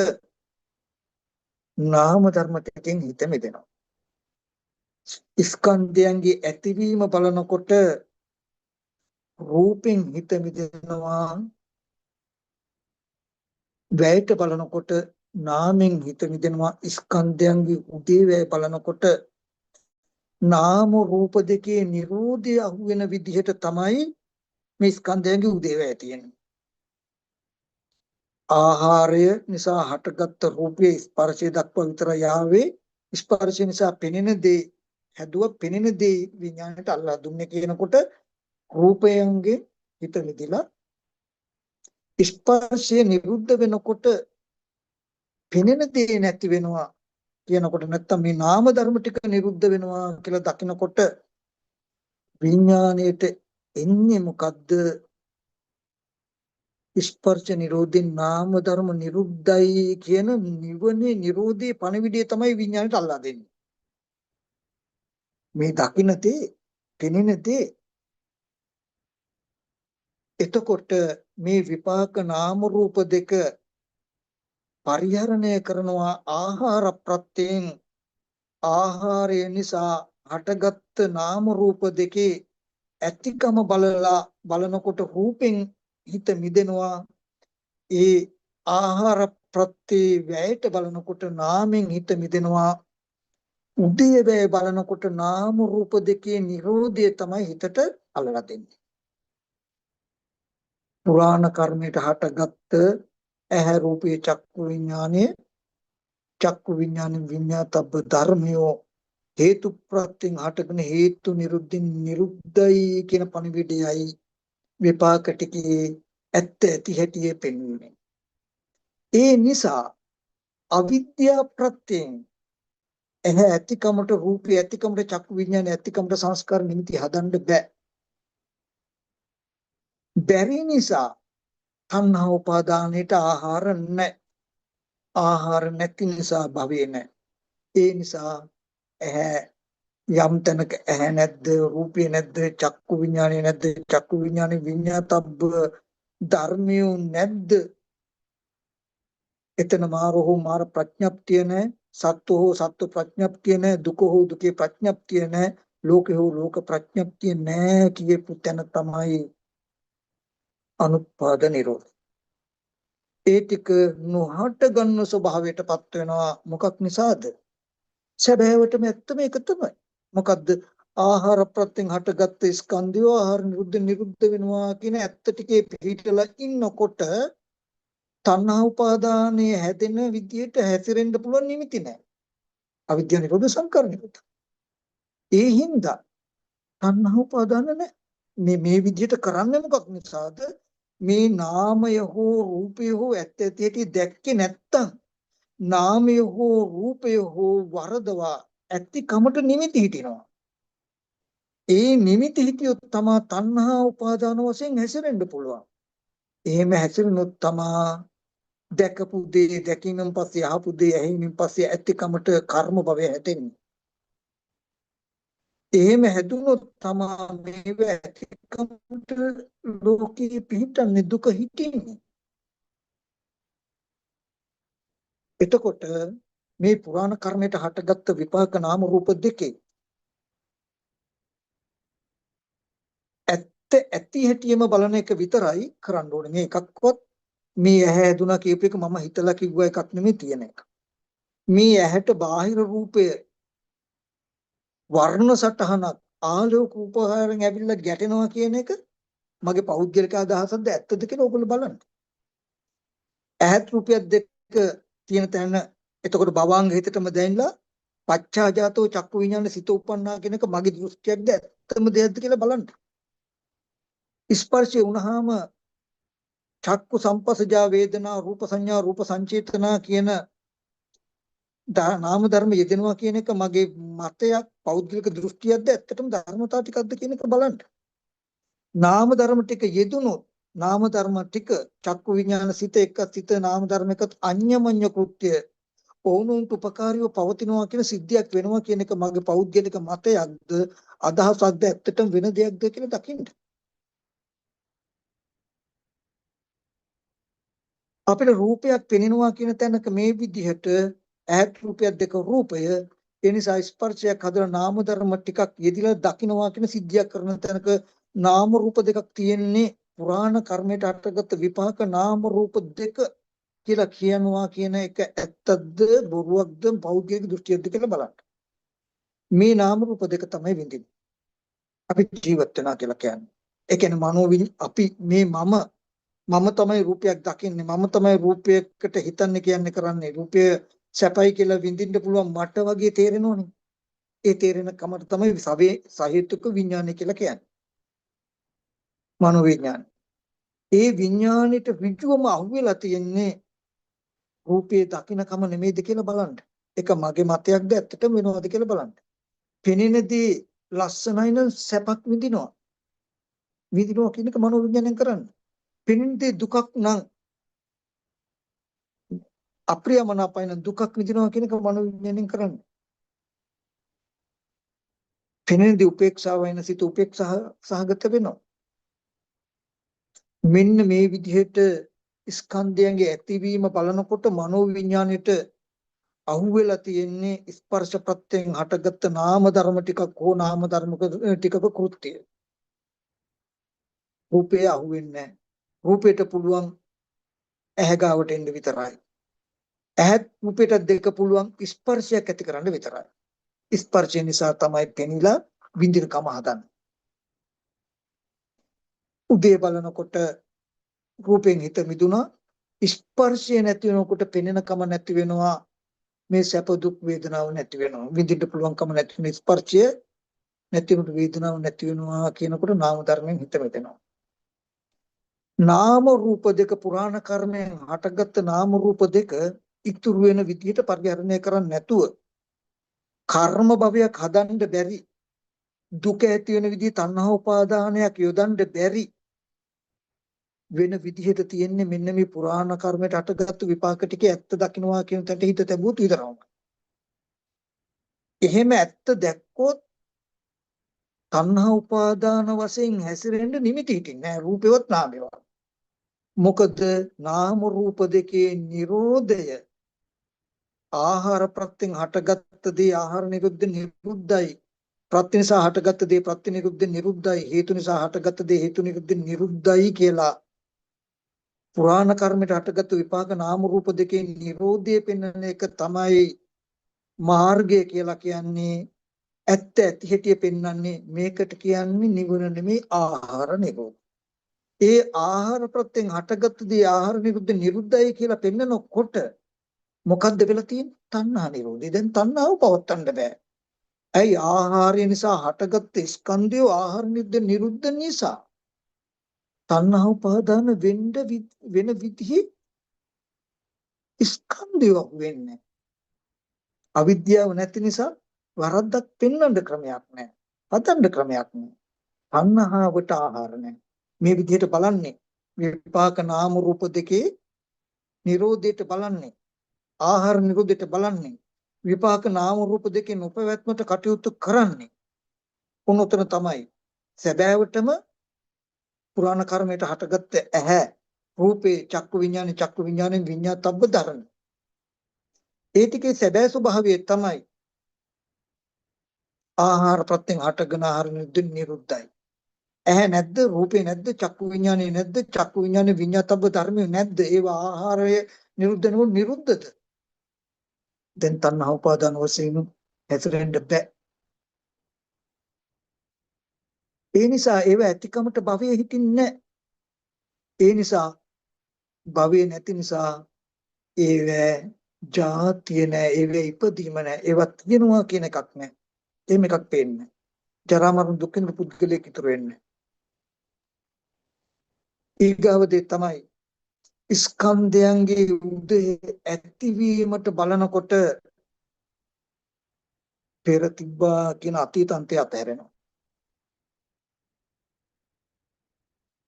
නාම ධර්ම ටිකෙන් හිත මිදෙනවා. ස්කන්ධයන්ගේ ඇතිවීම බලනකොට රූපෙන් හිත මිදෙනවා. වැයට බලනකොට නාමෙන් හිත මිදෙනවා. ස්කන්ධයන්ගේ උදේවැය බලනකොට නාම රූප දෙකේ නිරෝධය අහුවෙන විදිහට තමයි මේ ස්කන්ධයන්ගේ උදේවැය තියෙන්නේ. ආහාරය නිසා හටගත්ත රූපයේ ස්පර්ශය දක්වා විතර යාවේ ස්පර්ශය නිසා පෙනෙන දේ හැදුව පෙනෙන දේ විඥාණයට අල්ලා දුන්නේ කියනකොට රූපයන්ගේ හිත මිදිලා ස්පර්ශය නිරුද්ධ වෙනකොට පෙනෙන දේ නැති වෙනවා කියනකොට නැත්තම් මේ නාම ධර්ම ටික නිරුද්ධ වෙනවා කියලා දකිනකොට විඥාණයට එන්නේ මොකද්ද? ස්පර්ශ නිරෝධේ නාම ධර්ම නිරුද්ධයි කියන නිවනේ නිරෝධයේ පණවිඩය තමයි විඥාණයට අල්ලා දෙන්නේ. මේ දකින්න තේ පෙනෙන දේ එතකොට මේ විපාක නාම රූප දෙක පරිහරණය කරනවා ආහාර ප්‍රත්‍යයෙන්. ආහාරය නිසා හටගත් නාම රූප දෙකේ ඇතිකම බලනකොට රූපෙන් හිත මිදෙනවා. ඒ ආහාර ප්‍රත්‍ය වැයට බලනකොට නාමෙන් හිත මිදෙනවා. උදේවැය බලනකොට නාම රූප දෙකේ නිරෝධය තමයි හිතට අල්ලලා දෙන්නේ. පුරාණ කර්මයට හටගත්ත ඇහැ රූපේ චක්කු විඥාන විඤ්ඤාතබ්බ ධර්මයෝ හේතු ප්‍රත්‍යයෙන් හටගෙන හේතු නිරුද්ධින් නිරුද්ධයි කියන පණිවිඩයයි විපාක ටිකේ ඇත්ත ඇති හැටියේ පෙන්වන්නේ. ඒ නිසා අවිද්‍යා ප්‍රත්‍යයෙන් එහැ ඇතිකමට රූපේ ඇතිකමට චක්කු විඥාන ඇතිකමට සංස්කාර නිමිති හදන්න බැරි නිසා තණ්හා උපාදානයට ආහාර නැහැ. ආහාර නැති නිසා භවේ නැහැ. ඒ නිසා ඇහැ යම් තැනක ඇහැ නැද්ද රූපේ නැද්ද චක්කු විඥානේ නැද්ද චක්කු විඥානේ විඤ්ඤාතබ්බ ධර්මියු නැද්ද එතන මාරෝ මාර ප්‍රඥප්තිය නැහැ සත්වෝ සත්ව ප්‍රඥප්තිය නැහැ දුකෝ දුකේ ප්‍රඥප්තිය නැහැ ලෝකෝ ලෝක ප්‍රඥප්තිය නැහැ කියපු තැන තමයි අනුත්පාද නිරෝධ. ඒ ටික නොහට ගන්න ස්වභාවයටපත් වෙනවා. මොකක් නිසාද? සැබෑවටම ඇත්තම ඒක තමයි. මොකද්ද? ආහාර ප්‍රත්‍යයෙන් හටගත්ත ස්කන්ධය ආහාර නිරුද්ධ වෙනවා කියන ඇත්ත ටිකේ පිළිහිටලා ඉන්නකොට තණ්හා උපාදානයේ හැදෙන විදියට හැසිරෙන්න පුළුවන් නිමිති නැහැ. අවිද්‍යා නිරෝධ සංකාර නිරෝධ. ඒ හින්දා තණ්හා උපාදාන නැහැ. මේ විදියට කරන්නේ මොකක් නිසාද? මේ නාමය හෝ රූපය හෝ ඇත්ත ඇති දැක්කේ නැත්තම් නාමය හෝ රූපය හෝ වරදවා ඇතිකමට නිමිති හිටිනවා. ඒ නිමිති හිතියොත් තමා තණ්හා උපාදාන වශයෙන් හැසිරෙන්න පුළුවන්. එහෙම හැසිරුණොත් තමා දැකපු දේ දැකීමෙන් පස්සේ අහපු දේ ඇහිීමෙන් පස්සේ ඇතිකමට කර්ම භවය හැදෙන්නේ. එහෙම හැදුනොත් තමා මේව ඇතිකමට ලෝකේ පිහිටන්නේ දුක හිටින්නේ. එතකොට මේ පුරාණ කර්මයට හටගත්ත විපාක නාම රූප දෙකේ ඇත්ත ඇති හැටියෙම බලන එක විතරයි කරන්න ඕනේ. මේ එකක්වත් මේ ඇහැ හැදුනා කියප එක මම හිතලා කිව්ව එකක් නෙමෙයි තියෙන එක. මේ ඇහැට බාහිර රූපය වර්ණ සටහනක් ආලෝක උපහාරයෙන් ඇවිල්ලා ගැටෙනවා කියන එක මගේ පෞද්ගලික අදහසක්ද ඇත්තද කියලා ඔයගොල්ලෝ බලන්න. ඇහත් රූපයක් දෙක තියෙන තැන එතකොට භවංග හිතටම දැනෙලා පච්චාජාතෝ චක්කු විඥාන සිත උපන්නා කියන එක මගේ දෘෂ්ටියක්ද ඇත්තම දෙයක්ද කියලා බලන්න. ස්පර්ශය වුණාම චක්කු සම්පස්සජා වේදනා රූප සංඥා රූප සංචේතනා කියන නාම ධර්ම යෙදෙනවා කියන එක මගේ මතයක් පෞද්ගලික දෘෂ්ටියක්ද ඇත්තටම ධර්මතාව ටිකක්ද කියන එක බලන්න. නාම ධර්ම ටික යෙදුනොත් නාම ධර්ම ටික චක්කු විඥාන සිත එක සිත නාම ධර්ම එකත් අඤ්ඤමඤ්ඤ කෘත්‍ය ඔවුන්ට උපකාරීව පවතිනවා කියන සිද්ධියක් වෙනවා කියන එක මගේ පෞද්ගලික මතයක්ද අදහසක්ද ඇත්තටම වෙන දෙයක්ද කියලා දකින්න. අපිට රූපයක් පෙනෙනවා කියන තැනක මේ විදිහට ඈත් රූපයක් දෙක රූපය ඒ නිසා ස්පර්ශයක් හදලා නාම ධර්ම ටිකක් යෙදිලා දකින්නවා කියන සිද්ධියක් කරන තැනක නාම රූප දෙකක් තියෙන්නේ පුරාණ කර්මයට අටගත් විපාක නාම රූප දෙක කියලා කියනවා කියන එක ඇත්තද බොරුවක්ද පෞද්ගලික දෘෂ්ටියක්ද කියලා බලන්න. මේ නාම රූප දෙක තමයි විඳින්නේ. අපි ජීවත් වෙනවා කියලා කියන්නේ. ඒ කියන්නේ අපි මේ මම තමයි රූපයක් දකින්නේ මම තමයි රූපයකට හිතන්නේ කියන්නේ කරන්නේ රූපය සැපයි කියලා විඳින්න පුළුවන් මට වගේ තේරෙනවනේ. ඒ තේරෙන කමට තමයි සහේතුක විඥානය කියලා කියන්නේ. මනෝ විඥානය. ඒ විඥානෙට ඍජුවම අහුවෙලා තියෙන්නේ රූපේ දකින්නකම නෙමෙයිද කියලා බලන්න. ඒක මගේ මතයක්ද ඇත්තටම වෙනවද කියලා බලන්න. පෙනෙනදී ලස්සනයි නම් සැපක් විඳිනවා. විඳිනවා කියන එක මනෝ විඥාණයෙන් කරන්නේ. පෙනෙනදී දුකක් නම් අප්‍රියමනාපයින දුකක් විඳිනවා කියන එක මනෝ විඥාණයෙන් කරන්නේ. පෙනෙනදී උපේක්ෂාවයින සිත උපේක්ෂා සහගත වෙනවා. මෙන්න මේ විදිහට ස්කන්ධයන්ගේ ඇතිවීම බලනකොට මනෝ විඥාණයට අහුවෙලා තියෙන්නේ ස්පර්ශ ප්‍රත්‍යයෙන් හටගත්ත නාම ධර්ම ටිකක් හෝ නාම ධර්ම ටිකක කෘත්‍යය. රූපේ අහුවෙන්නේ නැහැ. රූපයට පුළුවන් ඇහැ ගාවට එන්න විතරයි. ඇහත් රූපයට දෙක පුළුවන් ස්පර්ශයක් ඇති කරන්න විතරයි. ස්පර්ශය නිසා තමයි පෙනිලා විඳිනකම හදන්නේ. උදේ බලනකොට රූපෙන් හිත මිදුණා ස්පර්ශය නැති වෙනකොට පෙනෙනකම නැති වෙනවා. මේ සැප දුක් වේදනාව නැති වෙනවා. විඳින්න පුළුවන්කම නැති වෙන ස්පර්ශය නැති වෙනකොට වේදනාව නැති වෙනවා කියනකොට නාම ධර්මයෙන් හිත මෙතෙනවා. නාම රූප දෙක පුරාණ කර්මයෙන් හටගත්ත නාම රූප දෙක ඉතුරු වෙන විදිහට පරිහරණය කරන්නේ නැතුව කර්ම භවයක් හදන්න බැරි දුක ඇති වෙන විදිහ තණ්හා උපාදානයක් යොදන්න බැරි වෙන විදිහට තියෙන්නේ මෙන්න මේ පුරාණ කර්මයට හටගත්තු විපාක ටික ඇත්ත දකින්නවා කියන තැනට හිත තැබුවොත් විතරයි. එහෙම ඇත්ත දැක්කොත් තණ්හා උපාදාන වශයෙන් හැසිරෙන්න නිමිති හිටින්නේ නැහැ රූපේවත් නාමේවත්. මොකද නාම රූප දෙකේ Nirodhaය ආහාර ප්‍රත්‍යයෙන් හටගත්ත දේ ආහාර නිරුද්ධ නිරුද්ධයි ප්‍රත්‍ය නිසා හටගත්ත දේ ප්‍රත්‍ය නිරුද්ධ නිරුද්ධයි හේතු නිසා හටගත්ත දේ හේතු නිරුද්ධ නිරුද්ධයි කියලා පුරාණ කර්මයට හටගත්තු විපාක නාම රූප දෙකේ Nirodhaය පෙන්වන එක තමයි මාර්ගය කියලා කියන්නේ. ඇත්ත ඇති හැටි පෙන්වන්නේ මේකට කියන්නේ නිවන නෙමේ ආහාර නිරෝධ. ඒ ආහාර ප්‍රත්‍යයෙන් හටගත්තු දේ ආහාර නිරුද්ධ නිරුද්ධයි කියලා පෙන්නකොට මොකද්ද වෙලා තියෙන්නේ? තණ්හා නිරෝධය. දැන් තණ්හාව පවත්තන්න බෑ. ඇයි ආහාරය නිසා හටගත්ත ස්කන්ධය ආහාර නිරුද්ධ නිරුද්ධ නිසා තණ්හා උපාදාන වෙන විදිහේ ස්කන්ධයක් වෙන්නේ. අවිද්‍යාව නැති නිසා වරද්දක් පෙන්වන්න ක්‍රමයක් නැහැ. හදන්න ක්‍රමයක් නැහැ. තණ්හාවට ආහාර නැහැ. මේ විදිහට බලන්නේ විපාක නාම රූප දෙකේ නිරෝධයට බලන්නේ ආහාර නිරෝධයට බලන්නේ විපාක නාම රූප දෙකේ නොපැවැත්මට කටයුතු කරන්නේ උනතන තමයි සැබෑවටම පුරාණ කර්මයට හටගත්ත ඇහැ රූපේ චක්කු විඥානේ විඤ්ඤාතබ්බ ධර්ම. ඒ ටිකේ සැබෑ ස්වභාවය තමයි ආහාර ප්‍රත්‍යයෙන් හටගෙන ආහාර නිරුද්ධයි. ඇහැ නැද්ද රූපේ නැද්ද චක්කු විඥානේ නැද්ද චක්කු විඥානේ විඤ්ඤාතබ්බ ධර්මය නැද්ද ඒවා ආහාරය නිරුද්ධ නිරුද්ධද දැන් තණ්හා උපාදාන වශයෙන් හැසිරෙන්න බෑ. ඒ නිසා ඒව ඇතිකමට භවයේ හිටින්නේ නැහැ. ඒ නිසා භවයේ නැති නිසා ඒව ජාතිය නැහැ ඒව ඉපදීම නැහැ ඒවත් වෙනවා කියන එකක් නැහැ. එහෙම එකක් පේන්නේ. ජරා මරණ දුකින් පුද්ගලයෙක් ඉතුරු වෙන්නේ. ඊගාවදී තමයි ස්කන්ධයන්ගේ උදේ ඇතිවීමට බලනකොට පෙර තිබ්බා කියන අතීත අන්තය අතහැරෙනවා.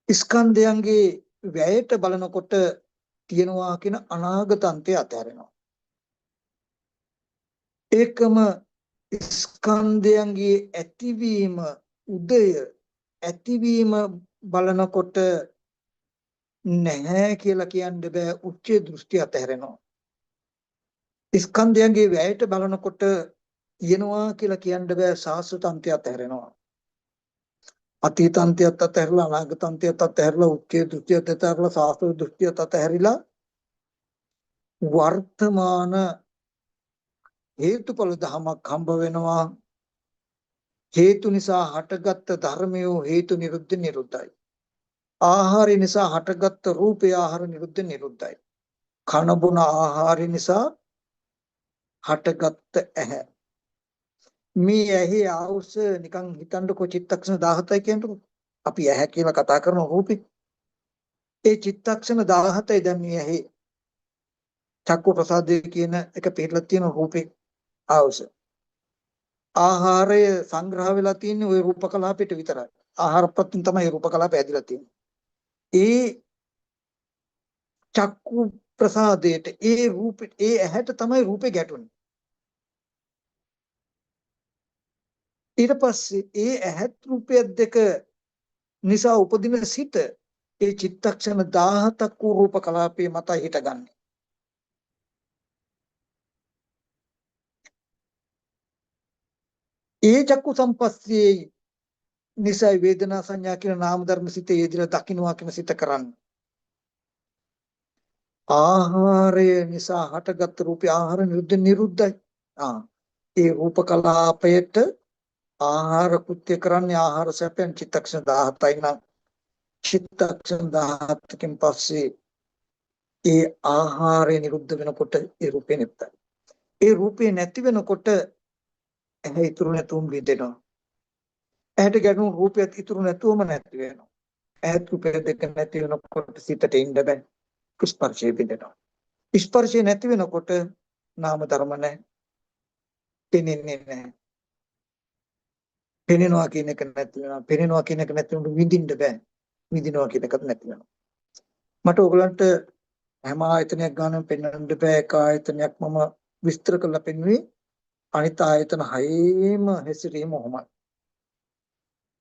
ස්කන්ධයන්ගේ වැයට බලනකොට තියෙනවා කියන අනාගත අන්තය අතහැරෙනවා. ඒකම ස්කන්ධයන්ගේ ඇතිවීම උදය ඇතිවීම බලනකොට නැහැ කියලා කියන්න බෑ. උච්චේ දෘෂ්ටි අතහැරෙනවා. ස්කන්ධයන්ගේ වැයට බලනකොට තියෙනවා කියලා කියන්න බෑ. සාස්වත අන්තය අතහැරෙනවා. අතීත අන්තයත් අතහැරලා අනාගත අන්තයත් අතහැරලා උච්චේ දෘෂ්ටියත් අතහැරලා සාස්වත දෘෂ්ටියත් අතහැරිලා වර්තමාන හේතුඵල ධමයක් හම්බ වෙනවා. හේතු නිසා හටගත් ධර්මය හේතු නිරුද්ධ නිරුද්ධයි. ආහාරය නිසා හටගත් රූපය ආහාර නිරුද්ධ නිරුද්ධයි. කන බොන ආහාරය නිසා හටගත් ඇහැ. මේ ඇහි ආවුස නිකන් හිතන්නකො චිත්තක්ෂණ 17යි කියනකො. අපි ඇහැ කියලා කතා කරන රූපේ. ඒ චිත්තක්ෂණ 17යි දැන් මේ ඇහි චක්කු ප්‍රසාදය කියන එක පිළිලා තියෙන රූපේ ආවුස. ආහාරය සංග්‍රහ වෙලා තියෙන්නේ ওই රූප කලාපෙට විතරයි. ආහාර ප්‍රත්‍යයෙන් තමයි රූප කලාපය ඇදිලා තියෙන්නේ. ඒ චක්කු ප්‍රසාදයට ඒ රූපෙට ඒ ඇහැට තමයි රූපේ ගැටුනේ. ඊට පස්සේ ඒ ඇහත් රූපය දෙක නිසා උපදින සිත ඒ චිත්තක්ෂණ 17ක් වූ රූප කලාපයේ මත හිටගන්නේ. ඒ චක්කු සම්පස්සේ නිසා වේදනා සංඥා කියන නාම ධර්ම සිත යෙදලා දකින්නවා කියන සිත කරන්නේ. ආහාරය නිසා හටගත් රූපේ ආහාර නිරුද්ධ නිරුද්ධයි. ඒ රූප කලාපයට ආහාර කෘත්‍ය කරන්නේ ආහාර සැපෙන් චිත්තක්ෂණ 17යි නම් චිත්තක්ෂණ 17කින් පස්සේ ඒ ආහාරය නිරුද්ධ වෙනකොට ඒ රූපේ නැත්තයි. ඒ රූපේ නැති වෙනකොට ඇහැ ඉතුරු නැතුම් විදෙනවා. ඇහැට ගැටුණු රූපයත් ඉතුරු නැතුවම නැති වෙනවා. ඇහත් රූපය දෙක නැති වෙනකොට සිතට ඉන්න බෑ. ස්පර්ශය විදෙනවා. ස්පර්ශය නැති වෙනකොට නාම ධර්ම නැහැ. පෙනෙන්නේ නැහැ. පෙනෙනවා කියන එක නැති වෙනවා. පෙනෙනවා කියන එක නැති වුණු විඳින්න බෑ. විඳිනවා කියන එකත් නැති වෙනවා. මට ඔයගලන්ට හැම ආයතනයක් ගන්න පෙන්වන්න බෑ. එක ආයතනයක් මම විස්තර කරලා පෙන්වුවේ. අනිත් ආයතන හයේම හැසිරීම ඔහොමයි.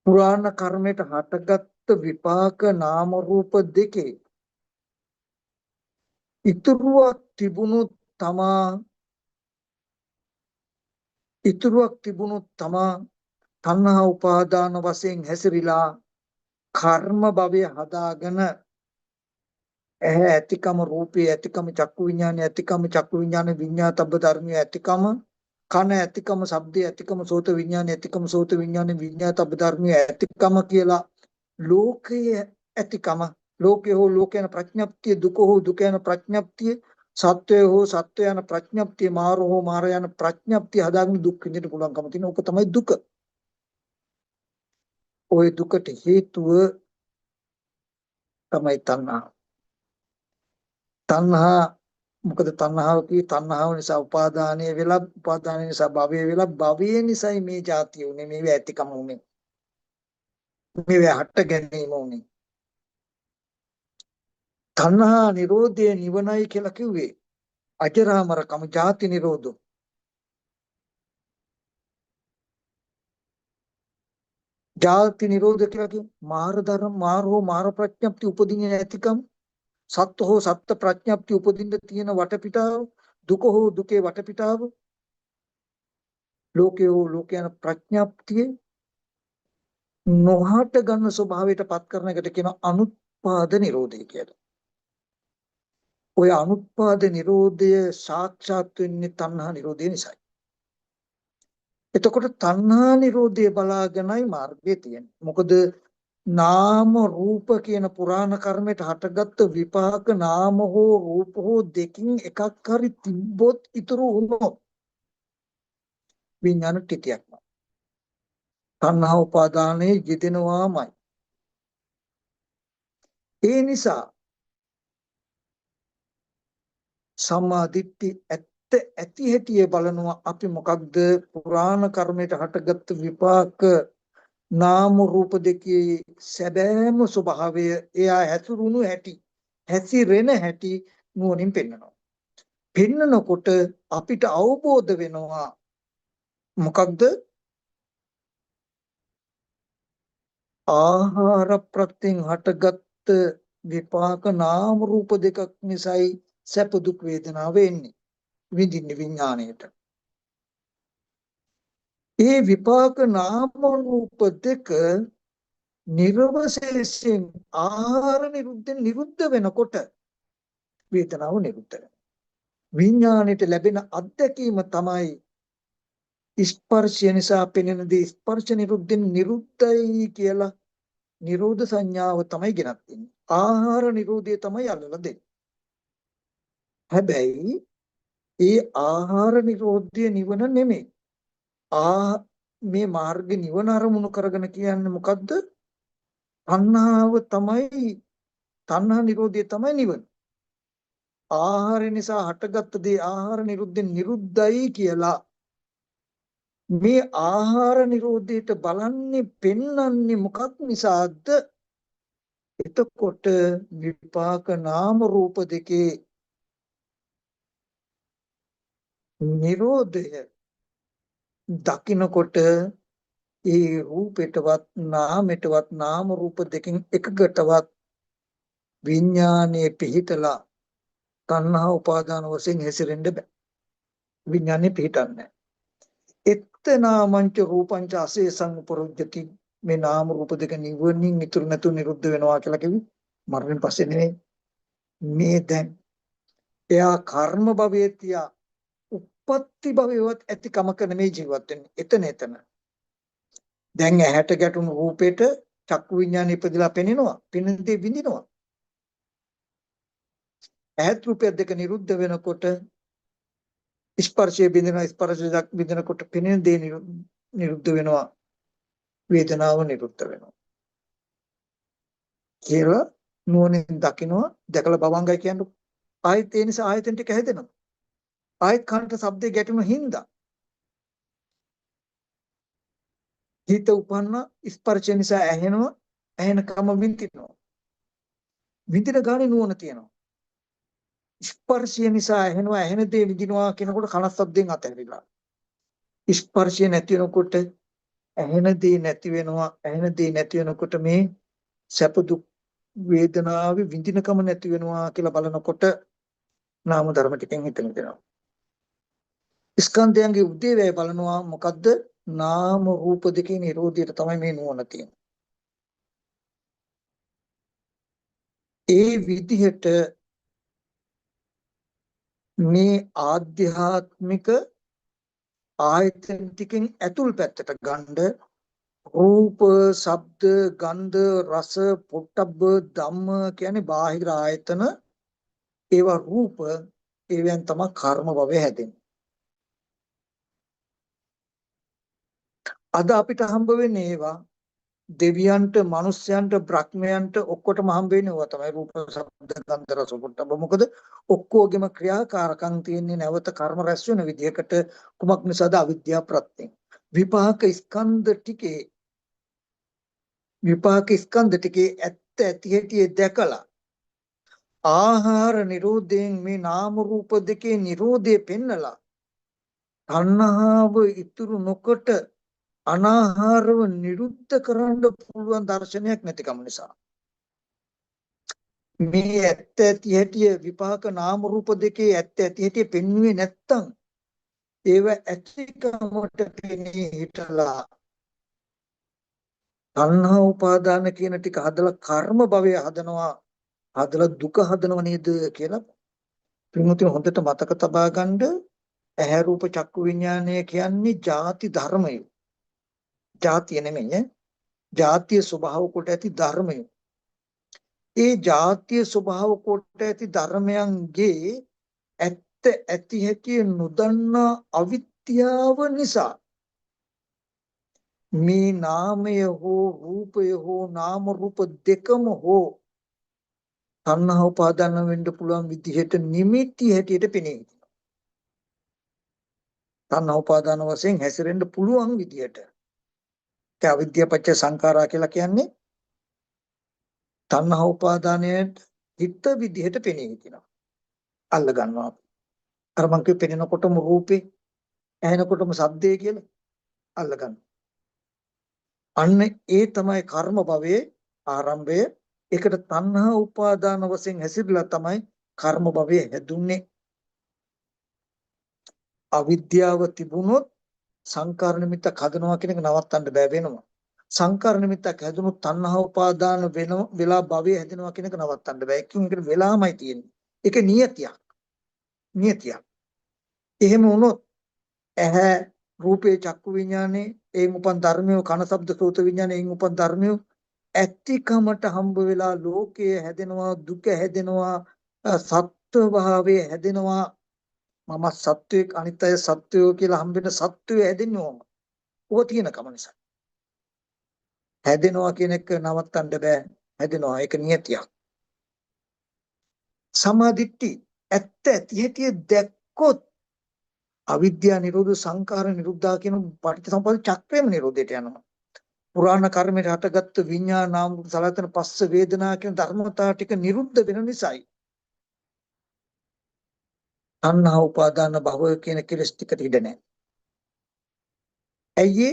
පුරාණ කර්මයට හටගත් විපාක නාම රූප දෙකේ ඉතුරුවක් තිබුණොත් තමා තණ්හා උපාදාන වශයෙන් හැසිරීලා කර්ම භවය හදාගෙන ඇහැ ඇතිකම රූපේ ඇතිකම චක්කු විඥාන ඇතිකම චක්කු විඥාන විඤ්ඤාතබ්බ ධර්මයේ ඇතිකම කන ඇතිකම ශබ්දයේ ඇතිකම සෝත විඥාන ඇතිකම සෝත විඥාන විඤ්ඤාතබ්බ ධර්මයේ ඇතිකම කියලා ලෝකයේ ඇතිකම ලෝකේ හෝ ලෝකයන ප්‍රඥප්තිය දුක හෝ දුක යන ප්‍රඥප්තිය සත්වය හෝ සත්වය යන ප්‍රඥප්තිය මාර හෝ මාර යන ප්‍රඥප්තිය හදාගෙන දුක් විඳින්න පුළුවන්කම තියෙන ඕක තමයි දුක. ওই දුකට හේතුව තමයි තණ්හා. තණ්හා මොකද තණ්හාව නිසා උපාදානය වෙලා උපාදානය නිසා භවය වෙලා භවය නිසායි මේ જાතිය උනේ මේ ඇතිකම උනේ මේ හට ගැනීම උනේ. තණ්හා නිරෝධය නිවනයි කියලා කිව්වේ අජරාමරකම ಜಾති නිරෝධෝ. ಜಾති නිරෝධ කියලා කිව්වේ මාර ධර්ම මාරෝ මාර ප්‍රඥප්ති උපදින්නේ නැතිකම සත්ත්ව හෝ සත්ත්ව ප්‍රඥප්ති උපදින්න තියෙන වටපිටාව දුක හෝ දුකේ වටපිටාව ලෝකේ හෝ ලෝකයන් ප්‍රඥප්තිය නොහට ගන්න ස්වභාවයට පත් කරන එකට කියන අනුත්පාද නිරෝධය කියලා. ඔය අනුත්පාද නිරෝධය සාක්ෂාත් වෙන්නේ තණ්හා නිරෝධය නිසායි. එතකොට තණ්හා නිරෝධය බලාගෙනයි මාර්ගය තියෙන්නේ. මොකද නාම රූප කියන පුරාණ කර්මයට හටගත්තු විපාක නාම හෝ රූප හෝ දෙකින් එකක් හරි තිබ්බොත් ඉතුරු වුණොත් විඥාන ටිකයක්ම තණ්හා උපාදානයේ යෙදෙනවාමයි. ඒ නිසා සම්මා දිට්ඨි ඇති හැටි බලනවා අපි මොකක්ද පුරාණ කර්මයට හටගත්තු විපාක නාම රූප දෙකේ සැබෑම ස්වභාවය එයා හැසිරුණු හැටි හැසිරෙන හැටි නුවණින් පෙන්වනවා. පෙන්නකොට අපිට අවබෝධ වෙනවා මොකක්ද? ආහාර ප්‍රත්‍යයෙන් හටගත් විපාක නාම රූප දෙකක් නිසායි සැප දුක් වේදනා වෙන්නේ. විඳින්නේ විඥාණයට. ඒ විපාක නාම රූප දෙක නිර්වශේෂයෙන් ආහාර නිරුද්ධ නිරුද්ධ වෙනකොට වේදනාව නිරුද්ධ වෙනවා. විඥාණයට ලැබෙන අත්දැකීම තමයි ස්පර්ශය නිසා පෙනෙන දේ ස්පර්ශ නිරුද්ධෙන් නිරුද්ධයි කියලා නිරෝධ සංඥාව තමයි ගෙනත් දෙන්නේ. ආහාර නිරෝධය තමයි අල්ලලා දෙන්නේ. හැබැයි ඒ ආහාර නිරෝධය නිවන නෙමෙයි. මේ මාර්ග නිවන අරමුණු කරගෙන කියන්නේ මොකද්ද? තණ්හාව තමයි, තණ්හා නිරෝධය තමයි නිවන. ආහාර නිසා හටගත්ත දේ ආහාර නිරුද්ධෙන් නිරුද්ධයි කියලා මේ ආහාර නිරෝධයට බලන්නේ පෙන්වන්නේ මොකක් නිසාද? එතකොට විපාක නාම රූප දෙකේ නිරෝධය දකින්නකොට ඒ රූපෙටවත් නාමෙටවත් නාම රූප දෙකෙන් එකකටවත් විඥානයේ පිහිටලා තණ්හා උපාදාන වශයෙන් හැසිරෙන්න බෑ. විඥානේ පිහිටන්නේ. එත්තනාමංච රූපංච අසේසං උපරුජ්ජති. මේ නාම රූප දෙක නිවනින් ඉතුරු නැතු නිරුද්ධ වෙනවා කියලා කිව්වි. මරණයෙන් පස්සේ නෙමෙයි. මේ දැන් එයා කර්ම භවයේ තියා උප්පත්ති භවයවත් ඇති කමක නෙමෙයි ජීවත් වෙන්නේ. එතන. දැන් ඇහැට ගැටුණු රූපෙට චක්කු විඥාන ඉපදලා පෙනෙනවා. පෙනෙන දේ විඳිනවා. ඇහත් රූපය දෙක නිරුද්ධ වෙනකොට ස්පර්ශයේ බිඳිනවා. ස්පර්ශයක් බිඳිනකොට පෙනෙන දේ නිරුද්ධ වෙනවා. වේදනාව නිරුද්ධ වෙනවා. කියලා නුවණින් දකිනවා. දැකලා බවංගයි කියන්නේ. ආයත ඒ නිසා ආයතන ටික හැදෙනවා. ආයත් කන්ට ශබ්දේ ගැටුණු හින්දා හිත උපන්න ස්පර්ශ නිසා ඇහෙනවා. ඇහෙනකම විඳිනවා. විඳින ගානේ නුවණ තියෙනවා. ස්පර්ශය නිසා ඇහෙනවා. ඇහෙන දේ විඳිනවා කියනකොට කන ශබ්දෙන් අතහැරිලා. ස්පර්ශය නැති වෙනකොට ඇහෙන දේ නැති වෙනවා. ඇහෙන දේ නැති වෙනකොට මේ සැප දුක් වේදනාවේ විඳිනකම නැති වෙනවා කියලා බලනකොට නාම ධර්ම ටිකෙන් හිතෙන දෙනවා. ස්කන්ධයන්ගේ උදේවැය බලනවා. මොකද්ද? නාම රූප දෙකේ නිරෝධයට තමයි මේ නුවණ තියෙන්නේ. ඒ විදිහට මේ ආධ්‍යාත්මික ආයතන ටිකෙන් ඇතුල් පැත්තට ගන්න රූප, ශබ්ද, ගන්ධ, රස, පොට්ටබ්බ, ධම්ම කියන්නේ බාහිර ආයතන. ඒවා රූප, ඒවෙන් තමයි කර්ම භවය හැදෙන්නේ. අද අපිට හම්බ වෙන්නේ ඒවා දෙවියන්ට, මනුස්සයන්ට, බ්‍රහ්මයන්ට ඔක්කොටම හම්බ වෙන්නේ ඒවා තමයි රූප, ශබ්ද, ගන්ධ, රස, පොට්ටබ්බ. මොකද ඔක්කොගෙම ක්‍රියාකාරකම් තියෙන්නේ නැවත කර්ම රැස් වෙන විදිහකට. කුමක් නිසාද? අවිද්‍යාව ප්‍රත්‍යයෙන්. විපාක ස්කන්ධ ටිකේ ඇත්ත ඇති හැටි දැකලා ආහාර නිරෝධයෙන් මේ නාම රූප දෙකේ නිරෝධය පෙන්නලා තණ්හාව ඉතුරු නොකොට අනාහාරව නිරුද්ධ කරන්න පුළුවන් දර්ශනයක් නැතිකම නිසා මේ ඇත්ත ඇති හැටි විපාක නාම රූප දෙකේ ඇත්ත ඇති හැටි පෙන්වුවේ නැත්තම් ඒව ඇතිකමට පෙනී හිටලා තණ්හා උපාදාන කියන ටික හදලා කර්ම භවය හදනවා, හදලා දුක හදනව නේද කියලා පින්වතුනි හොඳට මතක තබා ගන්න. ඇහැ රූප චක්කු විඥානය කියන්නේ ಜಾති ධර්මය. ಜಾතිය නෙමෙයි ಜಾතිය ස්වභාව කොට ඇති ධර්මය. ඒ ಜಾතිය ස්වභාව කොට ඇති ධර්මයන්ගේ ඇත්ත ඇති හැටි නොදන්නා අවිද්‍යාව නිසා මේ නාමය හෝ රූපය හෝ නාම රූප දෙකම හෝ තණ්හා උපාදාන වෙන්න පුළුවන් විදිහට නිමිති හැටියට පෙනේ. තණ්හා උපාදාන වශයෙන් හැසිරෙන්න පුළුවන් විදිහට. ඒ අවිද්‍යාව පත්‍ය සංඛාරා කියලා කියන්නේ තණ්හා උපාදානයට හිත විදිහට පෙනේ හිටිනවා. අල්ල ගන්නවා. අර මං කිය පෙනෙනකොටම රූපේ, ඇහෙනකොටම ශබ්දේ කියලා. අල්ලගන්න. අන්න ඒ තමයි කර්ම භවයේ ආරම්භය. ඒකට තණ්හා උපාදාන වශයෙන් හැසිරලා තමයි කර්ම භවය හැදුන්නේ. අවිද්‍යාව තිබුණොත් සංකාර නිමිත්තක් හදනවා කියන එක නවත්තන්න බෑ වෙනවා. සංකාර නිමිත්තක් හැදුණොත් තණ්හා උපාදාන වෙලා භවය හැදෙනවා කියන එක නවත්තන්න බෑ. ඒකට වෙලාමයි තියෙන්නේ. ඒක නියතියක්. නියතියක්. එහෙම වුණොත් ඇහැ රූපේ චක්කු විඥානේ එයින් උපන් ධර්මිය කන ශබ්ද සෝත විඥානේ එයින් උපන් ධර්මිය ඇත්තිකමට හම්බ වෙලා ලෝකය හැදෙනවා දුක හැදෙනවා සත්ව භාවය හැදෙනවා මම සත්වයක් අනිත්‍ය සත්වය කියලා හම්බෙන සත්වය හැදෙන්නේ ඕම. ඕක තියෙන කම නිසා. හැදෙනවා කියන එක නවත්තන්න බෑ. හැදෙනවා ඒක නියතියක්. සමාධිට්ටි ඇත්ත ඇති හැටි දැක්කොත් අවිද්‍යා නිරෝධ සංඛාර නිරුද්ධා කියන පටිච්චසමුප්පාද චක්‍රයම නිරෝධයට යනවා. පුරාණ කර්මයට හටගත්තු විඤ්ඤාණ නාම රූප සලතන පස්ස වේදනා කියන ධර්මතා ටික නිරුද්ධ වෙන නිසායි. තණ්හා උපාදාන භවය කියන කෙලස් ටිකට ඉඩ නැහැ. ඇයි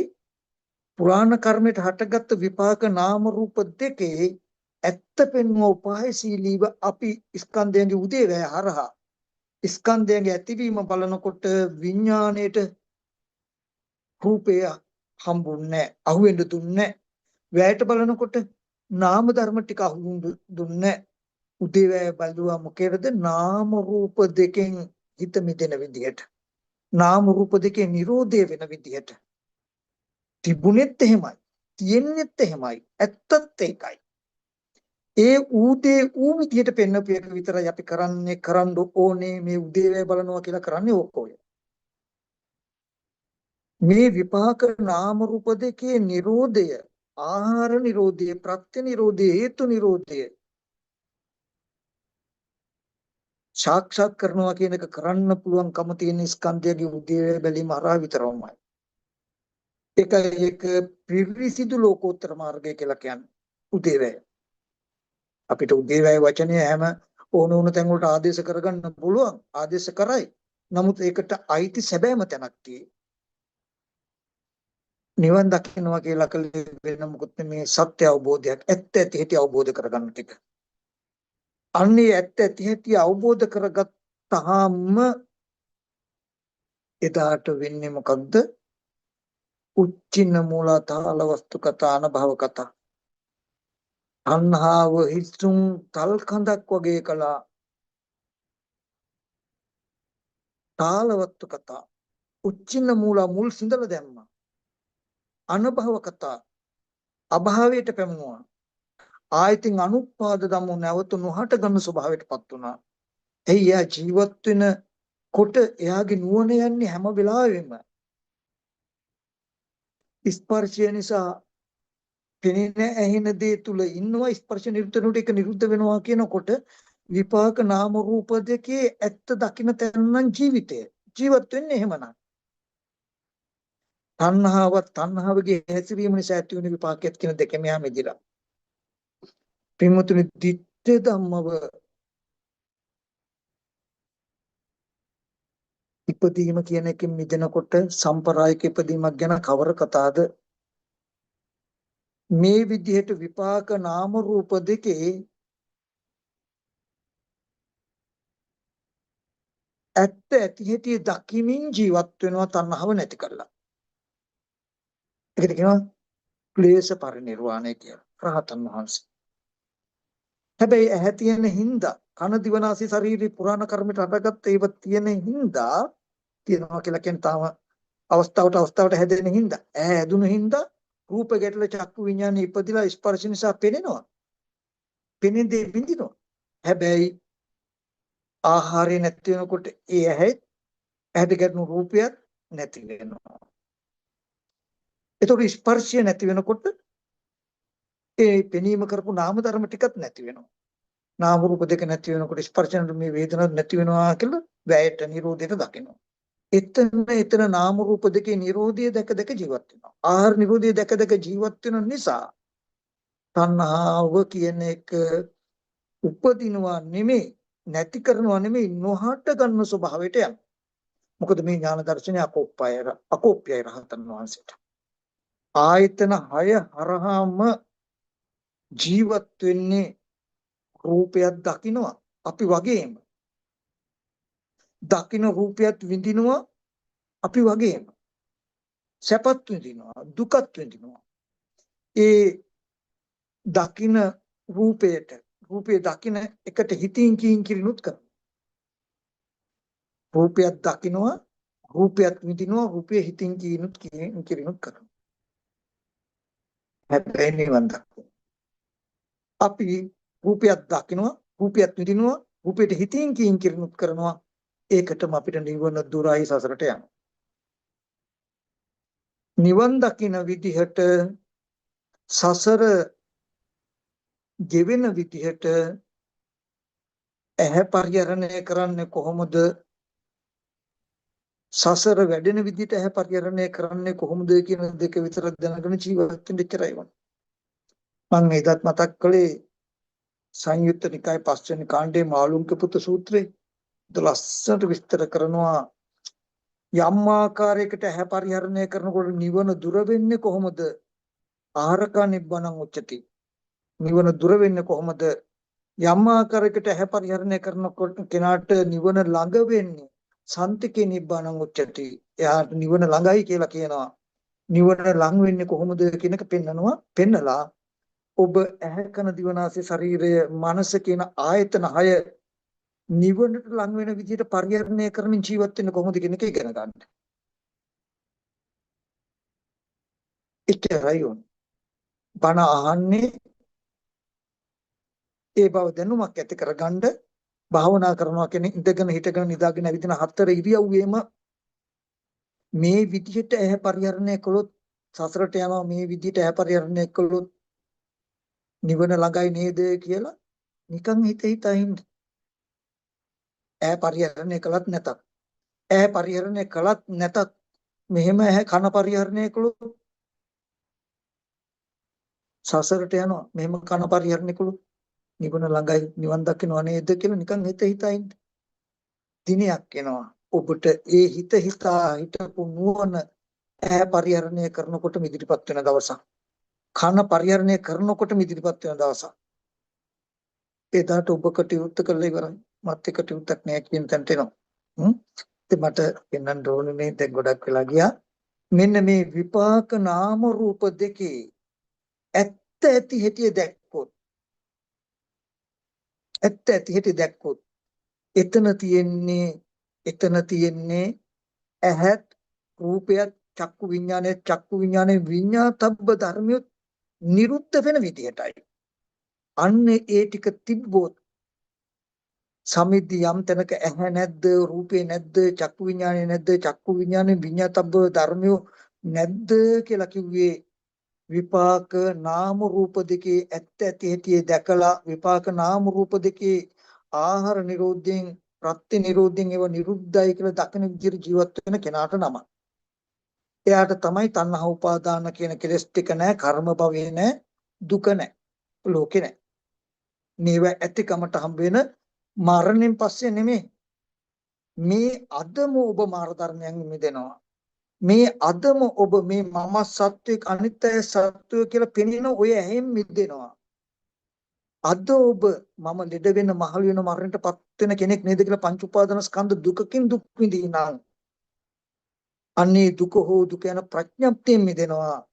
පුරාණ කර්මයට හටගත්තු විපාක නාම රූප දෙකේ ඇත්ත පෙන්ව උපායශීලීව අපි ස්කන්ධයන්ගේ උදේවැය හරහා ස්කන්ධයන්ගේ ඇතිවීම බලනකොට විඥාණයට රූපය හම්බුන්නේ අහුවෙන්න දුන්නේ වැයට බලනකොට නාම ධර්ම ටික අහුවෙන්න දුන්නේ උදේවැය බලුවා මොකේද නාම රූප දෙකෙන් හිත මිදෙන විදිහට නාම රූප දෙකේ Nirodhe වෙන විදිහට තිබුණෙත් එහෙමයි තියෙන්නෙත් එහෙමයි ඇත්තත් ඒකයි ඒ ඌතේ ඌ විදිහට පෙන්වපු එක විතරයි අපි කරන්න ඕනේ මේ උදේවැය බලනවා කියලා කරන්නේ ඕකෝය මේ විපාක නාම රූප දෙකේ Nirodhaය ආහාර නිරෝධය ප්‍රත්‍ය නිරෝධය හේතු නිරෝධය සාක්ෂාත් කරනවා කියන එක කරන්න පුළුවන්කම තියෙන ස්කන්ධයගේ උදේවැය බැලීම හරහා විතරමයි ඒකයි එක පිරිසිදු ලෝකෝත්තර මාර්ගය කියලා කියන්නේ උදේවැය අපිට උදේවැය වචනය හැම ඕන තැන් වලට ආදේශ කරගන්න පුළුවන් ආදේශ කරයි නමුත් ඒකට අයිති සැබෑම තැනක් තියෙයි නිවන් දකින්නවා කියලා කලේ වෙන මොකුත් මේ සත්‍ය අවබෝධයක් ඇත්ත ඇති හැටි අවබෝධ කරගන්න ටික. අන්නේ ඇත්ත ඇති හැටි අවබෝධ කරගත්තාම එදාට වෙන්නේ මොකක්ද? උච්චින්න මූලතාල වස්තු කතා අනභව කතා. අන්හාව හිසුම් තල් කඳක් වගේ කළා. තාලවත්තු කතා. උච්චින්න මූල මුල් සිඳල දැම්මා. අනභව කතා අභාවයට පැමුණුවා. ආයතින් අනුපාද දමු නැවත නොහට ගන්න ස්වභාවයටපත් වුණා. එයි එයා ජීවත් වෙන කොට එයාගේ නුවණ යන්නේ හැම වෙලාවෙම ස්පර්ශය නිසා පෙනෙන ඇහෙන දේ තුල ඉන්නවා ස්පර්ශ නිරුද්ධ එක නිරුද්ධ වෙනවා කියනකොට විපාක නාම රූප දෙකේ ඇත්ත දකින්න තැනනම් ජීවිතය ජීවත් වෙන්නේ එහෙමනම් තණ්හාවගේ හැසිරීම නිසා ඇති වෙන විපාකයක් කියන දෙකම යා මෙදිලා පින්වතුනි ditthe ධම්මව ඉපදීම කියන එකෙන් මිදෙනකොට සම්ප්‍රායික ඉපදීමක් ගැන කවර කතාවද මේ විදිහට විපාක නාම රූප දෙකේ ඇත්ත ඇති හැටි දකිමින් ජීවත් වෙනවා තණ්හාව නැති කරලා. ඒකට කියනවා ක්ලේශ පරිනිර්වාණය කියලා. රහතන් වහන්සේ. හැබැයි ඇහැ තියෙන හින්දා කන දිවනාසී ශරීරේ පුරාණ කර්මයට අඩගත්ත ඒව තියෙන හින්දා තියනවා කියලා කියන තාම අවස්ථාවට හැදෙන හින්දා ඇහැ හැදුන හින්දා රූප ගැටල චක්කු විඥානෙ ඉපදිලා ස්පර්ශ නිසා පෙනෙනවා. පෙනෙන දේ විඳිනවා. හැබැයි ආහාරය නැති වෙනකොට ඒ ඇහැට ගැටුණු රූපයත් නැති වෙනවා. ඒතකොට ස්පර්ශය නැති වෙනකොට ඒ පෙනීම කරපු නාම ධර්ම ටිකත් නැති වෙනවා. නාම රූප දෙක නැති වෙනකොට ස්පර්ශන මේ වේදනාවක් නැති වෙනවා කියලා වැයට නිරෝධයට දකිනවා. එතන නාම රූප දෙකේ නිරෝධය දැක දැක ජීවත් වෙනවා. ආහාර නිරෝධය දැක දැක ජීවත් වෙන නිසා තණ්හාව කියන එක උපදිනවා නෙමෙයි නැති කරනවා නෙමෙයි නොහට ගන්න ස්වභාවයට යන. මොකද මේ ඥාන දර්ශනය අකෝප්‍යයි රහතන් වහන්සේට. ආයතන 6 හරහාම ජීවත් වෙන්නේ රූපයක් දකිනවා අපි වගේම. දකින රූපයක් විඳිනවා අපි වගේම. සැපත් විඳිනවා දුකත් විඳිනවා. ඒ දකින රූපේ දකින එකට හිතින් කියින් කිරිනුත් කරනවා. රූපයක් දකිනවා රූපයක් විඳිනවා රූපේ හිතින් කියිනුත් කිරිනුත් කරනවා. හැබැයි නිවන් දකිනවා. අපි රූපයක් දකිනවා රූපයක් විඳිනවා රූපයට හිතින් කියින් කිරිනුත් කරනවා. ඒකටම අපිට නිවන දුරයි සසරට යනවා. නිවන් දකින විදිහට සසර ගෙවෙන විදිහට ඇහැ පරිහරණය කරන්නේ කොහොමද? සසර වැඩෙන විදිහට ඇහැ පරිහරණය කරන්නේ කොහොමද කියන දෙක විතර දැනගෙන ජීවත් වෙන්න ඉච්චරයි වань. මම එදත් මතක් කළේ සංයුත්ත නිකාය පස්වෙනි කාණ්ඩයේ මාළුන්ක පුත් සූත්‍රයේ ලස්සනට විස්තර කරනවා යම් ආකාරයකට ඇහැ පරිහරණය කරනකොට නිවන දුර වෙන්නේ කොහොමද? ආහාරකා නිබ්බණං උච්චති. නිවන දුර වෙන්නේ කොහොමද? යම් ආකාරයකට ඇහැ පරිහරණය කරනකොට කෙනාට නිවන ළඟ වෙන්නේ සන්තිකේ නිබ්බණං උච්චති. එයාට නිවන ළඟයි කියලා කියනවා. නිවන ලඟ වෙන්නේ කොහොමද කියන එක පෙන්නලා ඔබ ඇහැ කන දිවනාසය ශරීරය මනස කියන ආයතන 6 නිවනට ලඟ වෙන විදිහට පරිහරණය කරමින් ජීවත් වෙන්න කොහොමද කියන එක ඉගෙන ගන්න. එච්චරයි ඕන. බණ අහන්නේ ඒ බව දැනුමක් ඇති කරගන්න භාවනා කරනවා කියන්නේ ඉඳගෙන හිටගෙන නිදාගෙන ඇවිදින 4 ඉරියව්වෙම මේ විදිහට ඇහැ පරිහරණය කළොත් සසරට යනවා මේ විදිහට ඇහැ පරිහරණය කළොත් නිවන ළඟයි නේද කියලා නිකන් හිතා ඉන්න. ඇහැ පරිහරණය කළත් නැතත් ඇහැ පරිහරණය කළත් නැතත් මෙහෙම ඇහැ කන පරිහරණය කළොත් සසරට යනවා මෙහෙම කන පරිහරණය කළොත් නිවන ළඟයි නිවන් දකින්නව නේද කියලා නිකන් හිතා ඉන්න. දිනයක් එනවා ඔබට ඒ හිතා හිටපු නුවණ ඇහැ පරිහරණය කරනකොට මිදිරිපත් වෙන දවසක්. කන පරිහරණය කරනකොට මිදිරිපත් වෙන දවසක්. එදාට ඔබ කටයුත්ත කළා ඉවරයි. මත් එක්ක කටයුත්තක් නෑ කියන තැනට එනවා. ඉතින් මට පෙන්වන්න ඕනේ දැන් ගොඩක් වෙලා ගියා. මෙන්න මේ විපාක නාම රූප දෙකේ ඇත්ත ඇති හැටි දැක්කොත් එතන තියෙන්නේ ඇහත් රූපයත් චක්කු විඥානයේ විඤ්ඤාතබ්බ ධර්මියොත් නිරුද්ධ වෙන විදිහටයි. අන්න ඒ ටික තිබ්බොත් සමිද්ධි යම් තැනක ඇහැ නැද්ද රූපේ නැද්ද චක්කු විඥානේ නැද්ද චක්කු විඥානේ විඤ්ඤාතබ්බ ධර්මියෝ නැද්ද කියලා කිව්වේ විපාක නාම රූප දෙකේ ඇත්ත ඇති හැටි දැකලා විපාක නාම රූප දෙකේ ආහාර නිරෝධයෙන් ප්‍රත්‍ය නිරෝධයෙන් ඒව නිරුද්ධයි කියලා දකින විදිහට ජීවත් වෙන කෙනාට නම. එයාට තමයි තණ්හා උපාදාන කියන කෙලෙස් ටික නැහැ කර්ම භවේ නැහැ දුක නැහැ ලෝකේ නැහැ. මේව ඇතිකමට හම්බ වෙන මරණයෙන් පස්සේ නෙමෙයි. මේ අදම ඔබ මාර ධර්මයන් මිදෙනවා. මේ අදම ඔබ මේ මම සත්වයක් අනිත්‍ය සත්වය කියලා පෙනෙන ඔය ඇහෙන් මිදෙනවා. අද ඔබ මම ලෙඩ වෙන මහලු වෙන මරණයටපත් වෙන කෙනෙක් නේද කියලා පංච උපාදාන ස්කන්ධ දුකකින් දුක් විඳිනා. අන්නේ දුක හෝ දුක යන ප්‍රඥප්තියෙන් මිදෙනවා.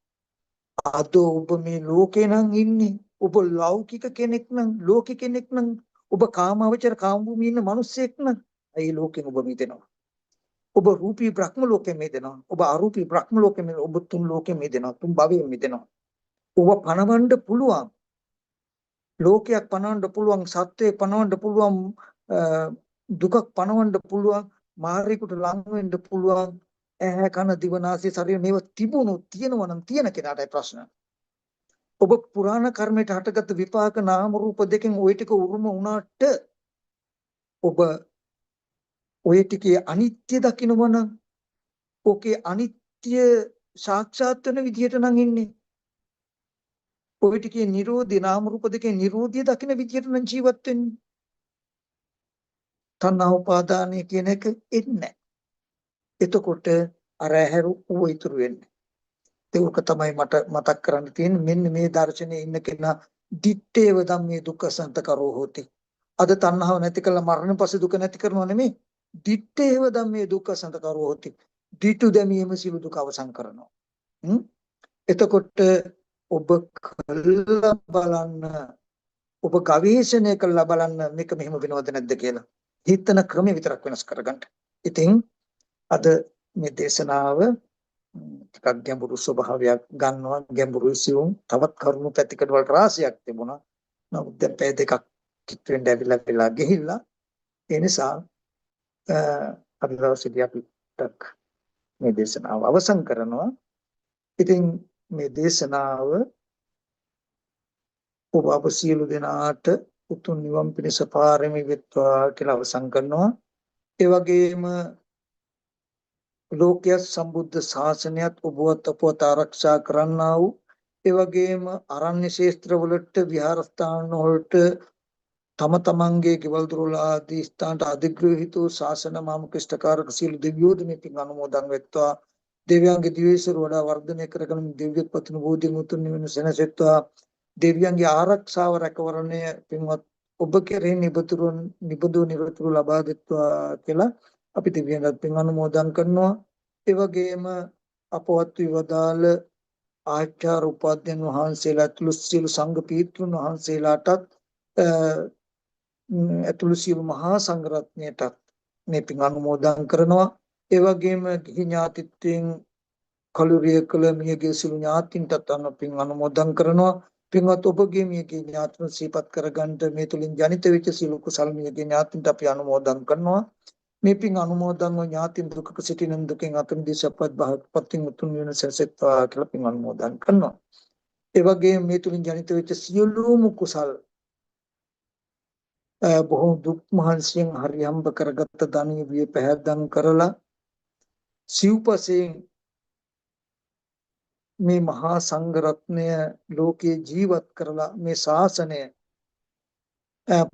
අද ඔබ මේ ලෝකේ නම් ඉන්නේ. ඔබ ලෞකික කෙනෙක් නම් ලෝකික කෙනෙක් නම් ඔබ කාමාවචර කාම භූමියේ ඉන්න මිනිස්සෙක් නම් ඒ ලෝකෙන් ඔබ මිදෙනවා. ඔබ රූපී බ්‍රහ්ම ලෝකෙ මිදෙනවා. ඔබ අරූපී බ්‍රහ්ම ලෝකෙ මිදෙනවා. ඔබ තුන් ලෝකෙ මිදෙනවා. තුන් භවයෙන් මිදෙනවා. ඔබ පණවන්න පුළුවන්. ලෝකයක් පණවන්න පුළුවන්. සත්‍යයක් පණවන්න පුළුවන්. දුකක් පණවන්න පුළුවන්. මාර්ගිකට ලං වෙන්න පුළුවන්. ඇහැ කන දිව නාසය ශරීර මේව තිබුණොත් තියෙනවා නම් තියෙන කෙනාටයි ප්‍රශ්න. ඔබ පුරාණ කර්මයට හටගත් විපාක නාම රූප දෙකෙන් ওই ටික උරුම වුණාට ඔබ ඔය ටිකේ අනිත්‍ය දකින්නවනම් ඔකේ අනිත්‍ය සාක්ෂාත් වෙන විදිහට නම් ඉන්නේ. ඔය ටිකේ නිරෝධී නාම රූප දෙකේ නිරෝධිය දකින්න විදිහට නම් ජීවත් වෙන්නේ. තණ්හා උපාදානය කියන එක එන්නේ. එතකොට අර ඇහැරු ඌ ඉතුරු වෙන්නේ. ඒක තමයි මට මතක් කරන්න තියෙන්නේ. මෙන්න මේ දර්ශනයේ ඉන්න කෙනා දිත්තේව ධම්මේ දුක්ඛ සන්තකරෝ හෝති. අද තණ්හාව නැති කළා මරණ පස්සේ දුක නැති කරනව නෙමෙයි. දිත්තේව ධම්මේ දුක්ඛ සන්තකරෝ හෝති. දිටු දැමීම සියලු දුක අවසන් කරනවා. එතකොට ඔබ කළා බලන්න, ඔබ ගවේෂණය කළා බලන්න මේක මෙහෙම වෙනවද නැද්ද කියලා. හිතන ක්‍රමය විතරක් වෙනස් කරගන්න. ඉතින් අද මේ දේශනාව ටිකක් ගැඹුරු ස්වභාවයක් ගන්නවා. ගැඹුරු සියුම් තවත් කරුණු පැතිකඩ වල රාශියක් තිබුණා. නමුත් දැන් පැය දෙකක් කිට් වෙන්න ඇවිල්ලා වෙලා ගිහිල්ලා. ඒ නිසා අද දවසේදී අපි මේ දේශනාව අවසන් කරනවා. ඉතින් මේ දේශනාව ඔබ අප සියලු දෙනාට උතුම් නිවන් පිණිස පාරමී වෙත්වා කියලා අවසන් කරනවා. ඒ වගේම ලෝකයේ සම්බුද්ධ ශාසනයත් ඔබවත් අපවත් ආරක්ෂා කරන්නා වූ, ඒ වගේම අරණ්‍ය ශේත්‍ර වලට විහාරස්ථාන වලට තම තමන්ගේ ගෙවල් දොරවල් ආදී ස්ථානට අධිග්‍රහිත වූ ශාසන මාමුක්ෂ්ඨකාරක සියලු දෙවියෝද මේ පින් අනුමෝදන් වෙත්වා. දෙවියන්ගේ දිවිසර වඩා වර්ධනය කරගෙන දිව්‍යත් පතින බෝධි මුතුන් නිවන සැනසෙත්වා. දෙවියන්ගේ ආරක්ෂාව රැකවරණය පින්වත් ඔබ කෙරෙහි නිබඳු නිරතුරු ලබා දෙත්වා කියලා අපි දෙවියන්ට පින් අනුමෝදන් කරනවා. ඒ වගේම අපවත් විවදාල ආචාර්ය උපාධ්‍යයන් වහන්සේලා ඇතුළු සියලු සංඝ පීත්‍රුන් වහන්සේලාටත් ඇතුළු සියලු මහා සංඝරත්නයටත් මේ පින් අනුමෝදන් කරනවා. ඒ වගේම ගිහි ඥාතිත්වයෙන් කලුරිය කළ මියගේ සියලු ඥාතින්ටත් පින් අනුමෝදන් කරනවා. පින්වත් ඔබගේ මියගේ ඥාතින් සිහිපත් කරගන්න මේ තුලින් ජනිත වෙච්ච සියලු කුසල් මියගේ ඥාතින්ට අපි අනුමෝදන් කරනවා. මේ පින් අනුමෝදන්ව ඥාතින් දුකක සිටින දුකෙන් අත මිදී සපත් භාගපත්ින් උතුම් වෙන සැසෙත්වා කියලා පින් අනුමෝදන් කරනවා. ඒ වගේම මේ තුලින් ජනිත වෙච්ච සියලුම කුසල් බොහෝ දුක් මහන්සියෙන් හරියම්බ කරගත්ත ධනිය විය පැහැදම් කරලා සිව්පසයෙන් මේ මහා සංඝ රත්නය ලෝකේ ජීවත් කරලා මේ ශාසනය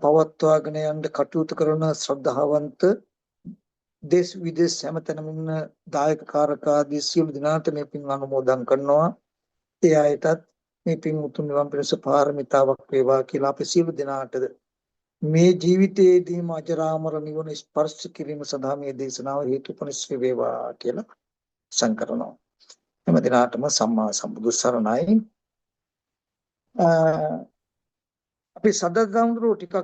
පවත්වාගෙන යන්න කටයුතු කරන ශ්‍රද්ධාවන්ත දේශ විදේශ හැමතැනම ඉන්න දායක කාරකාදී සියලු දෙනාට මේ පින් අනුමෝදන් කරනවා. ඒ අයටත් මේ පින් උතුම් නිවන් පිණිස පාරමිතාවක් වේවා කියලා අපි සියලු දෙනාට මේ ජීවිතයේදීම අජරාමර නිවන ස්පර්ශ කිරීම සඳහා මේ දේශනාව හේතුපනිශ්‍රේ වේවා කියලා සංකරනවා. හැම දිනාටම සම්මා සම්බුදු සරණයි. අපි සදදම්රු ටිකක්